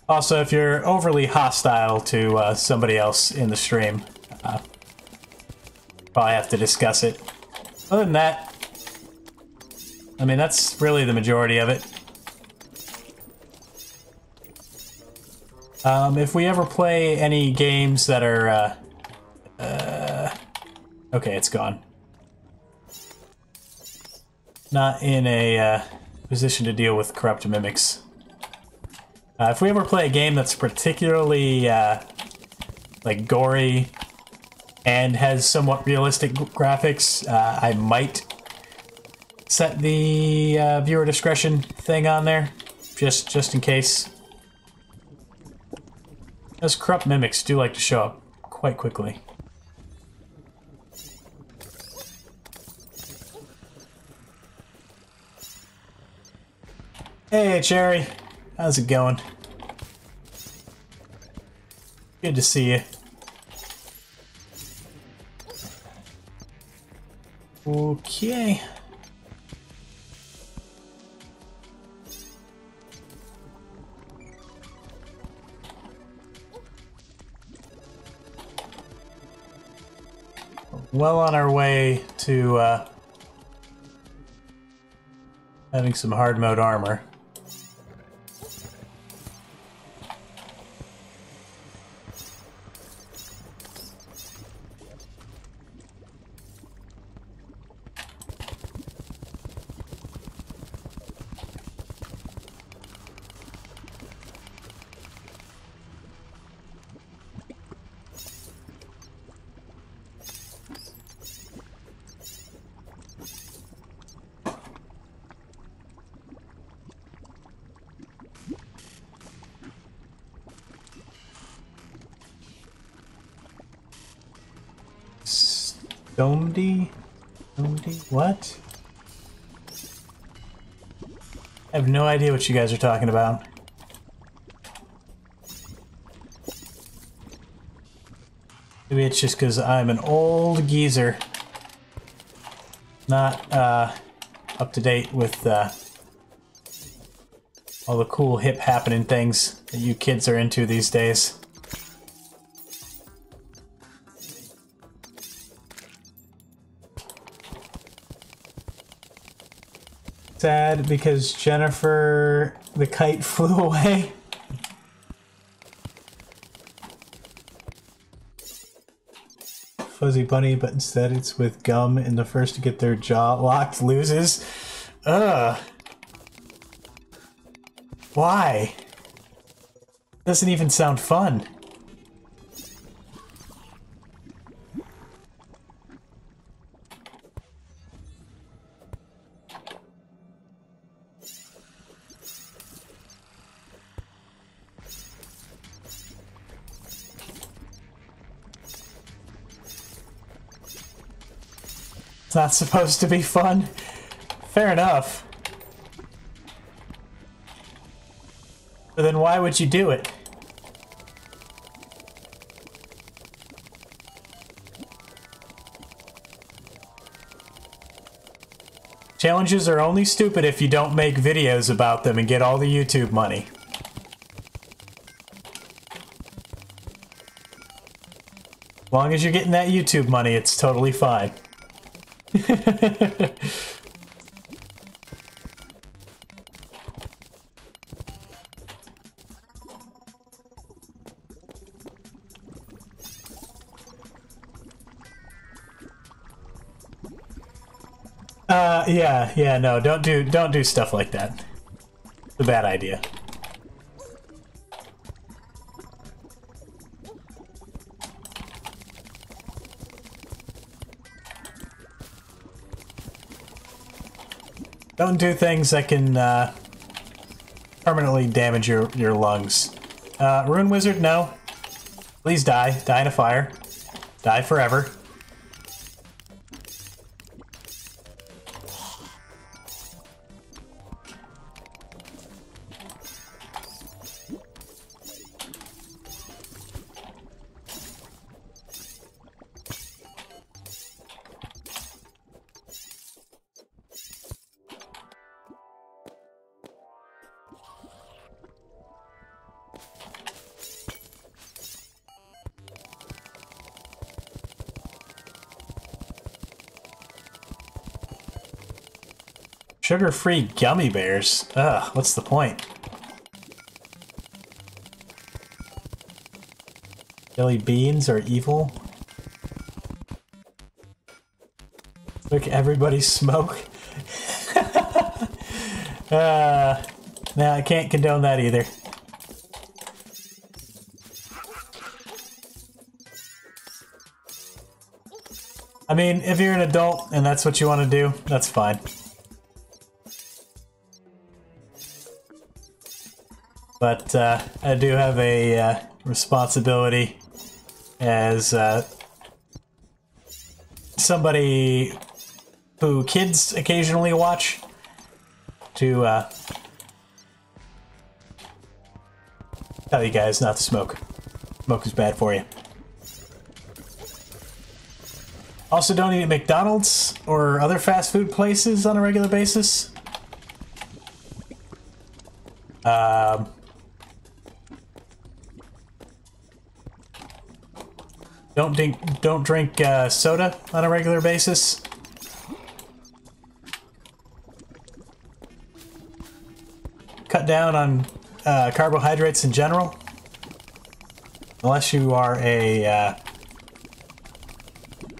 Also, if you're overly hostile to somebody else in the stream, probably have to discuss it. Other than that, I mean, that's really the majority of it. If we ever play any games that are, okay, it's gone. Not in a position to deal with corrupt mimics. If we ever play a game that's particularly, like, gory and has somewhat realistic graphics, I might set the viewer discretion thing on there, just in case. Those corrupt mimics do like to show up quite quickly. Hey, Cherry. How's it going? Good to see you. Okay. Well on our way to having some hard mode armor. Domdy? What? I have no idea what you guys are talking about. Maybe it's just because I'm an old geezer. Not, up to date with, all the cool hip happening things that you kids are into these days. Sad because Jennifer the kite flew away. Fuzzy Bunny, but instead it's with gum, and the first to get their jaw locked loses. Ugh. Why? Doesn't even sound fun. It's not supposed to be fun. Fair enough. But then why would you do it? Challenges are only stupid if you don't make videos about them and get all the YouTube money. As long as you're getting that YouTube money, it's totally fine. Yeah, no, don't do stuff like that. It's a bad idea. Don't do things that can permanently damage your lungs. Rune Wizard, no. Please die. Die in a fire. Die forever. Sugar-free gummy bears? Ugh, what's the point? Jelly beans are evil? Look, everybody smoke? Nah, I can't condone that either. I mean, if you're an adult and that's what you want to do, that's fine. But I do have a responsibility as somebody who kids occasionally watch to tell you guys not to smoke. Smoke is bad for you. Also, don't eat at McDonald's or other fast food places on a regular basis. Don't drink soda on a regular basis. Cut down on carbohydrates in general. Unless you are a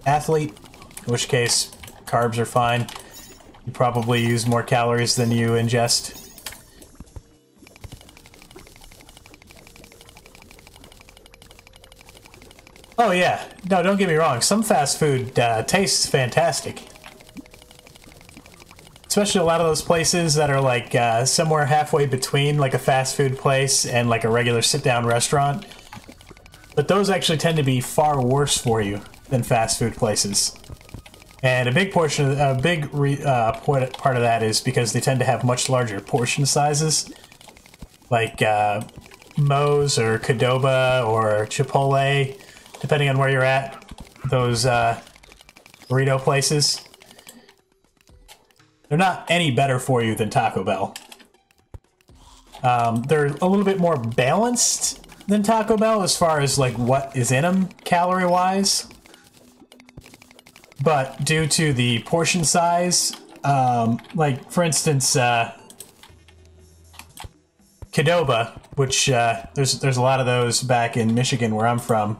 athlete, in which case carbs are fine. You probably use more calories than you ingest. Oh yeah, no, don't get me wrong. Some fast food tastes fantastic. Especially a lot of those places that are like somewhere halfway between like a fast food place and like a regular sit-down restaurant. But those actually tend to be far worse for you than fast food places. And a big portion, part of that is because they tend to have much larger portion sizes. Like Moe's or Qdoba or Chipotle, depending on where you're at, those burrito places. They're not any better for you than Taco Bell. They're a little bit more balanced than Taco Bell as far as like what is in them calorie-wise. But due to the portion size, like for instance, Qdoba, which there's a lot of those back in Michigan where I'm from.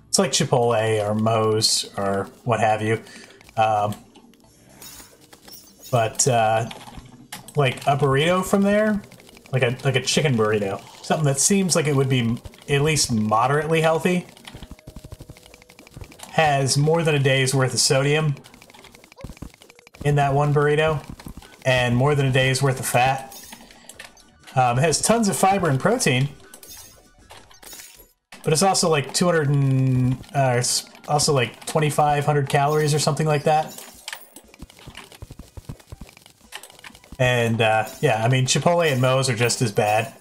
It's It's like Chipotle or Moe's or what have you. But like a burrito from there, like a chicken burrito, something that seems like it would be at least moderately healthy, has more than a day's worth of sodium in that one burrito, and more than a day's worth of fat. It has tons of fiber and protein, but it's also like 200 and it's also like 2,500 calories or something like that. And yeah, I mean, Chipotle and Moe's are just as bad,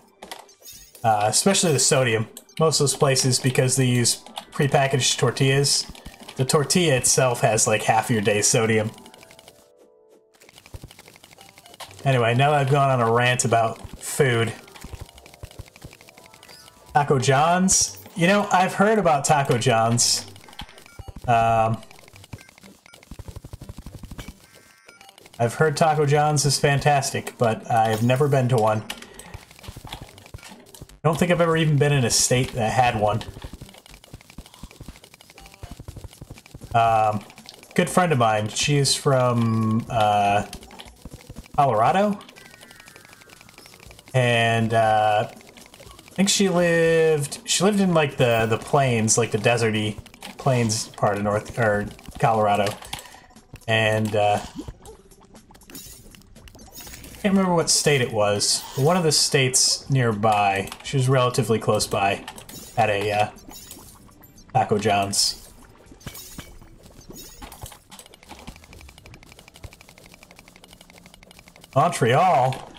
especially the sodium. Most of those places, because they use prepackaged tortillas, the tortilla itself has like half your day's sodium. Anyway, now that I've gone on a rant about food, Taco John's. You know, I've heard about Taco John's. I've heard Taco John's is fantastic, but I've never been to one. I don't think I've ever even been in a state that had one. Good friend of mine, she is from Colorado, and I think she lived in like the plains, like the deserty plains part of Colorado, and I can't remember what state it was, but one of the states nearby, she was relatively close by, had a Taco John's. Montreal?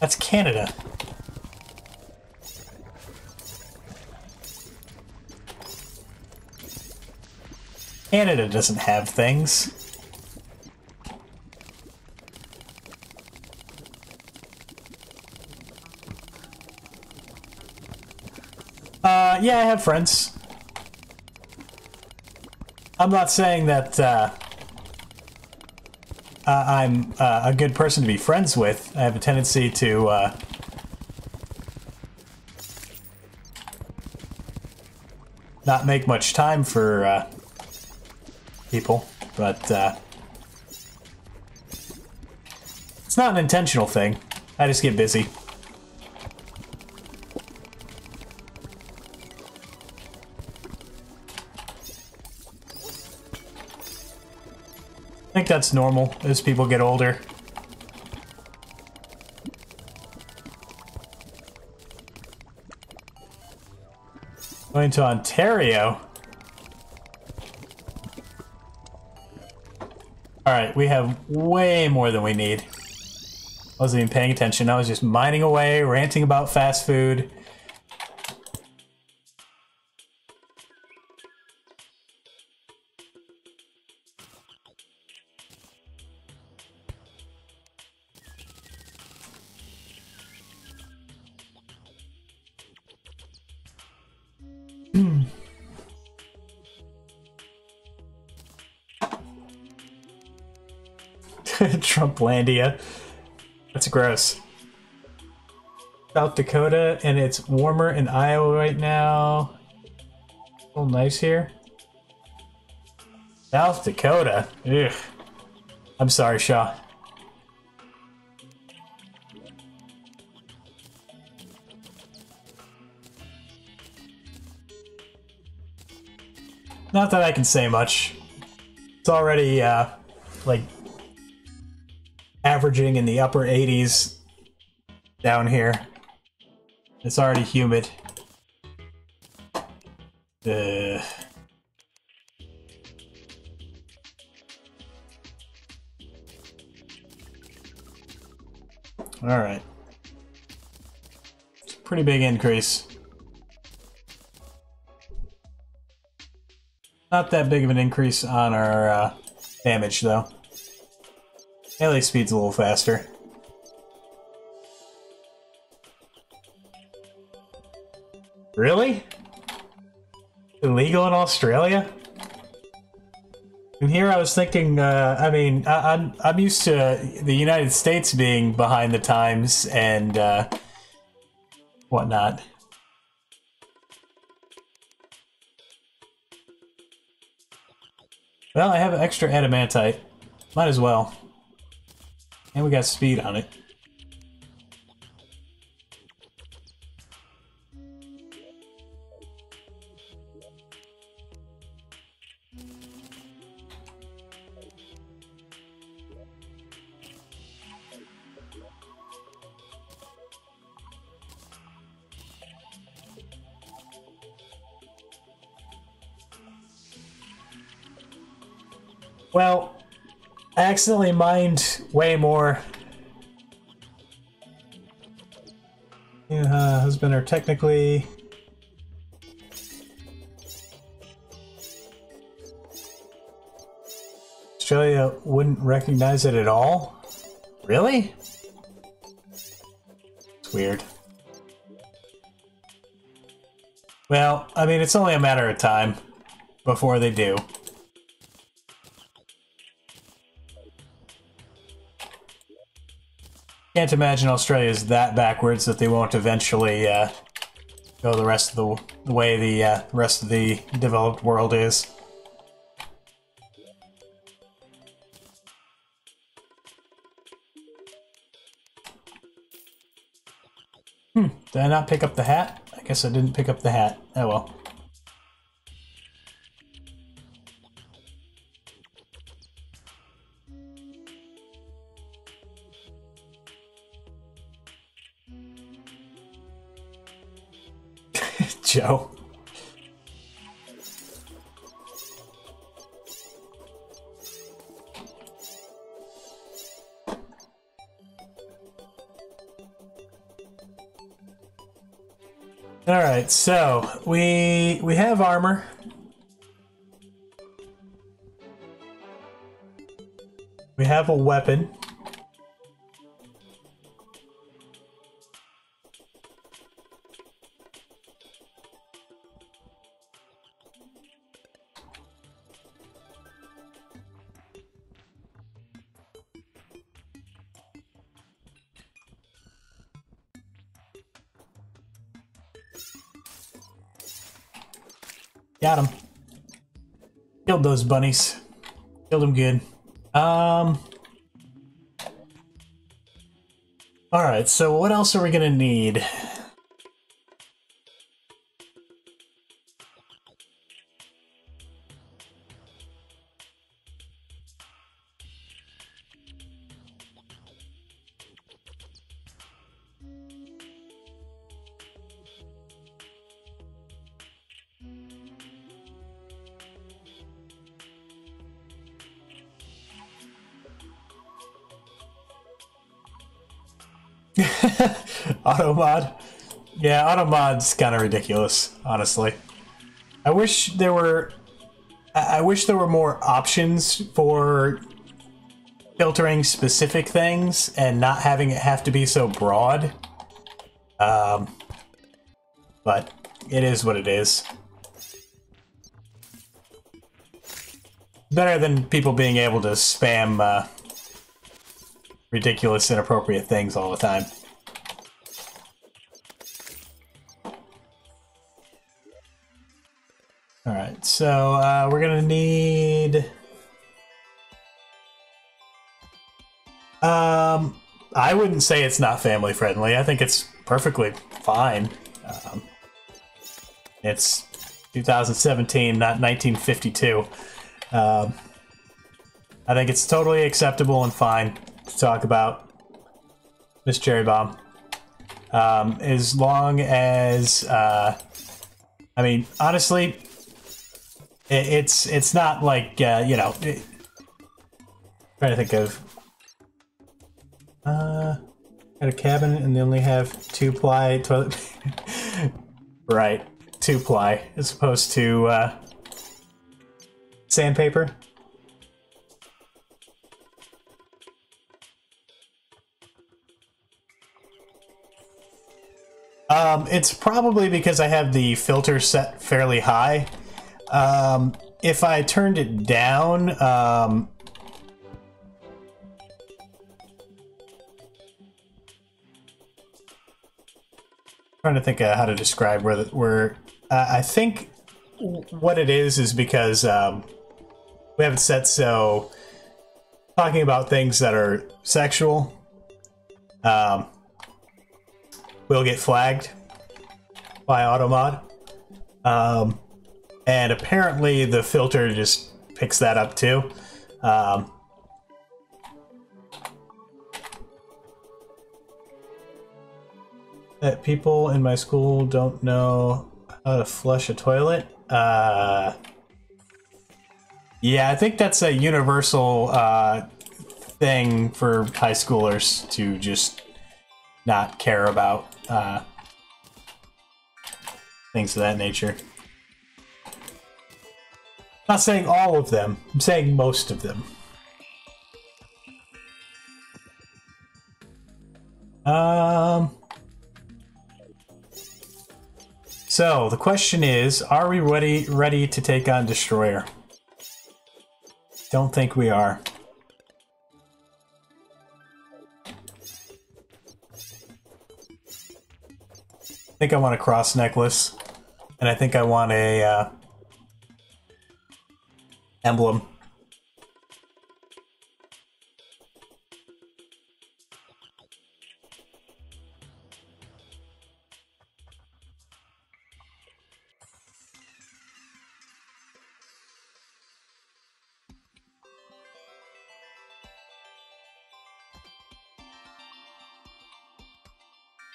That's Canada. Canada doesn't have things. Yeah, I have friends. I'm not saying that I'm a good person to be friends with. I have a tendency to not make much time for people, but it's not an intentional thing. I just get busy. I think that's normal as people get older. Going to Ontario. Alright, we have way more than we need. I wasn't even paying attention. I was just mining away, ranting about fast food. Trumplandia. That's gross. South Dakota, and it's warmer in Iowa right now. Oh, nice here. South Dakota. Ugh. I'm sorry, Shaw. Not that I can say much. It's already, like, averaging in the upper 80s down here. It's already humid. Alright. It's a pretty big increase. Not that big of an increase on our damage, though. Melee speed's a little faster. Really? Illegal in Australia? And here I was thinking, I mean, I'm used to the United States being behind the times and whatnot. Well, I have extra adamantite. Might as well. And we got speed on it. Well, I accidentally mined way more. Yeah, husband are technically... Australia wouldn't recognize it at all? Really? It's weird. Well, I mean, it's only a matter of time before they do. Can't imagine Australia is that backwards that they won't eventually go the rest of the way the rest of the developed world is. Did I not pick up the hat? I guess I didn't pick up the hat. Oh well. Joe. All right, so we have armor. We have a weapon. Got him. Killed those bunnies. Killed them good. Alright, so what else are we gonna need? Auto mod. Yeah, auto mod's kind of ridiculous, honestly. I wish there were more options for filtering specific things and not having it have to be so broad. But it is what it is. Better than people being able to spam ridiculous, inappropriate things all the time. Alright, so we're gonna need... I wouldn't say it's not family friendly. I think it's perfectly fine. It's 2017, not 1952. I think it's totally acceptable and fine to talk about Miss Cherry Bomb. As long as, I mean, honestly, it's not like, you know, trying to think of, got a cabin and they only have 2-ply toilet right, 2-ply as opposed to, sandpaper. It's probably because I have the filter set fairly high. If I turned it down, trying to think of how to describe where I think what it is because we have it set so talking about things that are sexual will get flagged by Automod. And apparently the filter just picks that up too. That people in my school don't know how to flush a toilet. Yeah, I think that's a universal thing for high schoolers to just not care about things of that nature. Not saying all of them, I'm saying most of them. So the question is, are we ready to take on Destroyer? Don't think we are. I think I want a cross necklace, and I think I want a emblem.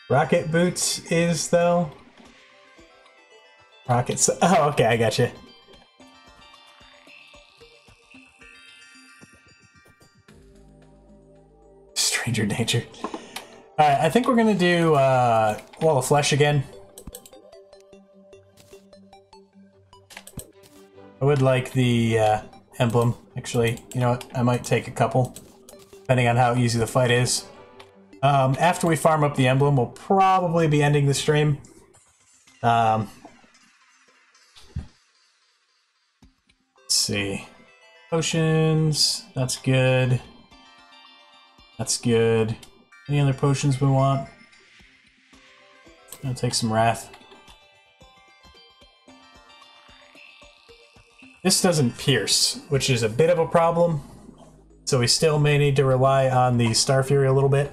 Rocket boots is, though? Rockets. Oh, okay, I gotcha. Stranger danger. Alright, I think we're gonna do Wall of Flesh again. I would like the emblem, actually. You know what? I might take a couple, depending on how easy the fight is. After we farm up the emblem, we'll probably be ending the stream. Let's see. Potions, that's good. That's good. Any other potions we want? I'll take some Wrath. This doesn't pierce, which is a bit of a problem. So we still may need to rely on the Star Fury a little bit.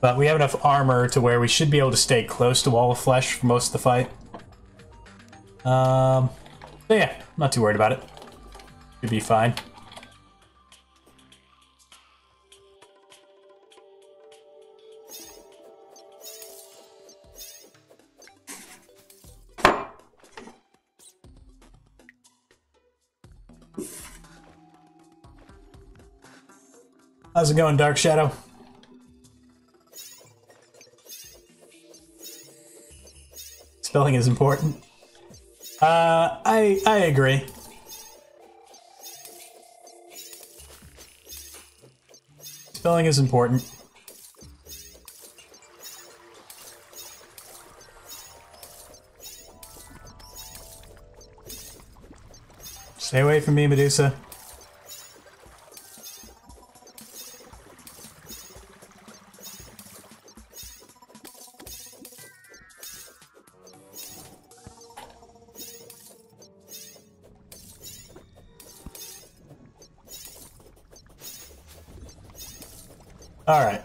But we have enough armor to where we should be able to stay close to Wall of Flesh for most of the fight. So yeah, not too worried about it. Should be fine. How's it going, Dark Shadow? Spelling is important. I agree. Spelling is important. Stay away from me, Medusa. All right.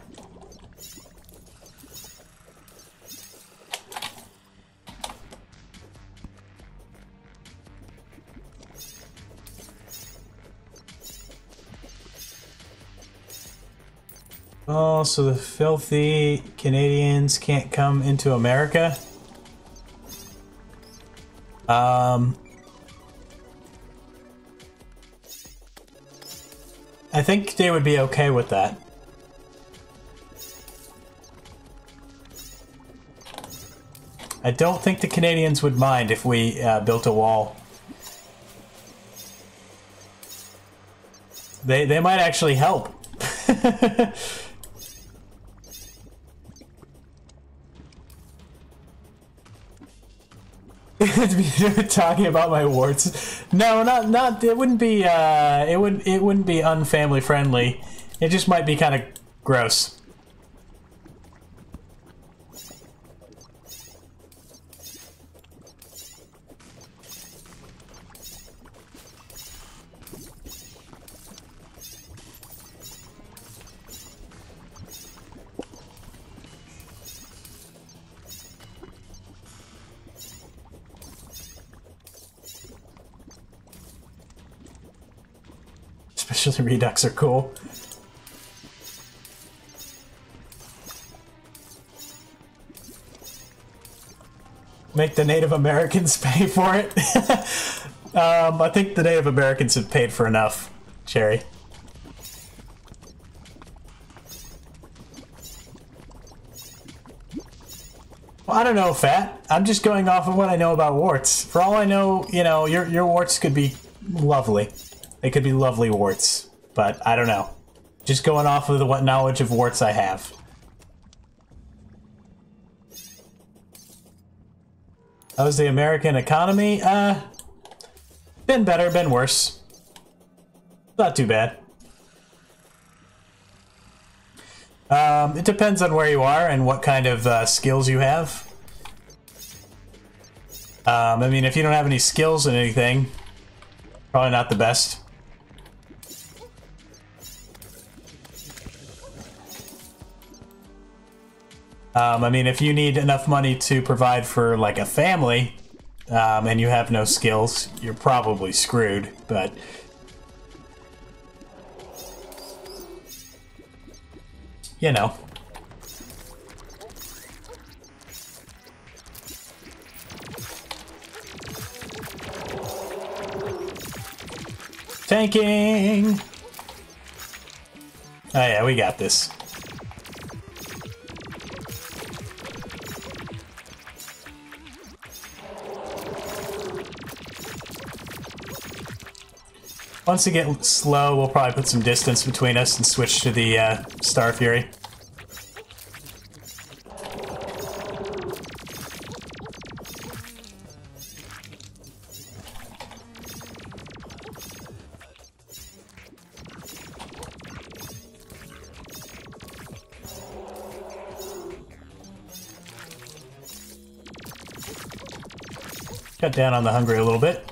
Oh, so the filthy Canadians can't come into America? I think they would be okay with that. I don't think the Canadians would mind if we built a wall. They might actually help. Talking about my warts. No, not it wouldn't be it wouldn't be unfamily friendly. It just might be kind of gross. Especially redux are cool. Make the Native Americans pay for it. I think the Native Americans have paid for enough, Cherry. Well, I don't know, Fat. I'm just going off of what I know about warts. For all I know, you know, your warts could be lovely. They could be lovely warts, but I don't know. Just going off of what knowledge of warts I have. How's the American economy? Been better, been worse. Not too bad. It depends on where you are and what kind of skills you have. I mean, if you don't have any skills in anything, probably not the best. I mean, if you need enough money to provide for, like, a family, and you have no skills, you're probably screwed, but... you know. Tanking! Oh yeah, we got this. Once we get slow, we'll probably put some distance between us and switch to the Star Fury. Cut down on the hungry a little bit.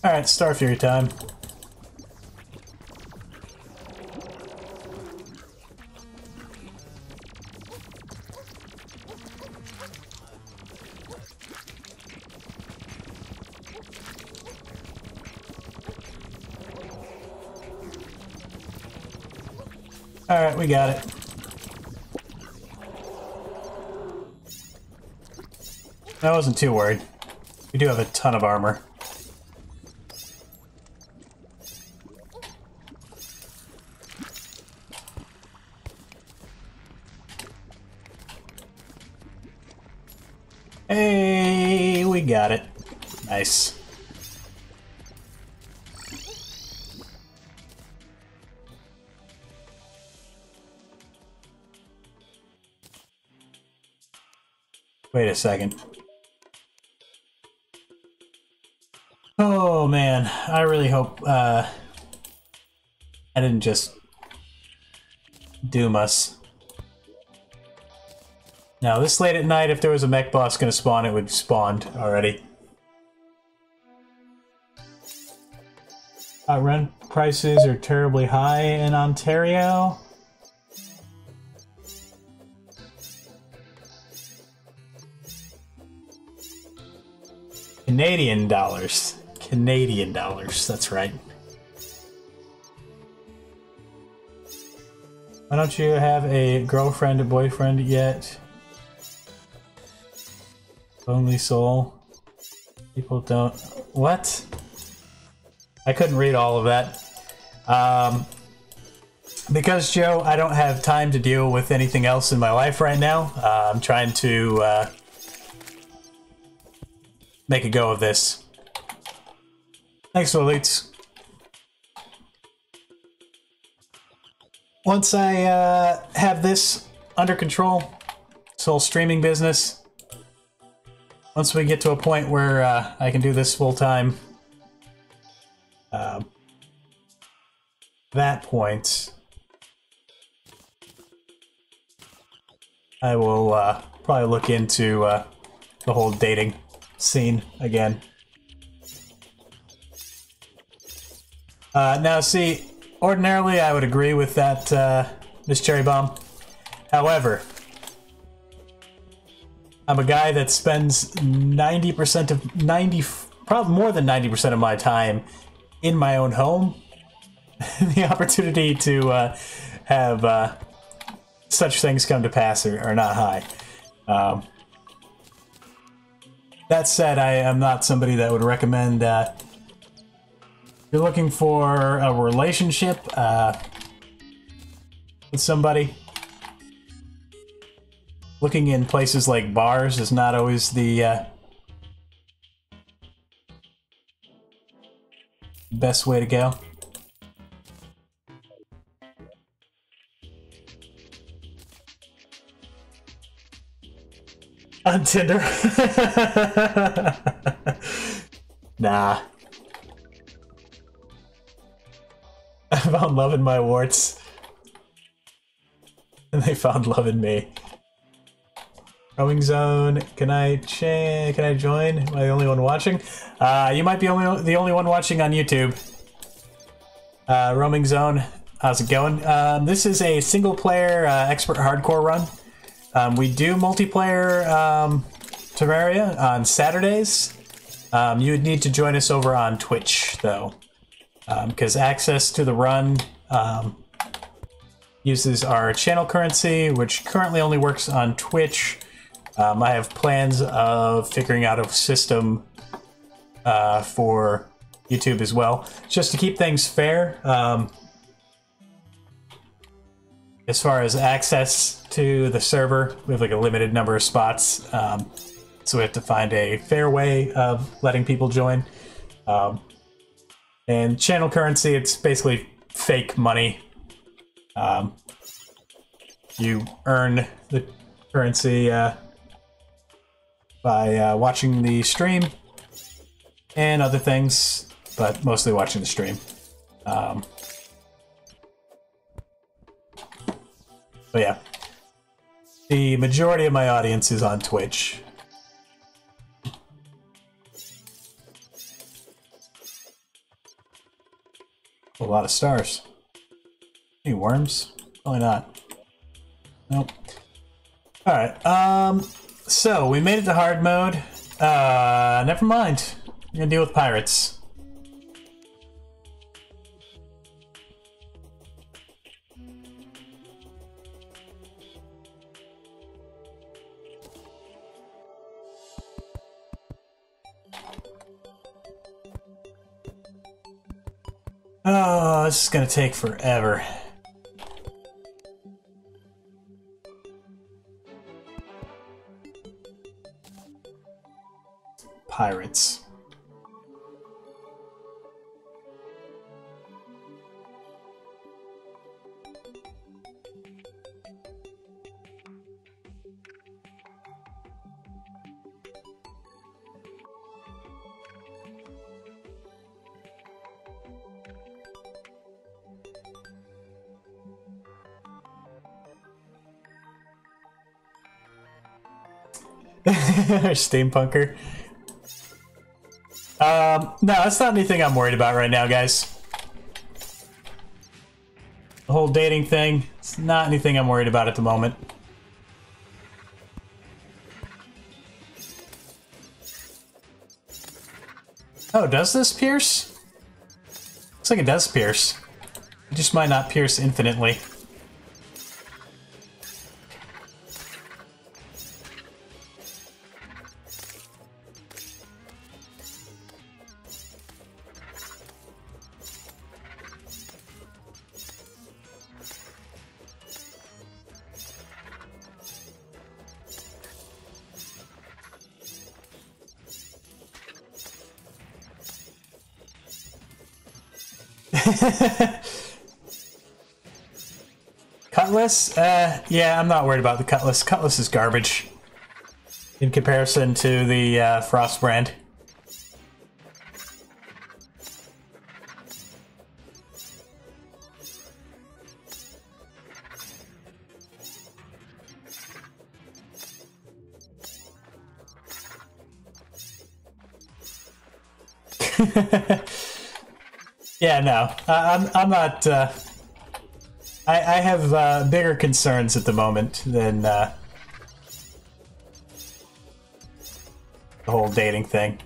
Alright, Star Fury time. Alright, we got it. I wasn't too worried. We do have a ton of armor. Hey, we got it. Nice. Wait a second. Oh man, I really hope I didn't just doom us. Now, this late at night, if there was a mech boss gonna spawn, it would have spawned already. Rent prices are terribly high in Ontario. Canadian dollars. Canadian dollars, that's right. Why don't you have a girlfriend or boyfriend yet? Lonely soul. People don't... What? I couldn't read all of that. Because, Joe, I don't have time to deal with anything else in my life right now. I'm trying to make a go of this. Thanks, elites. Once I have this under control, this whole streaming business, once we get to a point where I can do this full time, that point, I will probably look into the whole dating scene again. Now, see, ordinarily I would agree with that, Miss Cherry Bomb. However, I'm a guy that spends 90% of probably more than 90% of my time in my own home. The opportunity to have such things come to pass are not high. That said, I am not somebody that would recommend you're looking for a relationship with somebody. Looking in places like bars is not always the best way to go. On Tinder? Nah. I found love in my warts. And they found love in me. Roaming zone, can I join? Am I the only one watching? You might be the only one watching on YouTube. Roaming zone, how's it going? This is a single player expert hardcore run. We do multiplayer Terraria on Saturdays. You would need to join us over on Twitch though, because access to the run uses our channel currency, which currently only works on Twitch. I have plans of figuring out a system for YouTube as well, just to keep things fair. As far as access to the server, we have like a limited number of spots, so we have to find a fair way of letting people join. And channel currency, it's basically fake money. You earn the currency by watching the stream and other things, but mostly watching the stream. But yeah, the majority of my audience is on Twitch. A lot of stars. Any worms? Probably not. Nope. Alright, so we made it to hard mode. Never mind. We're gonna deal with pirates. Oh, this is gonna take forever. Pirates. Steampunker. No, that's not anything I'm worried about right now, guys. The whole dating thing, it's not anything I'm worried about at the moment. Oh, does this pierce? Looks like it does pierce. It just might not pierce infinitely. Cutlass? Yeah, I'm not worried about the cutlass. Cutlass is garbage. in comparison to the Frost brand. Yeah, no, I'm not. I have bigger concerns at the moment than the whole dating thing.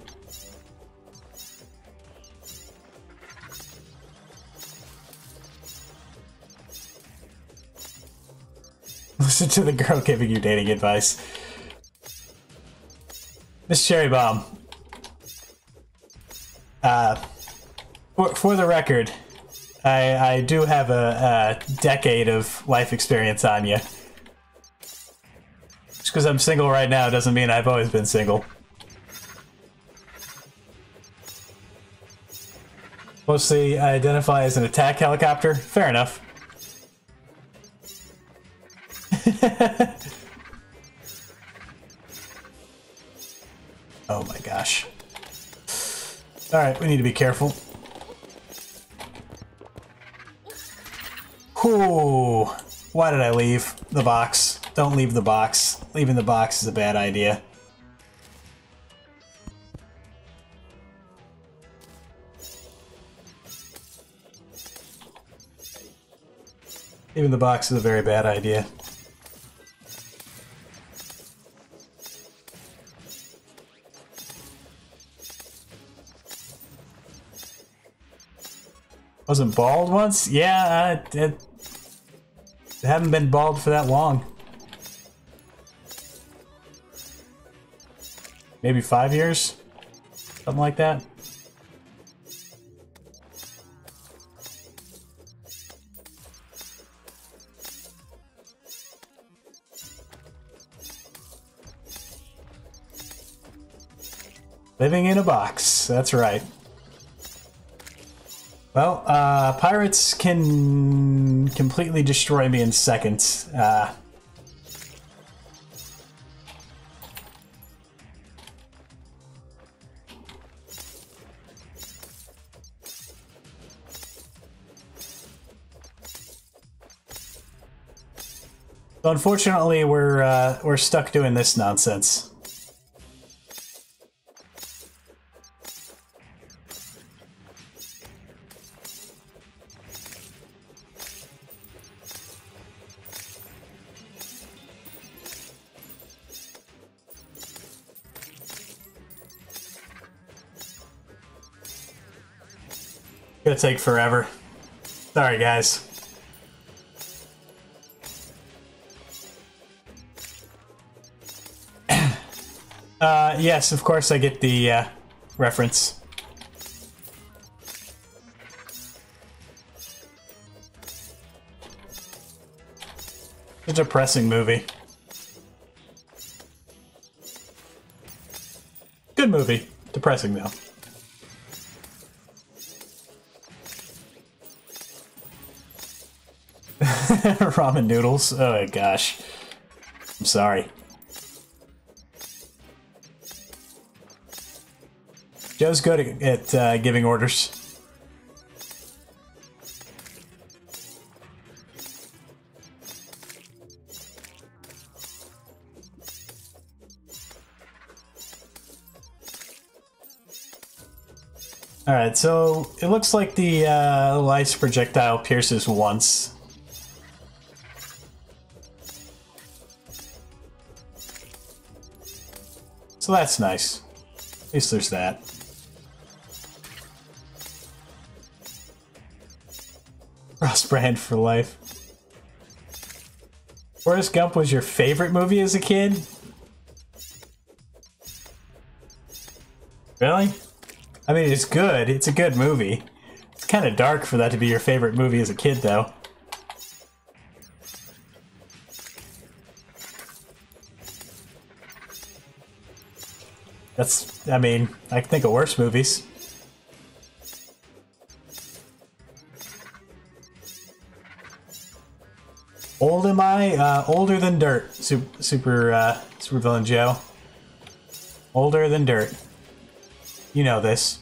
Listen to the girl giving you dating advice. Miss Cherry Bomb. For the record, I do have a decade of life experience on you. Just because I'm single right now doesn't mean I've always been single. Mostly I identify as an attack helicopter. Fair enough. Oh my gosh. Alright, we need to be careful. Whew. Why did I leave the box? Don't leave the box. Leaving the box is a bad idea. Leaving the box is a very bad idea. Wasn't bald once? Yeah, I haven't been bald for that long. Maybe 5 years? Something like that. Living in a box, that's right. Well, pirates can completely destroy me in seconds. So unfortunately, we're stuck doing this nonsense. Gonna take forever. Sorry, guys. Yes, of course I get the reference. It's a depressing movie. Good movie. Depressing, though. Ramen noodles. Oh, gosh. I'm sorry. Joe's good at giving orders. Alright, so it looks like the little ice projectile pierces once. So that's nice. At least there's that. Ross Brand for life. Forrest Gump was your favorite movie as a kid? Really? I mean, it's good. It's a good movie. It's kind of dark for that to be your favorite movie as a kid, though. That's, I mean, I can think of worse movies. Old am I? Older than dirt. Super Villain Joe. Older than dirt. You know this.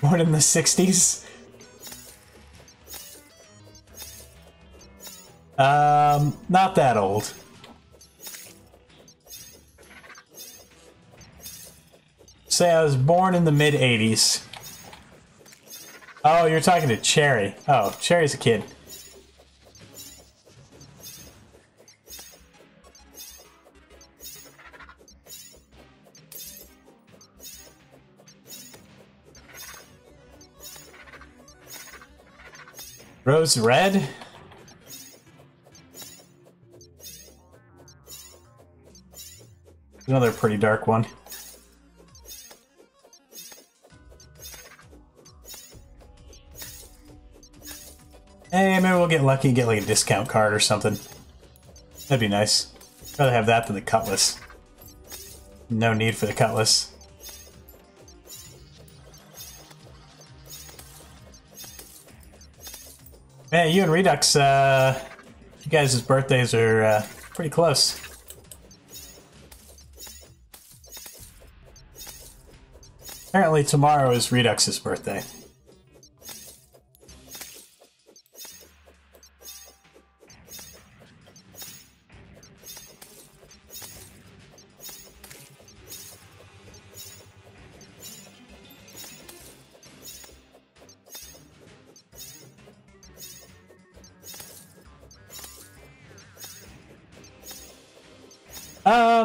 Born in the 60s? Not that old. Say I was born in the mid-80s. Oh, you're talking to Cherry. Oh, Cherry's a kid. Rose red? Another pretty dark one. Hey, maybe we'll get lucky and get like a discount card or something. That'd be nice. Rather have that than the cutlass. No need for the cutlass. Man, you and Redux, you guys' birthdays are pretty close. Apparently tomorrow is Redux's birthday.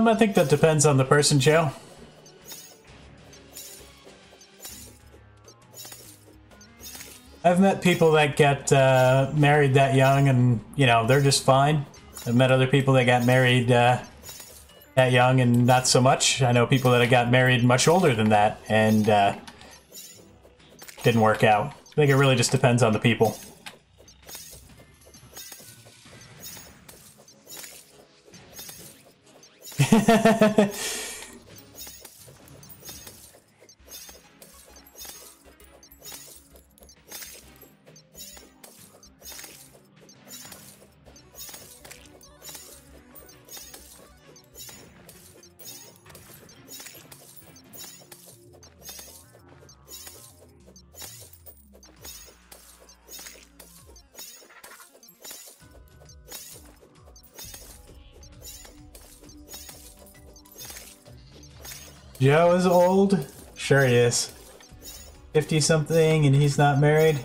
I think that depends on the person, Joe. I've met people that get married that young and, you know, they're just fine. I've met other people that got married that young and not so much. I know people that got married much older than that and didn't work out. I think it really just depends on the people. Joe is old? Sure he is. 50-something and he's not married?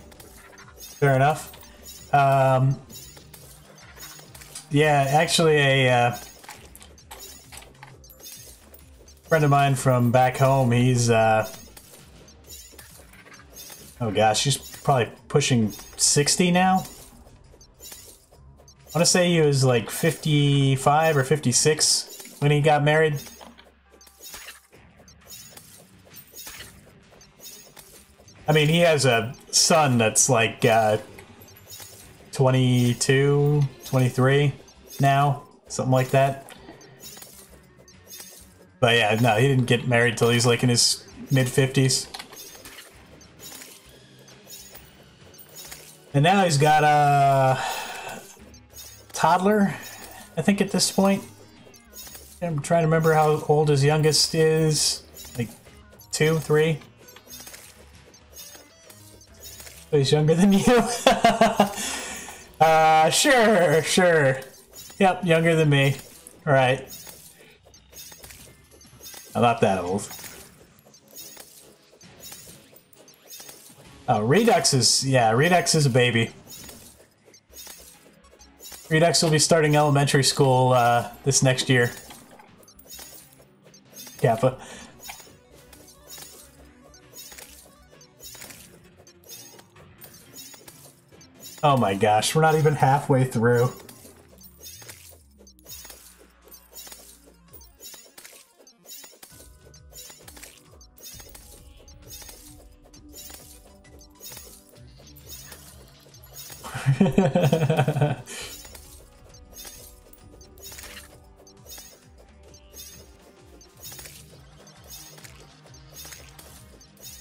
Fair enough. Yeah, actually a friend of mine from back home, he's oh gosh, he's probably pushing 60 now? I want to say he was like 55 or 56 when he got married. I mean, he has a son that's like 22, 23 now, something like that. But yeah, no, he didn't get married till he's like in his mid-50s. And now he's got a toddler, I think, at this point. I'm trying to remember how old his youngest is. Like 2, 3. So he's younger than you? Sure. Yep, younger than me. Right. I'm not that old. Oh, Redux is a baby. Redux will be starting elementary school this next year. Kappa. Oh my gosh, we're not even halfway through.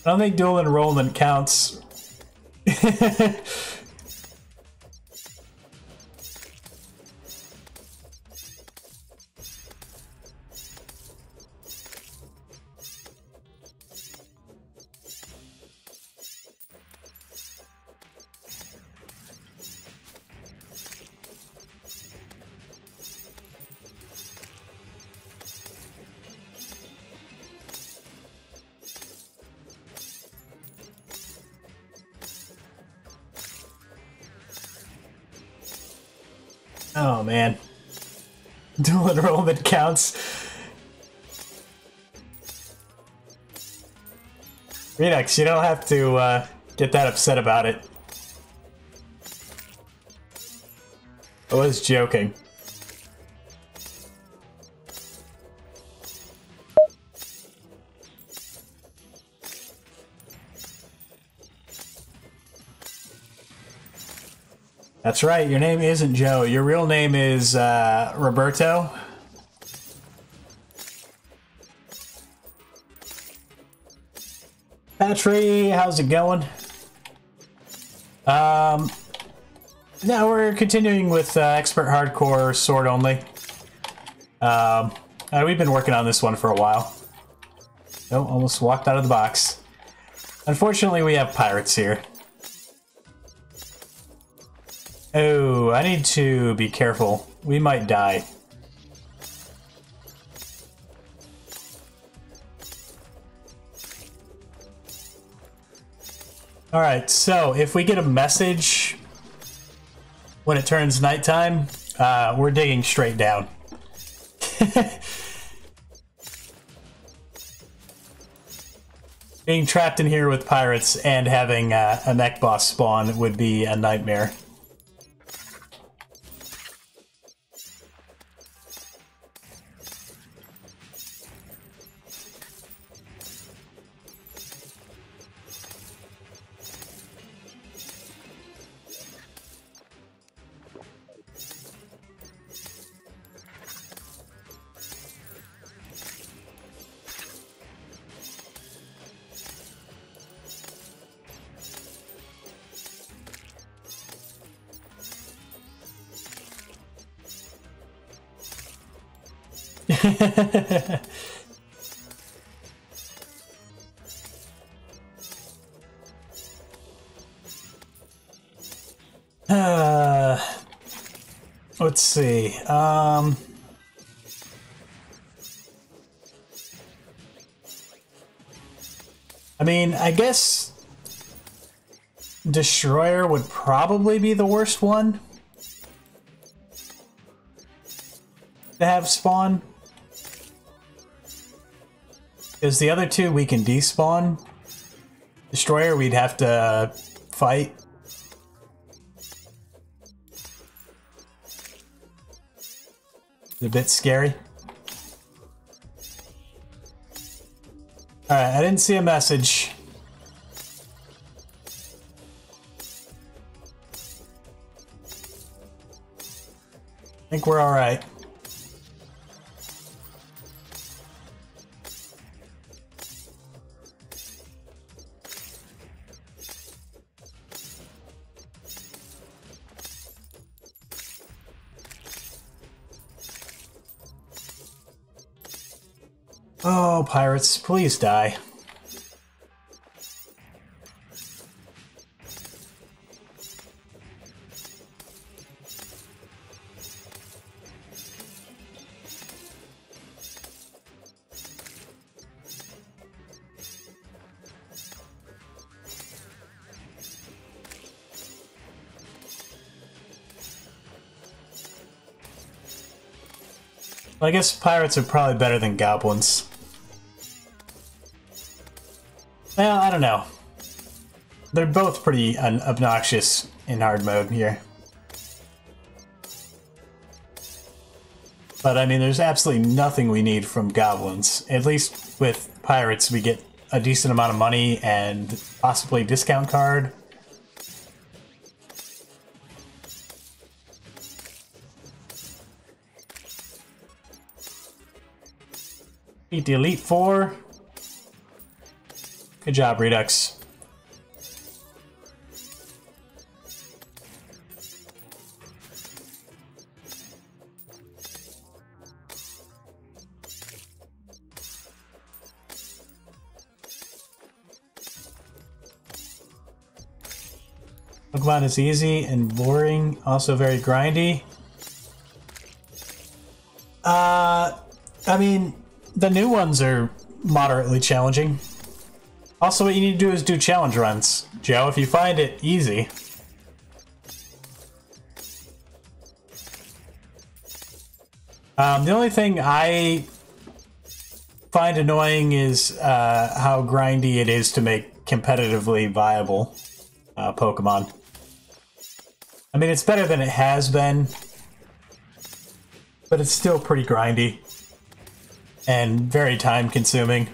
I don't think dual enrollment counts. Oh man. Dual enrollment counts. Redux, you don't have to get that upset about it. I was joking. That's right, your name isn't Joe. Your real name is Roberto. Patry, how's it going? Now we're continuing with Expert Hardcore Sword only. We've been working on this one for a while. Oh, almost walked out of the box. Unfortunately, we have pirates here. Oh, I need to be careful. We might die. Alright, so if we get a message when it turns nighttime, we're digging straight down. Being trapped in here with pirates and having a mech boss spawn would be a nightmare. Let's see. I mean, I guess Destroyer would probably be the worst one to have spawn. Because the other two we can despawn. Destroyer we'd have to fight. It's a bit scary. Alright, I didn't see a message. I think we're alright. Oh, pirates, please die. Well, I guess pirates are probably better than goblins. Well, I don't know. They're both pretty obnoxious in hard mode here. But I mean, there's absolutely nothing we need from goblins. At least with pirates, we get a decent amount of money and possibly a discount card. Beat the Elite Four. Good job, Redux. Pokemon is easy and boring, also very grindy. I mean, the new ones are moderately challenging. Also, what you need to do is do challenge runs, Joe, if you find it easy. The only thing I find annoying is how grindy it is to make competitively viable Pokemon. I mean, it's better than it has been, but it's still pretty grindy and very time-consuming.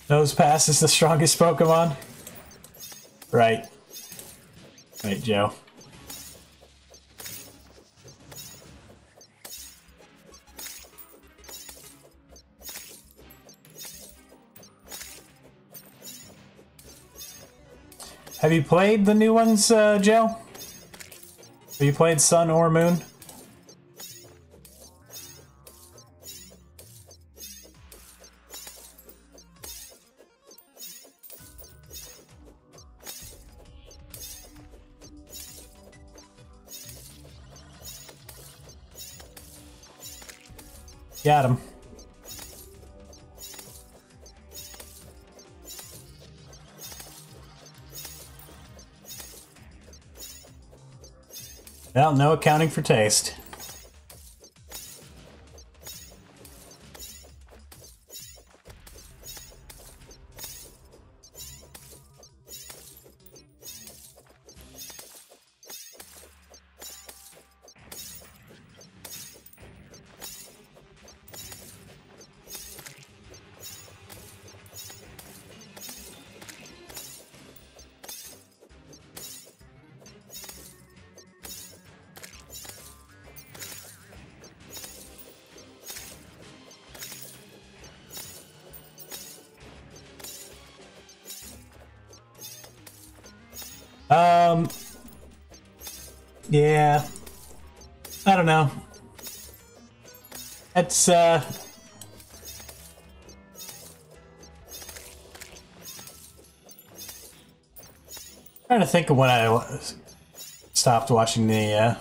Nosepass is the strongest Pokemon? Right. Right, Joe. Have you played the new ones, Joe? Have you played Sun or Moon? Got him. Well, no accounting for taste. Yeah. I don't know. It's, trying to think of when I stopped watching the,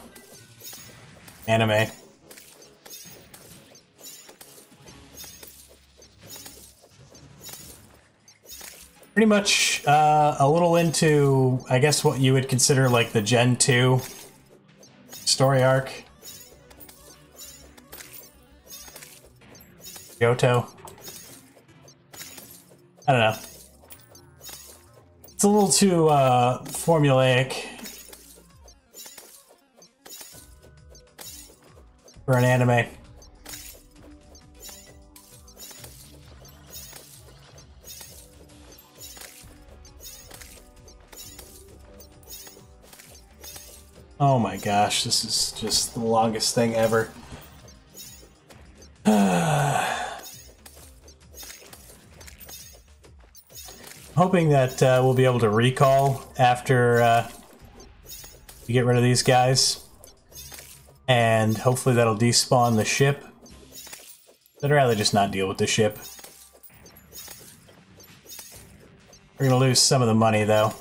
anime. Pretty much, a little into, I guess, what you would consider, like, the Gen 2 story arc. Johto. I don't know. It's a little too, formulaic for an anime. Oh my gosh, this is just the longest thing ever. Hoping that we'll be able to recall after we get rid of these guys. And hopefully that'll despawn the ship. I'd rather just not deal with the ship. We're gonna lose some of the money though.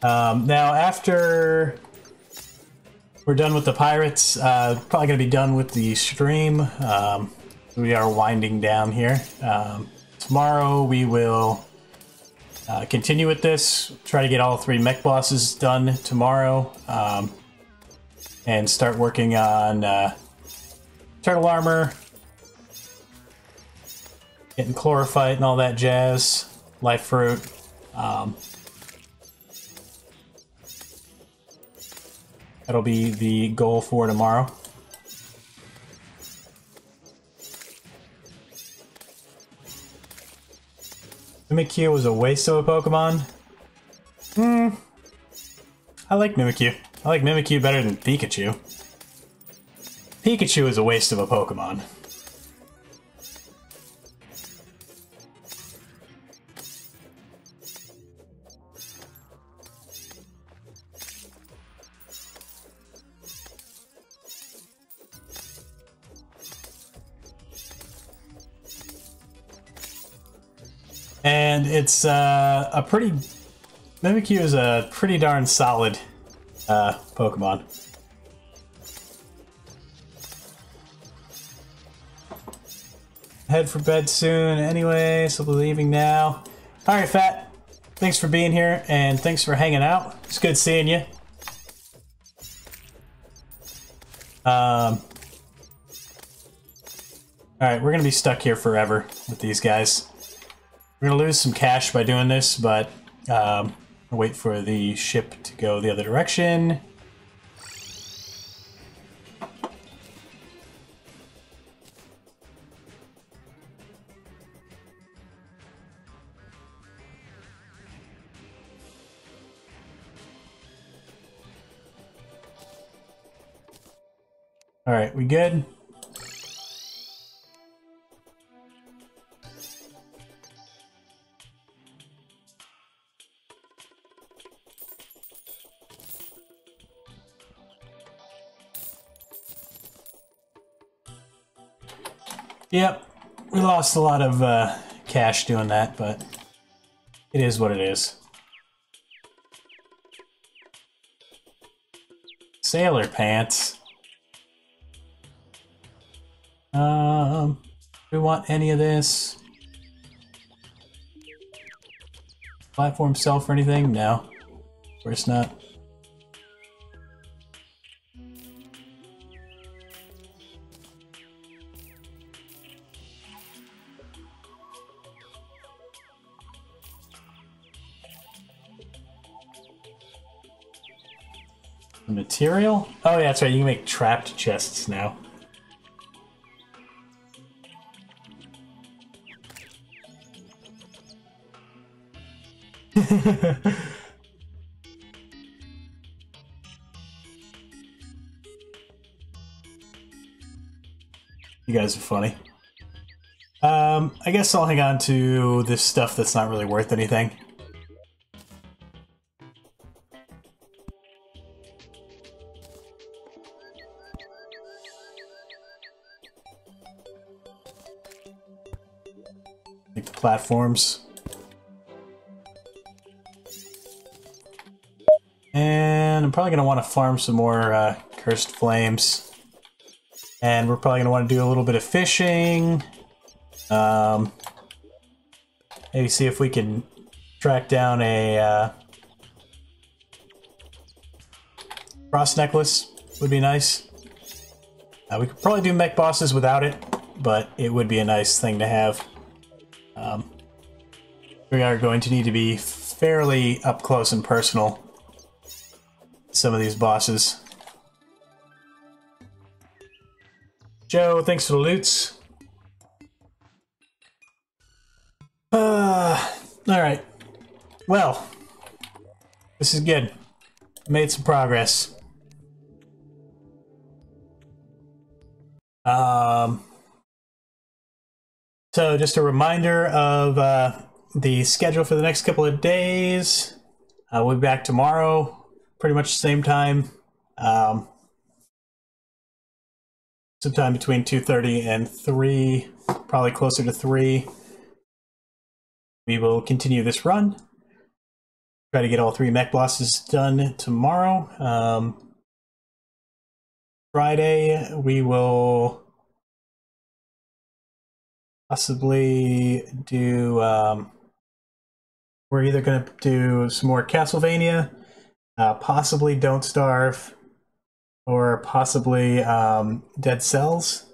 Now, after we're done with the pirates, probably going to be done with the stream. We are winding down here. Tomorrow we will continue with this, try to get all 3 mech bosses done tomorrow, and start working on turtle armor, getting chlorophyte and all that jazz, life fruit. That'll be the goal for tomorrow. Mimikyu was a waste of a Pokemon? I like Mimikyu. I like Mimikyu better than Pikachu. Pikachu is a waste of a Pokemon. And it's a pretty... Mimikyu is a pretty darn solid Pokemon. Head for bed soon anyway, so we're leaving now. Alright, Fat. Thanks for being here, and thanks for hanging out. It's good seeing you. Alright, we're gonna be stuck here forever with these guys. We're gonna lose some cash by doing this, but wait for the ship to go the other direction. All right, we good? Yep, we lost a lot of cash doing that, but it is what it is. Sailor pants. Do we want any of this? Platform self or anything? No. Of course not. The material? Oh yeah, that's right, you can make trapped chests now. You guys are funny. I guess I'll hang on to this stuff that's not really worth anything. Like the platforms. And I'm probably going to want to farm some more Cursed Flames. And we're probably going to want to do a little bit of fishing. Maybe see if we can track down a Frost Necklace. Would be nice. We could probably do mech bosses without it, but it would be a nice thing to have. We are going to need to be fairly up close and personal. Some of these bosses. Joe, thanks for the loots. Alright. Well, this is good. Made some progress. So just a reminder of the schedule for the next couple of days. We'll be back tomorrow, pretty much the same time. Sometime between 2:30 and 3, probably closer to 3. We will continue this run. Try to get all 3 mech bosses done tomorrow. Friday, we will possibly do... we're either going to do some more Castlevania, possibly Don't Starve, or possibly Dead Cells,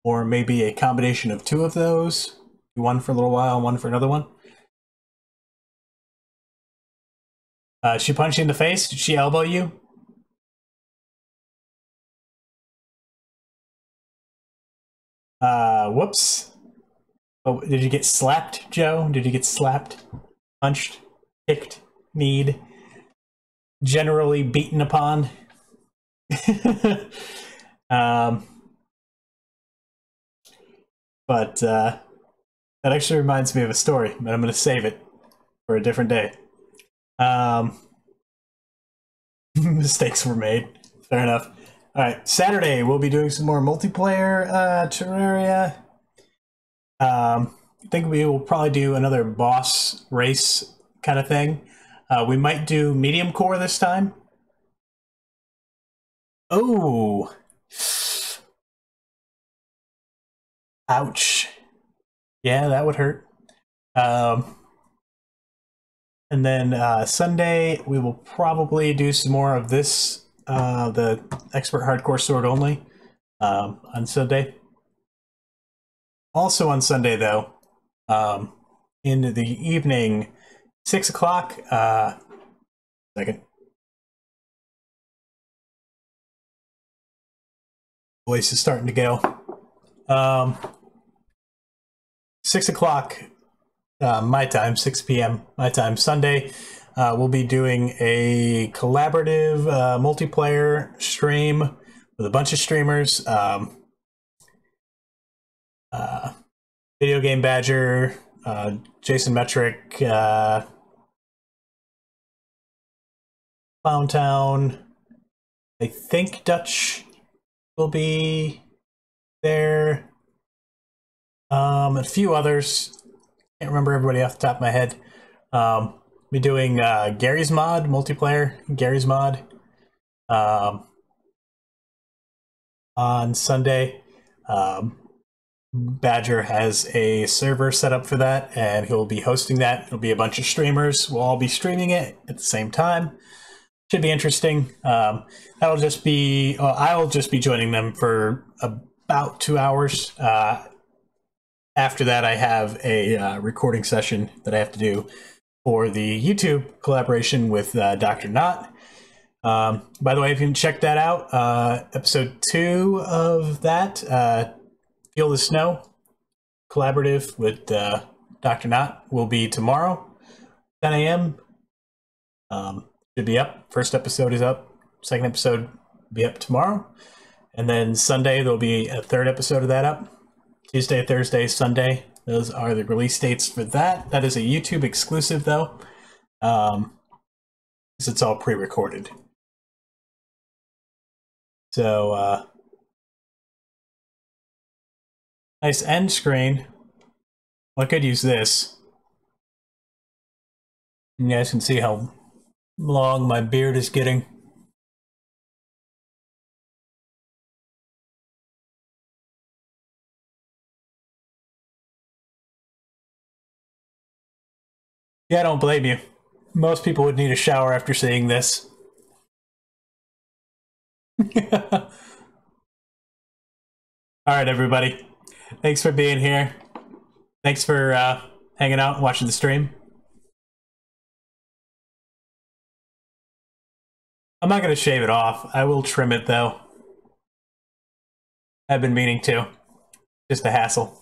or maybe a combination of 2 of those. One for a little while, one for another one. She punched you in the face? Did she elbow you? Whoops. Oh, did you get slapped, Joe? Did you get slapped? Punched? Kicked? Kneed? Generally beaten upon? But that actually reminds me of a story, but I'm going to save it for a different day. Mistakes were made. Fair enough. Alright, Saturday we'll be doing some more multiplayer Terraria. think we will probably do another boss race kind of thing. We might do medium core this time. Oh. Ouch. Yeah, that would hurt. And then Sunday, we will probably do some more of this, the Expert Hardcore Sword only, on Sunday. Also on Sunday, though, in the evening, 6 o'clock, second. Voice is starting to go. 6 o'clock my time, 6 p.m. my time, Sunday, we'll be doing a collaborative multiplayer stream with a bunch of streamers. Video Game Badger, Jason Metric, Clown Town, I think Dutch will be there. A few others. Can't remember everybody off the top of my head. Be doing Gary's Mod, multiplayer, Gary's Mod, on Sunday. Badger has a server set up for that, and he'll be hosting that. It'll be a bunch of streamers. We'll all be streaming it at the same time. Should be interesting. That'll just be, I'll just be joining them for about 2 hours. After that, I have a recording session that I have to do for the YouTube collaboration with Dr. Knott. By the way, if you can check that out, episode 2 of that, Feel the Snow, collaborative with Dr. Knott, will be tomorrow, 10 a.m. Should be up. First episode is up. Second episode will be up tomorrow. And then Sunday, there'll be a third episode of that up. Tuesday, Thursday, Sunday. Those are the release dates for that. That is a YouTube exclusive, though, because it's all pre-recorded. So, nice end screen. Well, I could use this. You guys can see how long my beard is getting. Yeah, I don't blame you. Most people would need a shower after seeing this. All right, everybody. Thanks for being here. Thanks for hanging out and watching the stream. I'm not going to shave it off. I will trim it, though. I've been meaning to. Just a hassle.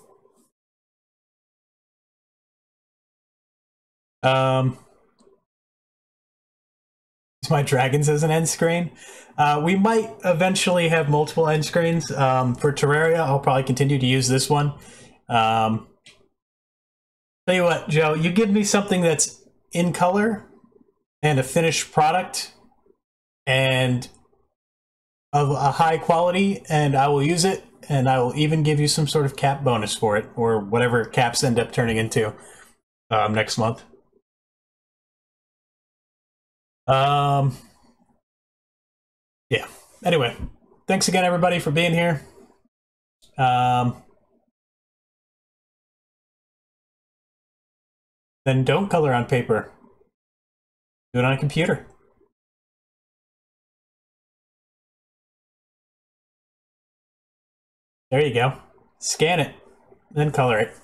My dragons as an end screen. We might eventually have multiple end screens. For Terraria, I'll probably continue to use this one. Tell you what, Joe, you give me something that's in color and a finished product and of a high quality, and I will use it, and I will even give you some sort of cap bonus for it, or whatever caps end up turning into next month. Yeah. Anyway, thanks again, everybody, for being here. Then don't color on paper. Do it on a computer. There you go. Scan it, then color it.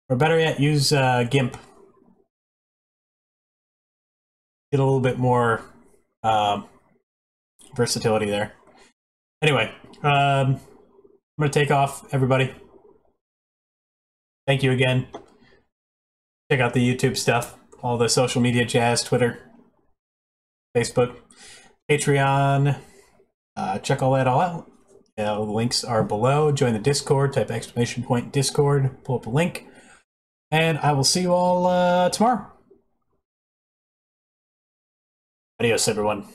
Or better yet, use GIMP. Get a little bit more versatility there. Anyway, I'm going to take off, everybody. Thank you again. Check out the YouTube stuff, all the social media jazz, Twitter, Facebook, Patreon. Check all that all out. The links are below. Join the Discord, type ! Discord, pull up a link. And I will see you all tomorrow. Adios, everyone.